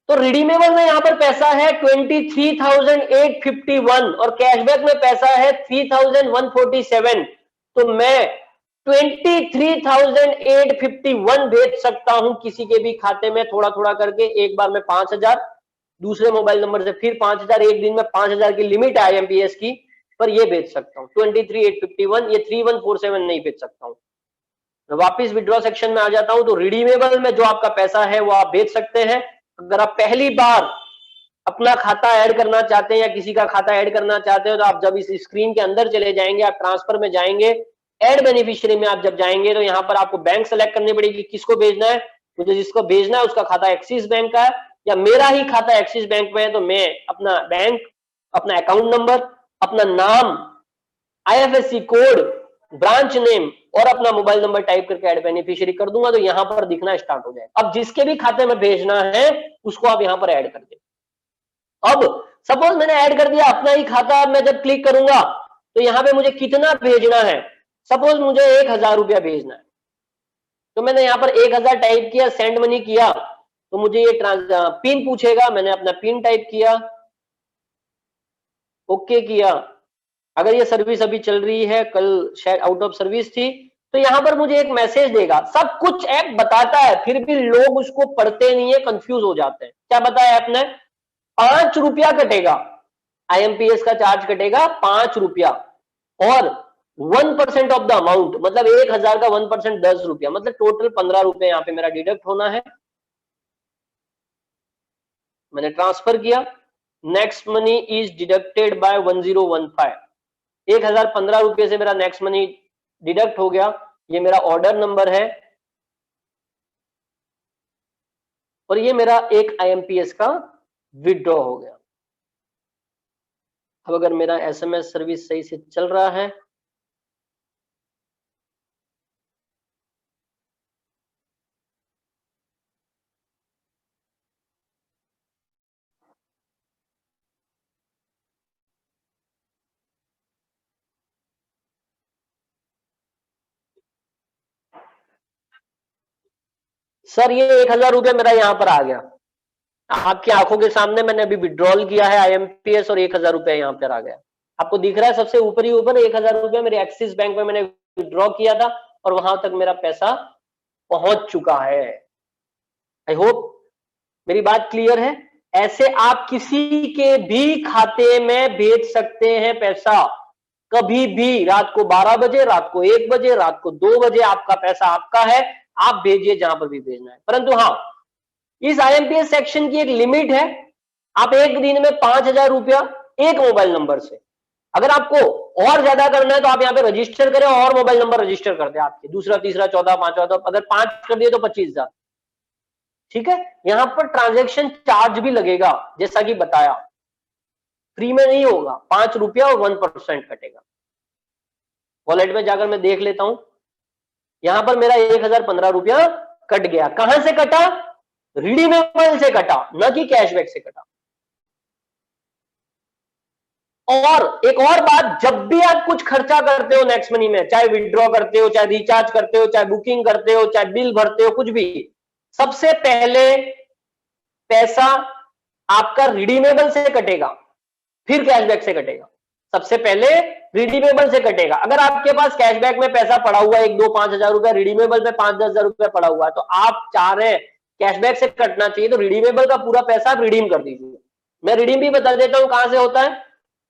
तो रिडीमेबल में यहां पर पैसा है 23,851 और कैशबैक में पैसा है 3,147। तो मैं 23,851 भेज सकता हूं किसी के भी खाते में, थोड़ा थोड़ा करके। एक बार में 5,000, दूसरे मोबाइल नंबर से फिर 5,000, एक दिन में 5,000 की लिमिट है IMPS की, पर ये भेज सकता हूं 23,851। ये 3,147 नहीं भेज सकता हूं। वापिस विड्रॉ सेक्शन में आ जाता हूं, तो रिडीमेबल में जो आपका पैसा है वो आप भेज सकते हैं। अगर आप पहली बार अपना खाता ऐड करना चाहते हैं या किसी का खाता ऐड करना चाहते हो, तो आप जब इस स्क्रीन के अंदर चले जाएंगे, आप ट्रांसफर में जाएंगे, ऐड बेनिफिशियरी में आप जब जाएंगे, तो यहाँ पर आपको बैंक सेलेक्ट करनी पड़ेगी, किसको भेजना है। मुझे जिसको भेजना है उसका खाता एक्सिस बैंक का है, या मेरा ही खाता एक्सिस बैंक में है, तो मैं अपना बैंक, अपना अकाउंट नंबर, अपना नाम, IFSC कोड, ब्रांच नेम और अपना मोबाइल नंबर टाइप करके ऐड बेनिफिशियरी कर दूंगा, तो यहां पर दिखना स्टार्ट हो जाएगा। अब जिसके भी खाते में भेजना है उसको आप यहां पर ऐड कर दें। अब सपोज मैंने ऐड कर दिया अपना ही खाता, मैं जब क्लिक करूंगा तो यहां पे मुझे कितना भेजना है, सपोज मुझे 1,000 रुपया भेजना है, तो मैंने यहां पर 1,000 टाइप किया, सेंड मनी किया, तो मुझे ये पिन पूछेगा, मैंने अपना पिन टाइप किया, ओके किया। अगर ये सर्विस अभी चल रही है, कल शायद आउट ऑफ सर्विस थी, तो यहां पर मुझे एक मैसेज देगा। सब कुछ ऐप बताता है, फिर भी लोग उसको पढ़ते नहीं है, कंफ्यूज हो जाते हैं। क्या बताया ऐप ने, 5 रुपया कटेगा, IMPS का चार्ज कटेगा 5 रुपया, और 1% ऑफ द अमाउंट, मतलब 1,000 का 1% 10 रुपया, मतलब टोटल 15 रुपए यहाँ पे मेरा डिडक्ट होना है। मैंने ट्रांसफर किया, next money is deducted by 1015। 1,015 रुपए से मेरा नेक्स्ट मनी डिडक्ट हो गया। ये मेरा ऑर्डर नंबर है और ये मेरा एक IMPS का विड्रॉ हो गया। अब अगर मेरा SMS सर्विस सही से चल रहा है, सर ये 1,000 रुपया मेरा यहां पर आ गया, आपकी आंखों के सामने मैंने अभी विड्रॉल किया है IMPS और 1,000 रुपया यहां पर आ गया। आपको दिख रहा है सबसे ऊपर ही ऊपर 1,000 रुपया मेरे एक्सिस बैंक में मैंने विड्रॉ किया था और वहां तक मेरा पैसा पहुंच चुका है। आई होप मेरी बात क्लियर है। ऐसे आप किसी के भी खाते में भेज सकते हैं पैसा, कभी भी, रात को 12 बजे, रात को 1 बजे, रात को 2 बजे, आपका पैसा आपका है, आप भेजिए जहां पर भी भेजना है। परंतु हाँ, इस IMPS सेक्शन की एक लिमिट है। आप एक दिन में 5,000 रुपया एक मोबाइल नंबर से, अगर आपको और ज्यादा करना है तो आप यहाँ पे रजिस्टर करें और मोबाइल नंबर रजिस्टर कर दें आपके, दूसरा, तीसरा, चौथा, पांचवा, तो अगर 5 कर दिए तो 25,000। ठीक है, यहां पर ट्रांजैक्शन चार्ज भी लगेगा, जैसा कि बताया, फ्री में नहीं होगा, 5 रुपया और 1% कटेगा। वॉलेट में जाकर मैं देख लेता हूं, यहां पर मेरा 1,015 रुपया कट गया। कहां से कटा, रिडीमेबल से कटा, न कि कैशबैक से कटा। और एक और बात, जब भी आप कुछ खर्चा करते हो नेक्स्ट मनी में, चाहे विड्रॉ करते हो, चाहे रिचार्ज करते हो, चाहे बुकिंग करते हो, चाहे बिल भरते हो, कुछ भी, सबसे पहले पैसा आपका रिडीमेबल से कटेगा, फिर कैशबैक से कटेगा। सबसे पहले रिडीमेबल से कटेगा। अगर आपके पास कैशबैक में पैसा पड़ा हुआ है 1, 2, 5,000 रुपया, रिडीमेबल में 5-10 हजार रुपया पड़ा हुआ है, तो आप चाह रहे हैं कैशबैक से कटना चाहिए, तो रिडीमेबल का पूरा पैसा आप रिडीम कर दीजिए। मैं रिडीम भी बता देता हूं कहां से होता है।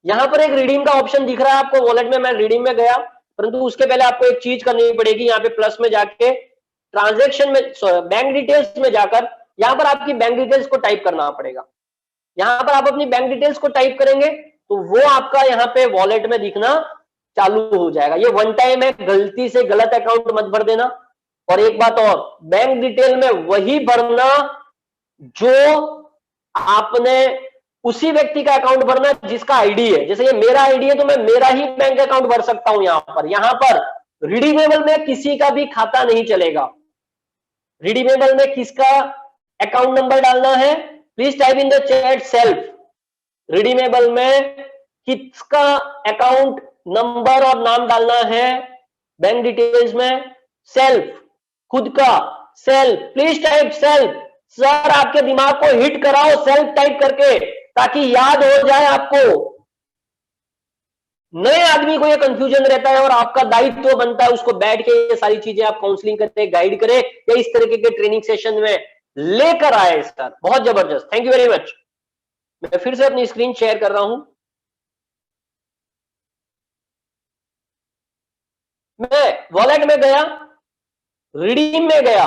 यहां पर एक रिडीम का ऑप्शन दिख रहा है आपको वॉलेट में, मैं रिडीम में गया, परंतु उसके पहले आपको एक चीज करनी पड़ेगी, यहाँ पे प्लस में जाके ट्रांजेक्शन में, बैंक डिटेल्स में जाकर यहां पर आपकी बैंक डिटेल्स को टाइप करना पड़ेगा। यहां पर आप अपनी बैंक डिटेल्स को टाइप करेंगे तो वो आपका यहाँ पे वॉलेट में दिखना चालू हो जाएगा। ये वन टाइम है, गलती से गलत अकाउंट मत भर देना। और एक बात और, बैंक डिटेल में वही भरना जो आपने, उसी व्यक्ति का अकाउंट भरना जिसका आईडी है। जैसे ये मेरा आईडी है तो मैं मेरा ही बैंक अकाउंट भर सकता हूं यहां पर रिडीमेबल में किसी का भी खाता नहीं चलेगा। रिडीमेबल में किसका अकाउंट नंबर डालना है, please type in the chat self. Redeemable में किसका अकाउंट नंबर और नाम डालना है बैंक डिटेल्स में, सेल्फ, खुद का, self, please type self. Sir आपके दिमाग को हिट कराओ सेल्फ टाइप करके, ताकि याद हो जाए आपको। नए आदमी को ये कंफ्यूजन रहता है और आपका दायित्व बनता है उसको बैठ के ये सारी चीजें आप काउंसलिंग करते, गाइड करे, या इस तरीके के ट्रेनिंग सेशन में लेकर आए। सर बहुत जबरदस्त, थैंक यू वेरी मच। मैं फिर से अपनी स्क्रीन शेयर कर रहा हूं। मैं वॉलेट में गया, रिडीम में गया,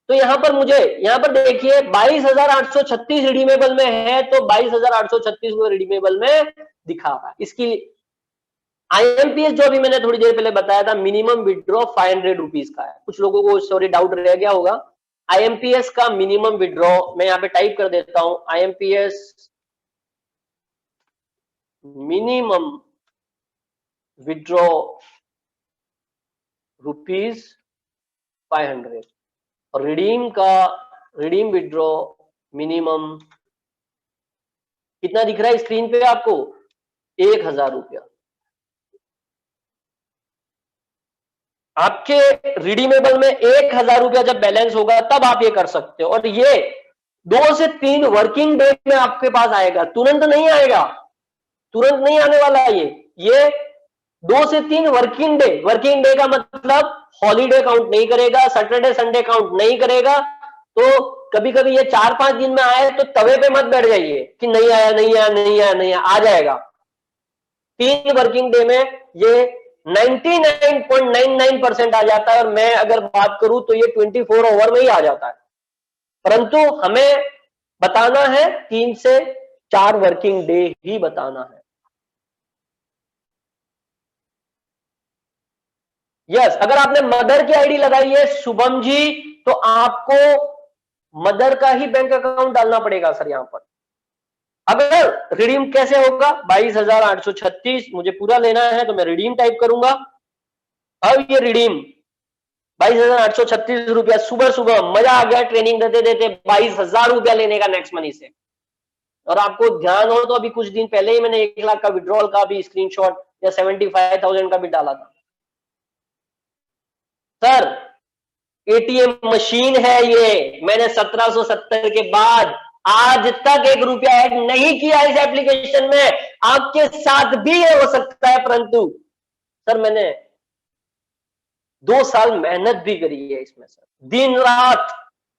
तो यहां पर मुझे, यहां पर देखिए 22,836 रिडीमेबल में है, तो 22,836 को रिडीमेबल में दिखा रहा है। इसकी आईएमपीएस जो अभी मैंने थोड़ी देर पहले बताया था, मिनिमम विड्रॉ 500 रुपीज का है। कुछ लोगों को सॉरी डाउट रह गया होगा। आईएमपीएस का मिनिमम विड्रॉ मैं यहां पे टाइप कर देता हूं, आईएमपीएस मिनिमम विड्रॉ ₹500 और रिडीम विड्रॉ मिनिमम कितना दिख रहा है स्क्रीन पे आपको, 1,000 रुपया। आपके रिडीमेबल में 1,000 रुपया जब बैलेंस होगा तब आप ये कर सकते हो। और ये 2 से 3 वर्किंग डे में आपके पास आएगा, तुरंत नहीं आएगा, तुरंत नहीं आने वाला है ये 2 से 3 वर्किंग डे का मतलब हॉलीडे काउंट नहीं करेगा, सैटरडे संडे काउंट नहीं करेगा। तो कभी कभी ये 4-5 दिन में आए तो तवे पे मत बैठ जाइए कि नहीं आया नहीं आया नहीं आया नहीं आया, आ जाएगा। 3 वर्किंग डे में ये 99.99% आ जाता है। और मैं अगर बात करूं तो ये 24 आवर में ही आ जाता है, परंतु हमें बताना है 3 से 4 वर्किंग डे ही बताना है। यस, अगर आपने मदर की आईडी लगाई है शुभम जी, तो आपको मदर का ही बैंक अकाउंट डालना पड़ेगा सर यहां पर। अगर रिडीम कैसे होगा, 22,836 मुझे पूरा लेना है तो मैं रिडीम टाइप करूंगा। अब ये रिडीम 22,836 रुपया, सुबह सुबह मजा आ गया ट्रेनिंग देते देते 22,000 रुपया लेने का नेक्स्ट मनी से। और आपको ध्यान हो तो अभी कुछ दिन पहले ही मैंने 1 लाख का विड्रॉल का भी स्क्रीनशॉट या 75,000 का भी डाला था। सर एटीएम मशीन है ये, मैंने 1770 के बाद आज तक 1 रुपया ऐड नहीं किया इस एप्लीकेशन में। आपके साथ भी ये हो सकता है, परंतु सर मैंने 2 साल मेहनत भी करी है इसमें सर, दिन रात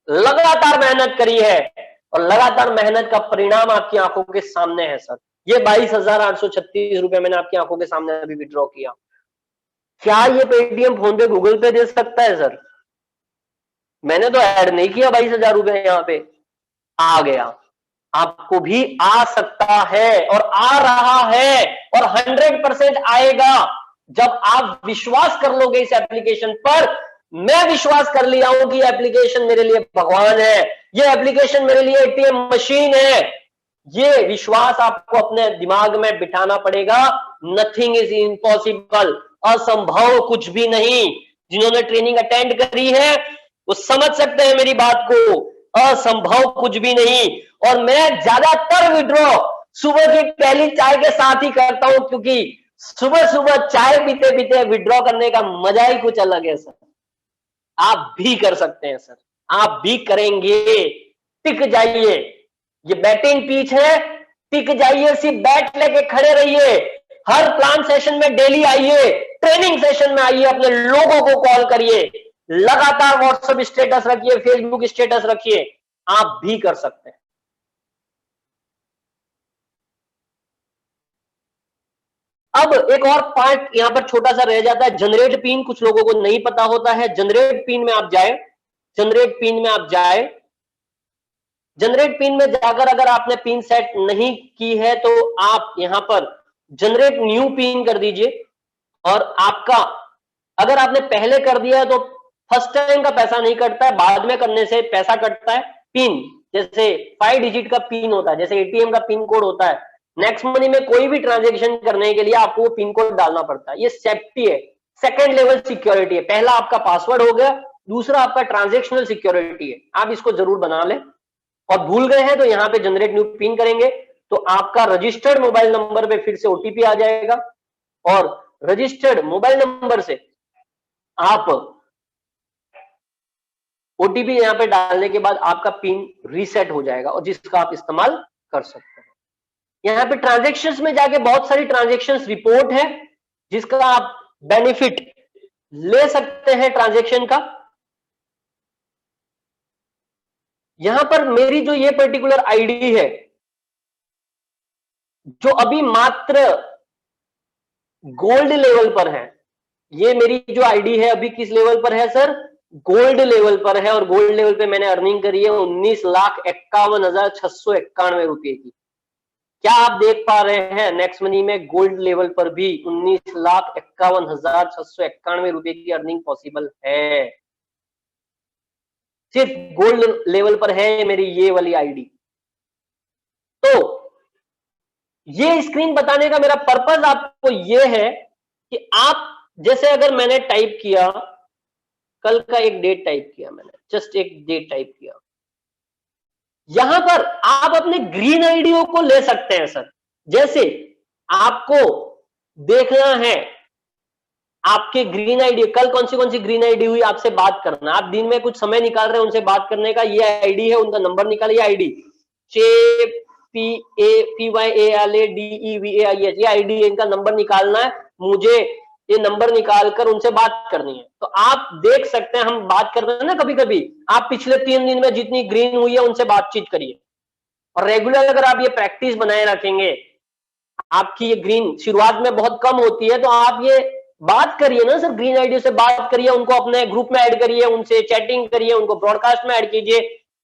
लगातार मेहनत करी है और लगातार मेहनत का परिणाम आपकी आंखों के सामने है सर। ये 22,836 रुपया मैंने आपकी आंखों के सामने अभी विड्रॉ किया। क्या ये पेटीएम, फोन पे, गूगल पे दे सकता है सर? मैंने तो ऐड नहीं किया 22,000 रुपए, यहां पे आ गया। आपको भी आ सकता है और आ रहा है और 100% आएगा जब आप विश्वास कर लोगे इस एप्लीकेशन पर। मैं विश्वास कर लिया हूं कि एप्लीकेशन मेरे लिए भगवान है, ये एप्लीकेशन मेरे लिए एटीएम मशीन है। ये विश्वास आपको अपने दिमाग में बिठाना पड़ेगा। नथिंग इज इम्पॉसिबल, असंभव कुछ भी नहीं। जिन्होंने ट्रेनिंग अटेंड करी है वो समझ सकते हैं मेरी बात को, असंभव कुछ भी नहीं। और मैं ज्यादातर विड्रॉ सुबह की पहली चाय के साथ ही करता हूं, क्योंकि सुबह सुबह चाय पीते पीते विड्रॉ करने का मजा ही कुछ अलग है सर। आप भी कर सकते हैं सर, आप भी करेंगे। टिक जाइए, ये बैटिंग पिच है, टिक जाइए, सिर्फ बैट लेके खड़े रहिए। हर प्लान सेशन में डेली आइए, ट्रेनिंग सेशन में आइए, अपने लोगों को कॉल करिए, लगातार व्हाट्सएप स्टेटस रखिए, फेसबुक स्टेटस रखिए। आप भी कर सकते हैं। अब एक और पार्ट यहां पर छोटा सा रह जाता है, जनरेट पिन। कुछ लोगों को नहीं पता होता है। जनरेट पिन में आप जाए, जनरेट पिन में आप जाए, जनरेट पिन में जाकर अगर आपने पिन सेट नहीं की है तो आप यहां पर जनरेट न्यू पिन कर दीजिए। और आपका अगर आपने पहले कर दिया है तो फर्स्ट टाइम का पैसा नहीं कटता है, बाद में करने से पैसा कटता है। पिन जैसे 5 डिजिट का पिन होता है, जैसे एटीएम का पिन कोड होता है, नेक्स्ट मनी में कोई भी ट्रांजेक्शन करने के लिए आपको वो पिन कोड डालना पड़ता है। ये सेफ्टी है, सेकेंड लेवल सिक्योरिटी है। पहला आपका पासवर्ड हो गया, दूसरा आपका ट्रांजेक्शनल सिक्योरिटी है। आप इसको जरूर बना लें। और भूल गए हैं तो यहाँ पे जनरेट न्यू पिन करेंगे तो आपका रजिस्टर्ड मोबाइल नंबर पे फिर से ओटीपी आ जाएगा, और रजिस्टर्ड मोबाइल नंबर से आप ओटीपी यहां पे डालने के बाद आपका पिन रीसेट हो जाएगा और जिसका आप इस्तेमाल कर सकते हैं। यहां पे ट्रांजैक्शंस में जाके बहुत सारी ट्रांजैक्शंस रिपोर्ट है जिसका आप बेनिफिट ले सकते हैं ट्रांजैक्शन का। यहां पर मेरी जो ये पर्टिकुलर आईडी है जो अभी मात्र गोल्ड लेवल पर है, ये मेरी जो आईडी है अभी किस लेवल पर है सर? गोल्ड लेवल पर है। और गोल्ड लेवल पे मैंने अर्निंग करी है 19,51,691 रुपए की। क्या आप देख पा रहे हैं नेक्स्ट मनी में गोल्ड लेवल पर भी 19,51,691 रुपए की अर्निंग पॉसिबल है? सिर्फ गोल्ड लेवल पर है मेरी ये वाली आईडी। तो ये स्क्रीन बताने का मेरा पर्पस आपको ये है कि आप जैसे अगर मैंने टाइप किया, कल का एक डेट टाइप किया मैंने, जस्ट एक डेट टाइप किया, यहां पर आप अपने ग्रीन आईडियो को ले सकते हैं सर। जैसे आपको देखना है आपके ग्रीन आईडी, कल कौन सी ग्रीन आईडी हुई आपसे बात करना, आप दिन में कुछ समय निकाल रहे हैं उनसे बात करने का, ये आईडी है, उनका नंबर निकालिए। आईडी PAPYALADEVAIH, ये आईडी है, इनका नंबर निकालना है मुझे, ये नंबर निकालकर उनसे बात करनी है। तो आप देख सकते हैं हम बात कर रहे हैं ना, कभी कभी आप पिछले 3 दिन में जितनी ग्रीन हुई है उनसे बातचीत करिए। और रेगुलर अगर आप ये प्रैक्टिस बनाए रखेंगे, आपकी ये ग्रीन शुरुआत में बहुत कम होती है, तो आप ये बात करिए ना सर, ग्रीन आईडी से बात करिए, उनको अपने ग्रुप में ऐड करिए, उनसे चैटिंग करिए, उनको ब्रॉडकास्ट में ऐड कीजिए।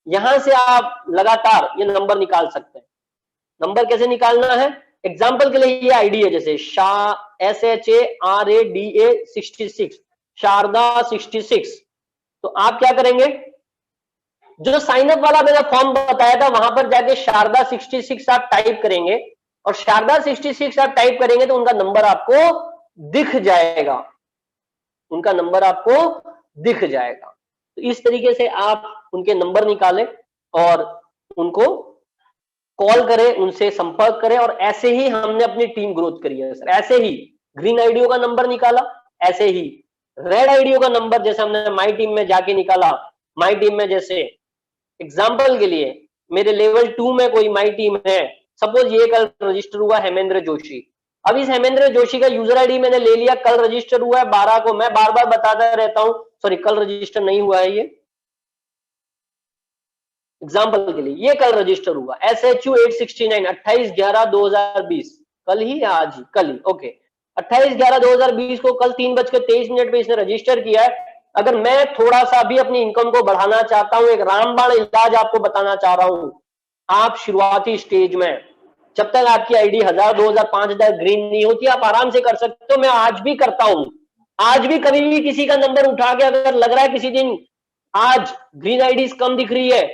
यहां से आप लगातार ये नंबर निकाल सकते हैं। नंबर कैसे निकालना है? एग्जाम्पल के लिए ये आईडी है, जैसे SHARADA 66, शारदा 66। तो आप क्या करेंगे, जो साइनअप वाला मैंने फॉर्म बताया था वहां पर जाके शारदा 66 आप टाइप करेंगे, और शारदा 66 आप टाइप करेंगे तो उनका नंबर आपको दिख जाएगा, उनका नंबर आपको दिख जाएगा। तो इस तरीके से आप उनके नंबर निकालें और उनको कॉल करें, उनसे संपर्क करें। और ऐसे ही हमने अपनी टीम ग्रोथ करी है सर। ऐसे ही ग्रीन आईडियो का नंबर निकाला, ऐसे ही रेड आईडियो का नंबर जैसे हमने माई टीम में जाके निकाला। माई टीम में जैसे एग्जाम्पल के लिए मेरे लेवल 2 में कोई माई टीम है, सपोज ये कल रजिस्टर हुआ हेमेंद्र जोशी। अब इस हेमेंद्र जोशी का यूजर आईडी मैंने ले लिया, कल रजिस्टर हुआ है 12 को, मैं बार बार बताता रहता हूं, सॉरी कल रजिस्टर नहीं हुआ है, ये एग्जाम्पल के लिए ये कल रजिस्टर हुआ SHU 869 28/11/2020, कल ही या आज ही? कल ही, ओके। 28/11/2020 को कल 3:23 पे इसने रजिस्टर किया है। अगर मैं थोड़ा सा भी अपनी इनकम को बढ़ाना चाहता हूं, एक रामबाण इलाज आपको बताना चाह रहा हूं, आप शुरुआती स्टेज में जब तक आपकी आईडी 1000, 2000, 5000 ग्रीन नहीं होती, आप आराम से कर सकते हो। मैं आज भी करता हूं, आज भी कभी भी किसी का नंबर उठा के अगर लग रहा है किसी दिन आज ग्रीन आईडी कम दिख रही है,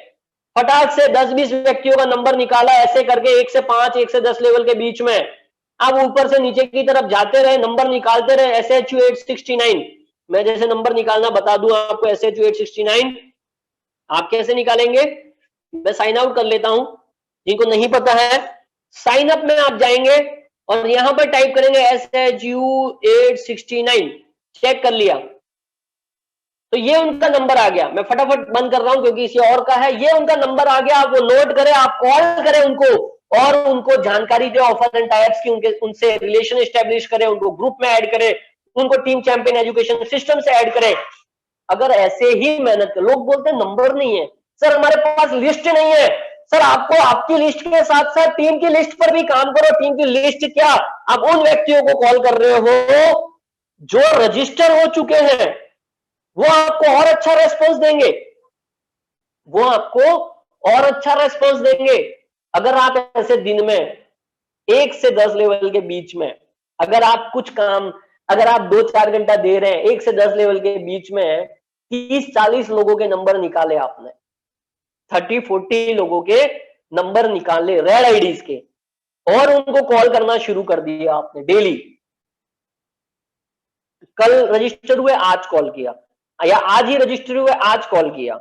फटाक से 10-20 व्यक्तियों का नंबर निकाला, ऐसे करके 1 से 5, 1 से 10 लेवल के बीच में आप ऊपर से नीचे की तरफ जाते रहे, नंबर निकालते रहे। SHU 869, मैं जैसे नंबर निकालना बता दूं आपको, SHU 869 आप कैसे निकालेंगे, मैं साइन आउट कर लेता हूं, जिनको नहीं पता है साइन अप में आप जाएंगे और यहां पर टाइप करेंगे SHU 869, चेक कर लिया तो ये उनका नंबर आ गया। मैं फटाफट बंद कर रहा हूं क्योंकि किसी और का है। ये उनका नंबर आ गया, आप वो नोट करें, आप कॉल करें उनको और उनको जानकारी दें ऑफर एंड टाइप्स की, उनसे रिलेशन एस्टेब्लिश करें, उनको ग्रुप में ऐड करें, उनको टीम चैंपियन एजुकेशन सिस्टम से ऐड करें। अगर ऐसे ही मेहनत कर, लोग बोलते हैं नंबर नहीं है सर हमारे पास लिस्ट नहीं है। सर आपको आपकी लिस्ट के साथ साथ टीम की लिस्ट पर भी काम करो। टीम की लिस्ट क्या, आप उन व्यक्तियों को कॉल कर रहे हो जो रजिस्टर हो चुके हैं, वो आपको और अच्छा रेस्पॉन्स देंगे, वो आपको और अच्छा रेस्पॉन्स देंगे। अगर आप ऐसे दिन में 1 से 10 लेवल के बीच में अगर आप कुछ काम, अगर आप 2-4 घंटा दे रहे हैं 1 से 10 लेवल के बीच में 30-40 लोगों के नंबर निकाले आपने, 30-40 लोगों के नंबर निकाले रेड आईडीज के, और उनको कॉल करना शुरू कर दिया आपने डेली। कल रजिस्टर हुए आज कॉल किया, या आज ही रजिस्टर हुए आज कॉल किया।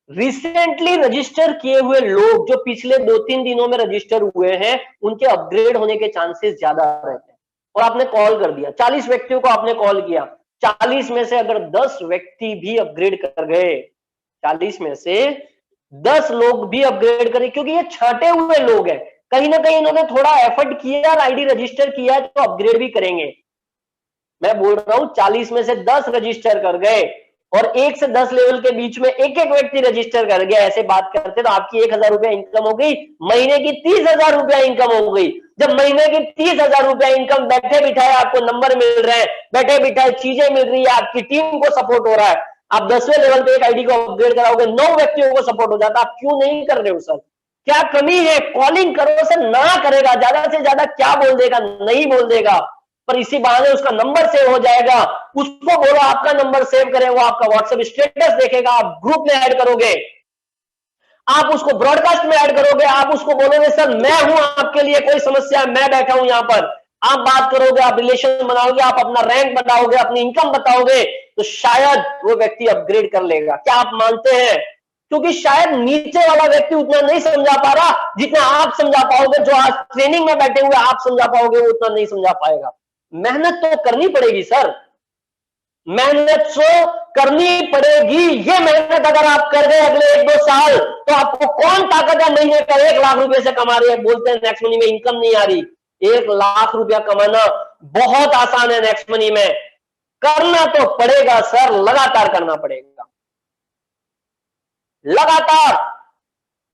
रिसेंटली रजिस्टर किए हुए लोग जो पिछले 2-3 दिनों में रजिस्टर हुए हैं, उनके अपग्रेड होने के चांसेस ज्यादा रहते हैं। और आपने कॉल कर दिया, 40 व्यक्तियों को आपने कॉल किया, 40 में से अगर 10 व्यक्ति भी अपग्रेड कर गए, 40 में से 10 लोग भी अपग्रेड करें, क्योंकि ये छांटे हुए लोग हैं, कहीं ना कहीं इन्होंने थोड़ा एफर्ट किया और आईडी रजिस्टर किया है, तो अपग्रेड भी करेंगे। मैं बोल रहा हूं 40 में से 10 रजिस्टर कर गए और 1 से 10 लेवल के बीच में एक एक व्यक्ति रजिस्टर कर गया, ऐसे बात करते तो आपकी 1,000 रुपया इनकम हो गई, महीने की 30,000 रुपया इनकम हो गई। जब महीने की 30,000 रुपया इनकम बैठे बिठाए आपको नंबर मिल रहे हैं, बैठे बिठाए चीजें मिल रही है, आपकी टीम को सपोर्ट हो रहा है, आप 10वें लेवल पे एक आईडी को अपग्रेड कराओगे, 9 व्यक्तियों को सपोर्ट हो जाता, आप क्यों नहीं कर रहे हो सर? क्या कमी है? कॉलिंग करो सर, ना करेगा, ज्यादा से ज्यादा क्या बोल देगा, नहीं बोल देगा, पर इसी बहाने उसका नंबर सेव हो जाएगा। उसको बोलो आपका नंबर सेव करे, वो आपका व्हाट्सएप स्टेटस देखेगा, आप ग्रुप में ऐड करोगे, आप उसको ब्रॉडकास्ट में ऐड करोगे, आप उसको बोलोगे सर मैं हूं आपके लिए, कोई समस्या है मैं बैठा हूं यहां पर, आप बात करोगे, आप रिलेशन बनाओगे, आप अपना रैंक बताओगे, अपनी इनकम बताओगे, तो शायद वो व्यक्ति अपग्रेड कर लेगा। क्या आप मानते हैं? क्योंकि शायद नीचे वाला व्यक्ति उतना नहीं समझा पा रहा जितना आप समझा पाओगे, जो आज ट्रेनिंग में बैठे हुए आप समझा पाओगे, वो उतना नहीं समझा पाएगा। मेहनत तो करनी पड़ेगी सर, मेहनत तो करनी पड़ेगी। ये मेहनत अगर आप कर गए अगले 1-2 साल, तो आपको कौन ताकत है महीने का 1 लाख रुपए से कमा रहे हैं? बोलते हैं नेक्स्ट मनी में इनकम नहीं आ रही, 1 लाख रुपया कमाना बहुत आसान है नेक्स्ट मनी में। करना तो पड़ेगा सर, लगातार करना पड़ेगा, लगातार।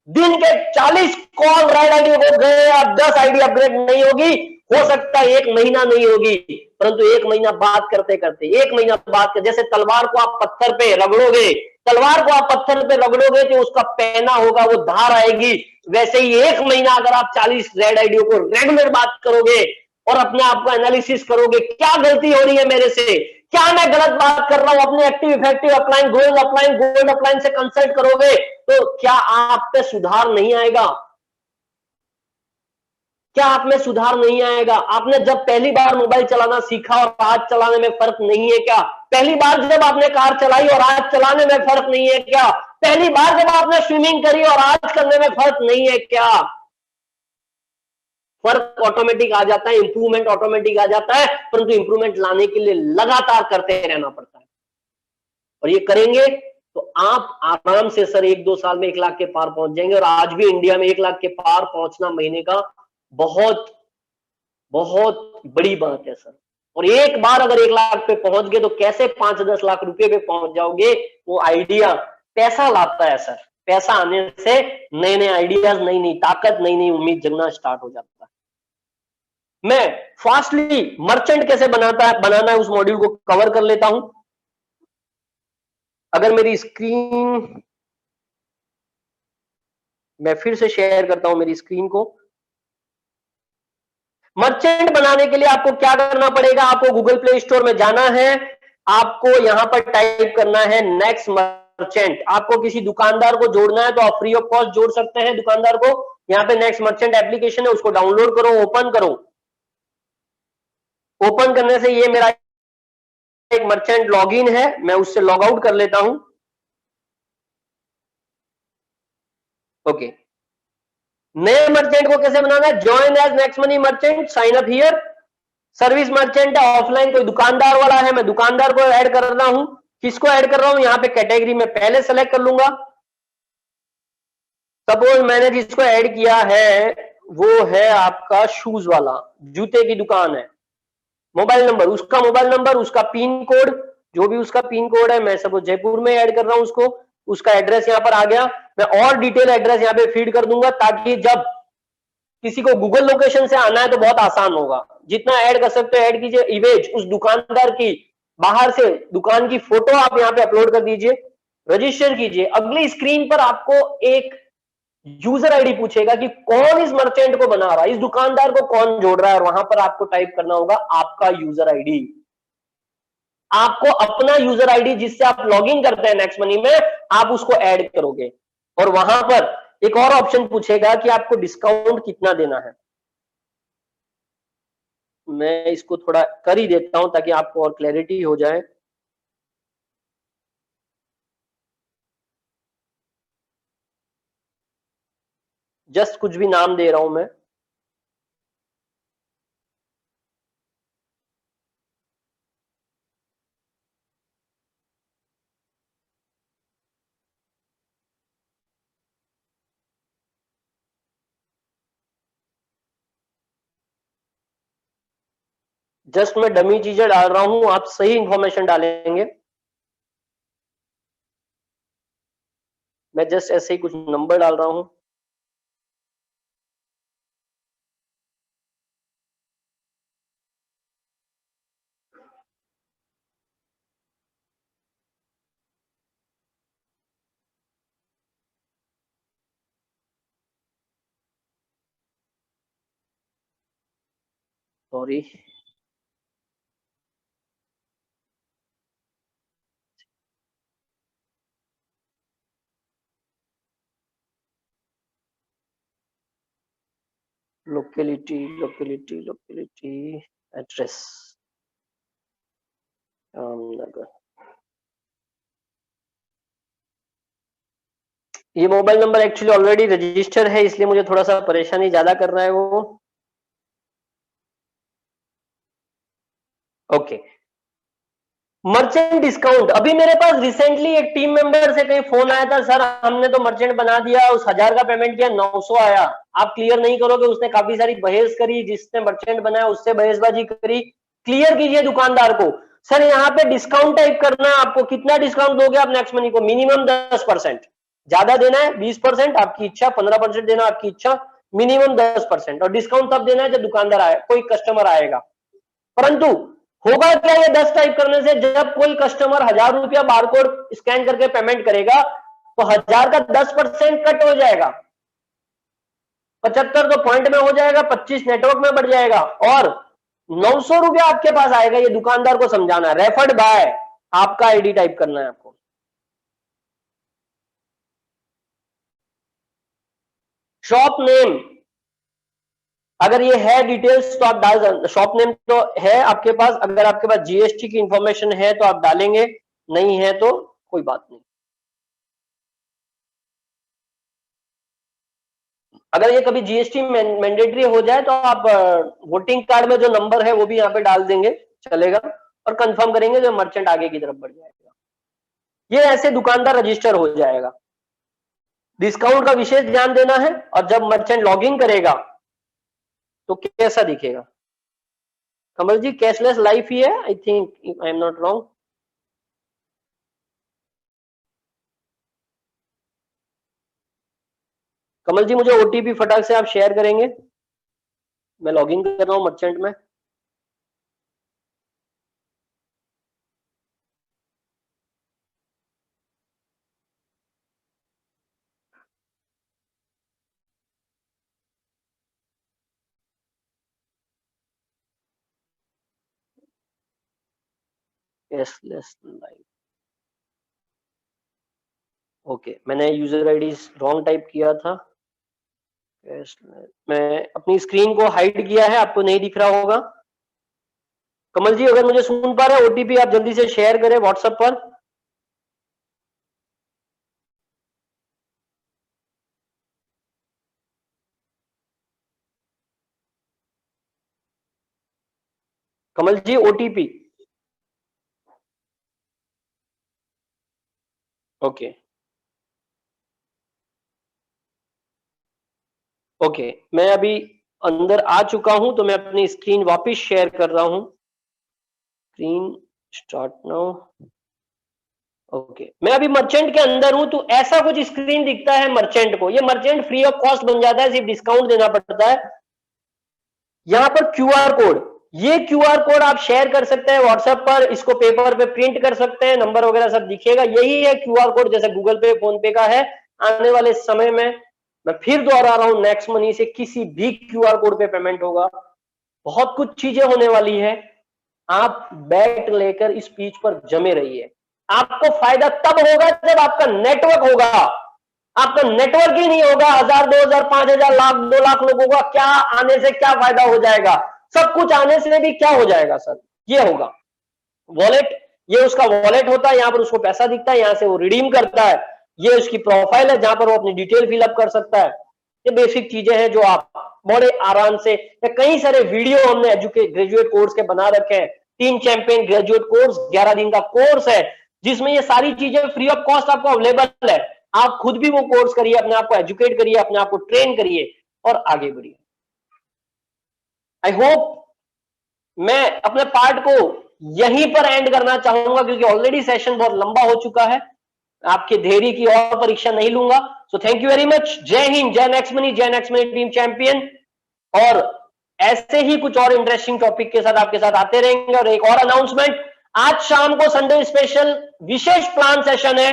दिन के 40 कॉल रेड आईडी हो गए, अब 10 आईडी अपग्रेड नहीं होगी, हो सकता है 1 महीना नहीं होगी, परंतु 1 महीना बात करते करते, 1 महीना बात कर, जैसे तलवार को आप पत्थर पे रगड़ोगे, तलवार को आप पत्थर पे रगड़ोगे तो उसका पैना होगा, वो धार आएगी, वैसे ही 1 महीना अगर आप 40 रेड आईडियो को रेगुलर बात करोगे और अपने आप को एनालिसिस करोगे, क्या गलती हो रही है मेरे से, क्या मैं गलत बात कर रहा हूं, अपने active effective upline gold upline से कंसल्ट करोगे, तो क्या आप पे सुधार नहीं आएगा? क्या आप में सुधार नहीं आएगा? आपने जब पहली बार मोबाइल चलाना सीखा और आज चलाने में फर्क नहीं है क्या? पहली बार जब आपने कार चलाई और आज चलाने में फर्क नहीं है क्या? पहली बार जब आपने स्विमिंग करी और आज करने में फर्क नहीं है क्या? फर्क ऑटोमेटिक आ जाता है, इंप्रूवमेंट ऑटोमेटिक आ जाता है, परंतु इंप्रूवमेंट लाने के लिए लगातार करते रहना पड़ता है। और ये करेंगे तो आप आराम से सर 1-2 साल में 1 लाख के पार पहुंच जाएंगे। और आज भी इंडिया में 1 लाख के पार पहुंचना महीने का बहुत बहुत बड़ी बात है सर। और एक बार अगर 1 लाख पे पहुंच गए तो कैसे 5-10 लाख रुपए पे पहुंच जाओगे, वो आइडिया पैसा लाता है सर। पैसा आने से नए नए आइडियाज, नई नई ताकत, नई नई उम्मीद जगना स्टार्ट हो जाता है। मैं फास्टली मर्चेंट कैसे बनाना है उस मॉड्यूल को कवर कर लेता हूं। अगर मेरी स्क्रीन, मैं फिर से शेयर करता हूं मेरी स्क्रीन को। मर्चेंट बनाने के लिए आपको क्या करना पड़ेगा? आपको गूगल प्ले स्टोर में जाना है, आपको यहां पर टाइप करना है नेक्स्ट मर्चेंट। आपको किसी दुकानदार को जोड़ना है तो आप फ्री ऑफ कॉस्ट जोड़ सकते हैं दुकानदार को। यहां पे नेक्स्ट मर्चेंट एप्लीकेशन है, उसको डाउनलोड करो, ओपन करो। ओपन करने से ये मेरा एक मर्चेंट लॉगिन है, मैं उससे लॉग आउट कर लेता हूं। ओके, नए मर्चेंट को कैसे बनाना है? Join as next money merchant, sign up here. Service merchant है, ऑफलाइन कोई दुकानदार वाला है, मैं दुकानदार को ऐड कर रहा हूं। किसको ऐड कर रहा हूं? यहां पे कैटेगरी में पहले सेलेक्ट कर लूंगा। सपोज मैंने जिसको ऐड किया है वो है आपका शूज वाला, जूते की दुकान है। मोबाइल नंबर, उसका मोबाइल नंबर, उसका पिन कोड, जो भी उसका पिन कोड है, मैं सपोज जयपुर में ऐड कर रहा हूं उसको, उसका एड्रेस यहाँ पर आ गया। मैं और डिटेल एड्रेस यहाँ पे फीड कर दूंगा ताकि जब किसी को गूगल लोकेशन से आना है तो बहुत आसान होगा। जितना ऐड कर सकते हो ऐड कीजिए। इमेज उस दुकानदार की बाहर से दुकान की फोटो आप यहाँ पे अपलोड कर दीजिए, रजिस्टर कीजिए। अगली स्क्रीन पर आपको एक यूजर आईडी पूछेगा कि कौन इस मर्चेंट को बना रहा है, इस दुकानदार को कौन जोड़ रहा है, और वहां पर आपको टाइप करना होगा आपका यूजर आईडी। आपको अपना यूजर आईडी जिससे आप लॉगिन करते हैं नेक्स्ट मनी में, आप उसको ऐड करोगे और वहां पर एक और ऑप्शन पूछेगा कि आपको डिस्काउंट कितना देना है। मैं इसको थोड़ा कर ही देता हूं ताकि आपको और क्लैरिटी हो जाए। जस्ट कुछ भी नाम दे रहा हूं मैं। जस्ट मैं डमी चीजें डाल रहा हूं, आप सही इंफॉर्मेशन डालेंगे। मैं जस्ट ऐसे ही कुछ नंबर डाल रहा हूं। Sorry, locality locality locality address Ramnagar. ये mobile number actually already register है, इसलिए मुझे थोड़ा सा परेशानी ज्यादा कर रहा है वो। Okay, merchant discount. अभी मेरे पास रिसेंटली एक टीम मेंबर से कहीं फोन आया था, सर हमने तो मर्चेंट बना दिया, उस 1000 का पेमेंट किया, 900 आया, आप क्लियर नहीं करोगे। उसने काफी सारी बहस करी, जिसने मर्चेंट बनाया उससे बहसबाजी करी। क्लियर कीजिए दुकानदार को, सर यहाँ पे डिस्काउंट टाइप करना है आपको, कितना डिस्काउंट दोगे आप नेक्स्ट मनी को? मिनिमम 10%। ज्यादा देना है 20% आपकी इच्छा, 15% देना आपकी इच्छा, मिनिमम 10%। और डिस्काउंट तब देना है जब दुकानदार आए, कोई कस्टमर आएगा। परंतु होगा क्या ये 10 टाइप करने से? जब कोई कस्टमर 1000 रुपया बारकोड स्कैन करके पेमेंट करेगा तो 1000 का 10% कट हो जाएगा, 75 तो पॉइंट में हो जाएगा, 25 नेटवर्क में बढ़ जाएगा और 900 रुपया आपके पास आएगा। ये दुकानदार को समझाना है। रेफर्ड बाय आपका आईडी टाइप करना है आपको। शॉप नेम, अगर ये है डिटेल्स तो आप डाल, शॉप नेम तो है आपके पास, अगर आपके पास जीएसटी की इंफॉर्मेशन है तो आप डालेंगे, नहीं है तो कोई बात नहीं। अगर ये कभी जीएसटी मैंडेटरी हो जाए तो आप वोटिंग कार्ड में जो नंबर है वो भी यहाँ पे डाल देंगे, चलेगा, और कंफर्म करेंगे जो मर्चेंट आगे की तरफ बढ़ जाएगा। ये ऐसे दुकानदार रजिस्टर हो जाएगा। डिस्काउंट का विशेष ध्यान देना है, और जब मर्चेंट लॉगिन करेगा तो कैसा दिखेगा? कमल जी कैशलेस लाइफ ही है, I think I am not wrong. Kamal ji मुझे ओटीपी फटाक से आप शेयर करेंगे, मैं लॉगिन कर रहा हूं मर्चेंट में। कैशलेस लाइफ, ओके, मैंने यूजर आईडी रॉन्ग टाइप किया था। मैं अपनी स्क्रीन को हाइड किया है, आपको नहीं दिख रहा होगा। कमल जी अगर मुझे सुन पा रहे हैं, ओटीपी आप जल्दी से शेयर करें व्हाट्सएप पर। कमल जी ओटीपी, ओके ओके, मैं अभी अंदर आ चुका हूं तो मैं अपनी स्क्रीन वापस शेयर कर रहा हूं। Screen start now. ओके, मैं अभी मर्चेंट के अंदर हूं, तो ऐसा कुछ स्क्रीन दिखता है मर्चेंट को। ये मर्चेंट फ्री ऑफ कॉस्ट बन जाता है, सिर्फ डिस्काउंट देना पड़ता है। यहां पर क्यूआर कोड, ये क्यूआर कोड आप शेयर कर सकते हैं व्हाट्सएप पर, इसको पेपर पे प्रिंट कर सकते हैं, नंबर वगैरह सब दिखेगा। यही है क्यूआर कोड, जैसे गूगल पे फोन पे का है। आने वाले समय में मैं फिर दोहरा रहा हूं, नेक्स्ट मनी से किसी भी क्यूआर कोड पे पेमेंट होगा। बहुत कुछ चीजें होने वाली है। आप बैट लेकर इस पिच पर जमे रहिए। आपको फायदा तब होगा जब आपका नेटवर्क होगा। आपका नेटवर्क ही नहीं होगा, 1000 2000 5000 लाख 2 लाख लोगों का क्या आने से क्या फायदा हो जाएगा? सब कुछ आने से भी क्या हो जाएगा सर? ये होगा वॉलेट, ये उसका वॉलेट होता है, यहां पर उसको पैसा दिखता है, यहां से वो रिडीम करता है। ये उसकी प्रोफाइल है जहां पर वो अपनी डिटेल फिलअप कर सकता है। ये बेसिक चीजें हैं जो आप बड़े आराम से, कई सारे वीडियो हमने ग्रेजुएट कोर्स के बना रखे हैं। टीम चैंपियन ग्रेजुएट कोर्स 11 दिन का कोर्स है, जिसमें ये सारी चीजें फ्री ऑफ कॉस्ट आपको अवेलेबल है। आप खुद भी वो कोर्स करिए, अपने आप को एजुकेट करिए, अपने आप को ट्रेन करिए और आगे बढ़िए। आई होप मैं अपने पार्ट को यहीं पर एंड करना चाहूंगा, क्योंकि ऑलरेडी सेशन बहुत लंबा हो चुका है। आपके धैर्य की और परीक्षा नहीं लूंगा। सो thank you very much. Jai Hind, जय नेक्स्ट मनी, जय नेक्स्ट मनी टीम चैंपियन। और ऐसे ही कुछ और इंटरेस्टिंग टॉपिक के साथ आपके साथ आते रहेंगे। और एक और अनाउंसमेंट, आज शाम को संडे स्पेशल विशेष प्लान सेशन है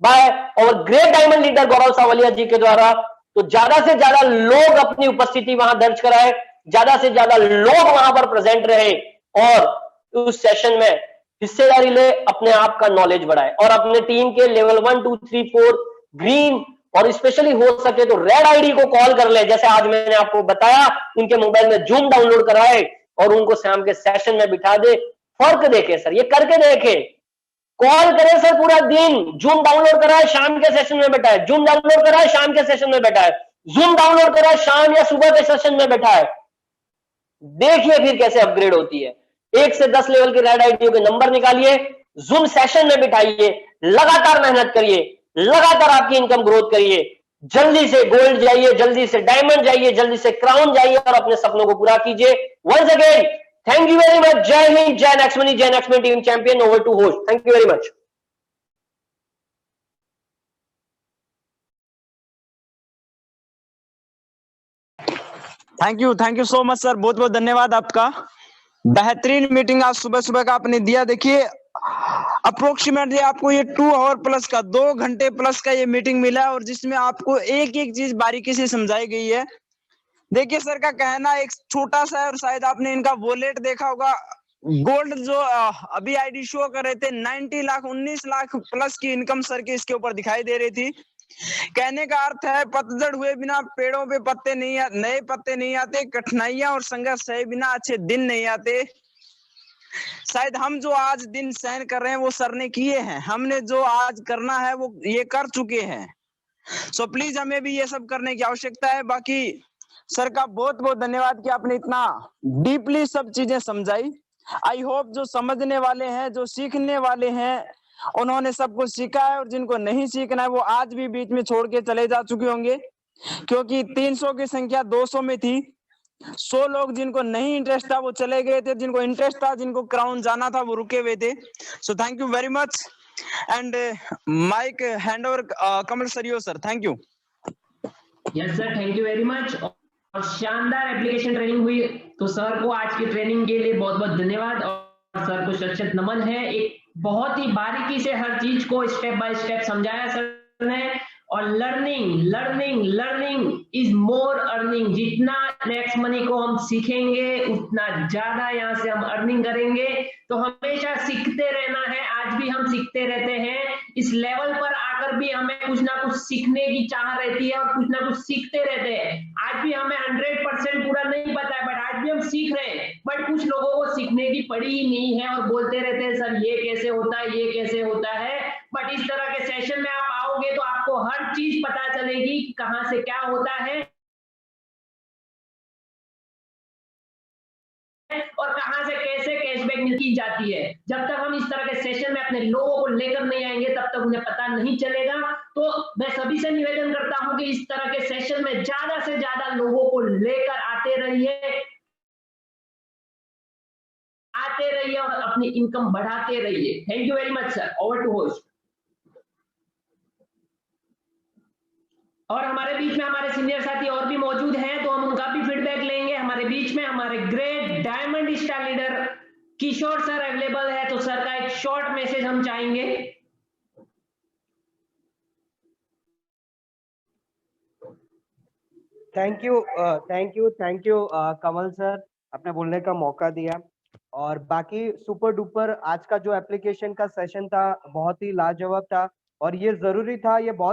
बाय और ग्रेट डायमंड लीडर गौरव सावलिया जी के द्वारा। तो ज्यादा से ज्यादा लोग अपनी उपस्थिति वहां दर्ज कराए, ज्यादा से ज्यादा लोग वहां पर प्रेजेंट रहे और उस सेशन में हिस्सेदारी ले, अपने आप का नॉलेज बढ़ाए और अपने टीम के लेवल 1 2 3 4 ग्रीन और स्पेशली हो सके तो रेड आईडी को कॉल कर ले। जैसे आज मैंने आपको बताया, उनके मोबाइल में जूम डाउनलोड कराए और उनको शाम के सेशन में बिठा दे। फर्क देखे सर, ये करके देखे। कॉल करे सर पूरा दिन, जूम डाउनलोड कराए, शाम के सेशन में बैठा है, जूम डाउनलोड कराए, शाम के सेशन में बैठा है, जूम डाउनलोड कराए, शाम या सुबह के सेशन में बैठा है। देखिए फिर कैसे अपग्रेड होती है। 1 से 10 लेवल के रेड आईडियो के नंबर निकालिए, जूम सेशन में बिठाइए, लगातार मेहनत करिए, लगातार आपकी इनकम ग्रोथ करिए। जल्दी से गोल्ड जाइए, जल्दी से डायमंड जाइए, जल्दी से क्राउन जाइए और अपने सपनों को पूरा कीजिए। Once again thank you very much. Jai Hind, जय नेक्स्ट मनी, जय next money team champion. Over to host. Thank you very much. Thank you so much sir, बहुत बहुत धन्यवाद आपका। बेहतरीन मीटिंग आज सुबह सुबह का आपने दिया। देखिए अप्रोक्सीमेटली आपको ये 2 आवर प्लस का 2 घंटे प्लस का ये मीटिंग मिला है और जिसमें आपको एक एक चीज बारीकी से समझाई गई है। देखिए सर का कहना एक छोटा सा है और शायद आपने इनका वॉलेट देखा होगा। गोल्ड जो अभी आईडी शो कर रहे थे 90 लाख 19 लाख प्लस की इनकम सर के इसके ऊपर दिखाई दे रही थी। कहने का अर्थ है पतझड़ हुए बिना पेड़ों पे पत्ते नहीं नए पत्ते नहीं आते, कठिनाइयां और संघर्ष सहे बिना अच्छे दिन नहीं आते। शायद हम जो आज दिन सहन कर रहे हैं वो सर ने किए हैं, हमने जो आज करना है वो ये कर चुके हैं। सो प्लीज हमें भी ये सब करने की आवश्यकता है। बाकी सर का बहुत बहुत धन्यवाद कि आपने इतना डीपली सब चीजें समझाई। आई होप जो समझने वाले हैं, जो सीखने वाले हैं, उन्होंने सब कुछ सीखा है और जिनको नहीं सीखना है वो आज भी बीच में छोड़ के चले जा चुके होंगे, क्योंकि 300 की संख्या 200 में थी। 100 लोग जिनको नहीं इंटरेस्ट था वो चले गए थे, जिनको इंटरेस्ट था, जिनको क्राउन जाना था वो रुके हुए थे। So thank you very much and mic hand over Kamal सरियो sir. Thank you. Yes sir, thank you very much. और शानदार एप्लीकेशन ट्रेनिंग हुई, तो सर को आज की ट्रेनिंग के लिए बहुत बहुत धन्यवाद और सर को शत नमन है। एक बहुत ही बारीकी से हर चीज को स्टेप बाय स्टेप समझाया सर ने। और लर्निंग इज मोर अर्निंग। जितना नेक्स्ट मनी को हम सीखेंगे उतना ज्यादा यहाँ से हम अर्निंग करेंगे। तो हमेशा सीखते रहना है। आज भी हम सीखते रहते हैं, इस लेवल पर आकर भी हमें कुछ ना कुछ सीखने की चाह रहती है और कुछ ना कुछ सीखते रहते हैं। आज भी हमें 100% पूरा नहीं पता है, बट आज भी हम सीख रहे हैं। बट कुछ लोगों को सीखने की पड़ी ही नहीं है और बोलते रहते हैं सर ये कैसे होता है, ये कैसे होता है। बट इस तरह के सेशन में आप आओगे तो आपको हर चीज पता चलेगी कहां से क्या होता है और कहां से कैसे कैशबैक की जाती है। जब तक हम इस तरह के सेशन में अपने लोगों को लेकर नहीं आएंगे तब तक उन्हें पता नहीं चलेगा। तो मैं सभी से निवेदन करता हूं कि इस तरह के सेशन में ज्यादा से ज्यादा लोगों को लेकर आते रहिए और अपनी इनकम बढ़ाते रहिए। Thank you very much sir. Over to host. और हमारे बीच में हमारे सीनियर साथी और भी मौजूद हैं, तो हम उनका भी फीडबैक लेंगे। हमारे बीच में हमारे ग्रेट डायमंड स्टार लीडर किशोर सर अवेलेबल है, तो सर का एक शॉर्ट मैसेज हम चाहेंगे। थैंक यू कमल सर, आपने बोलने का मौका दिया। और बाकी सुपर डुपर आज का जो एप्लीकेशन का सेशन था बहुत ही लाजवाब था, और ये जरूरी था, ये बहुत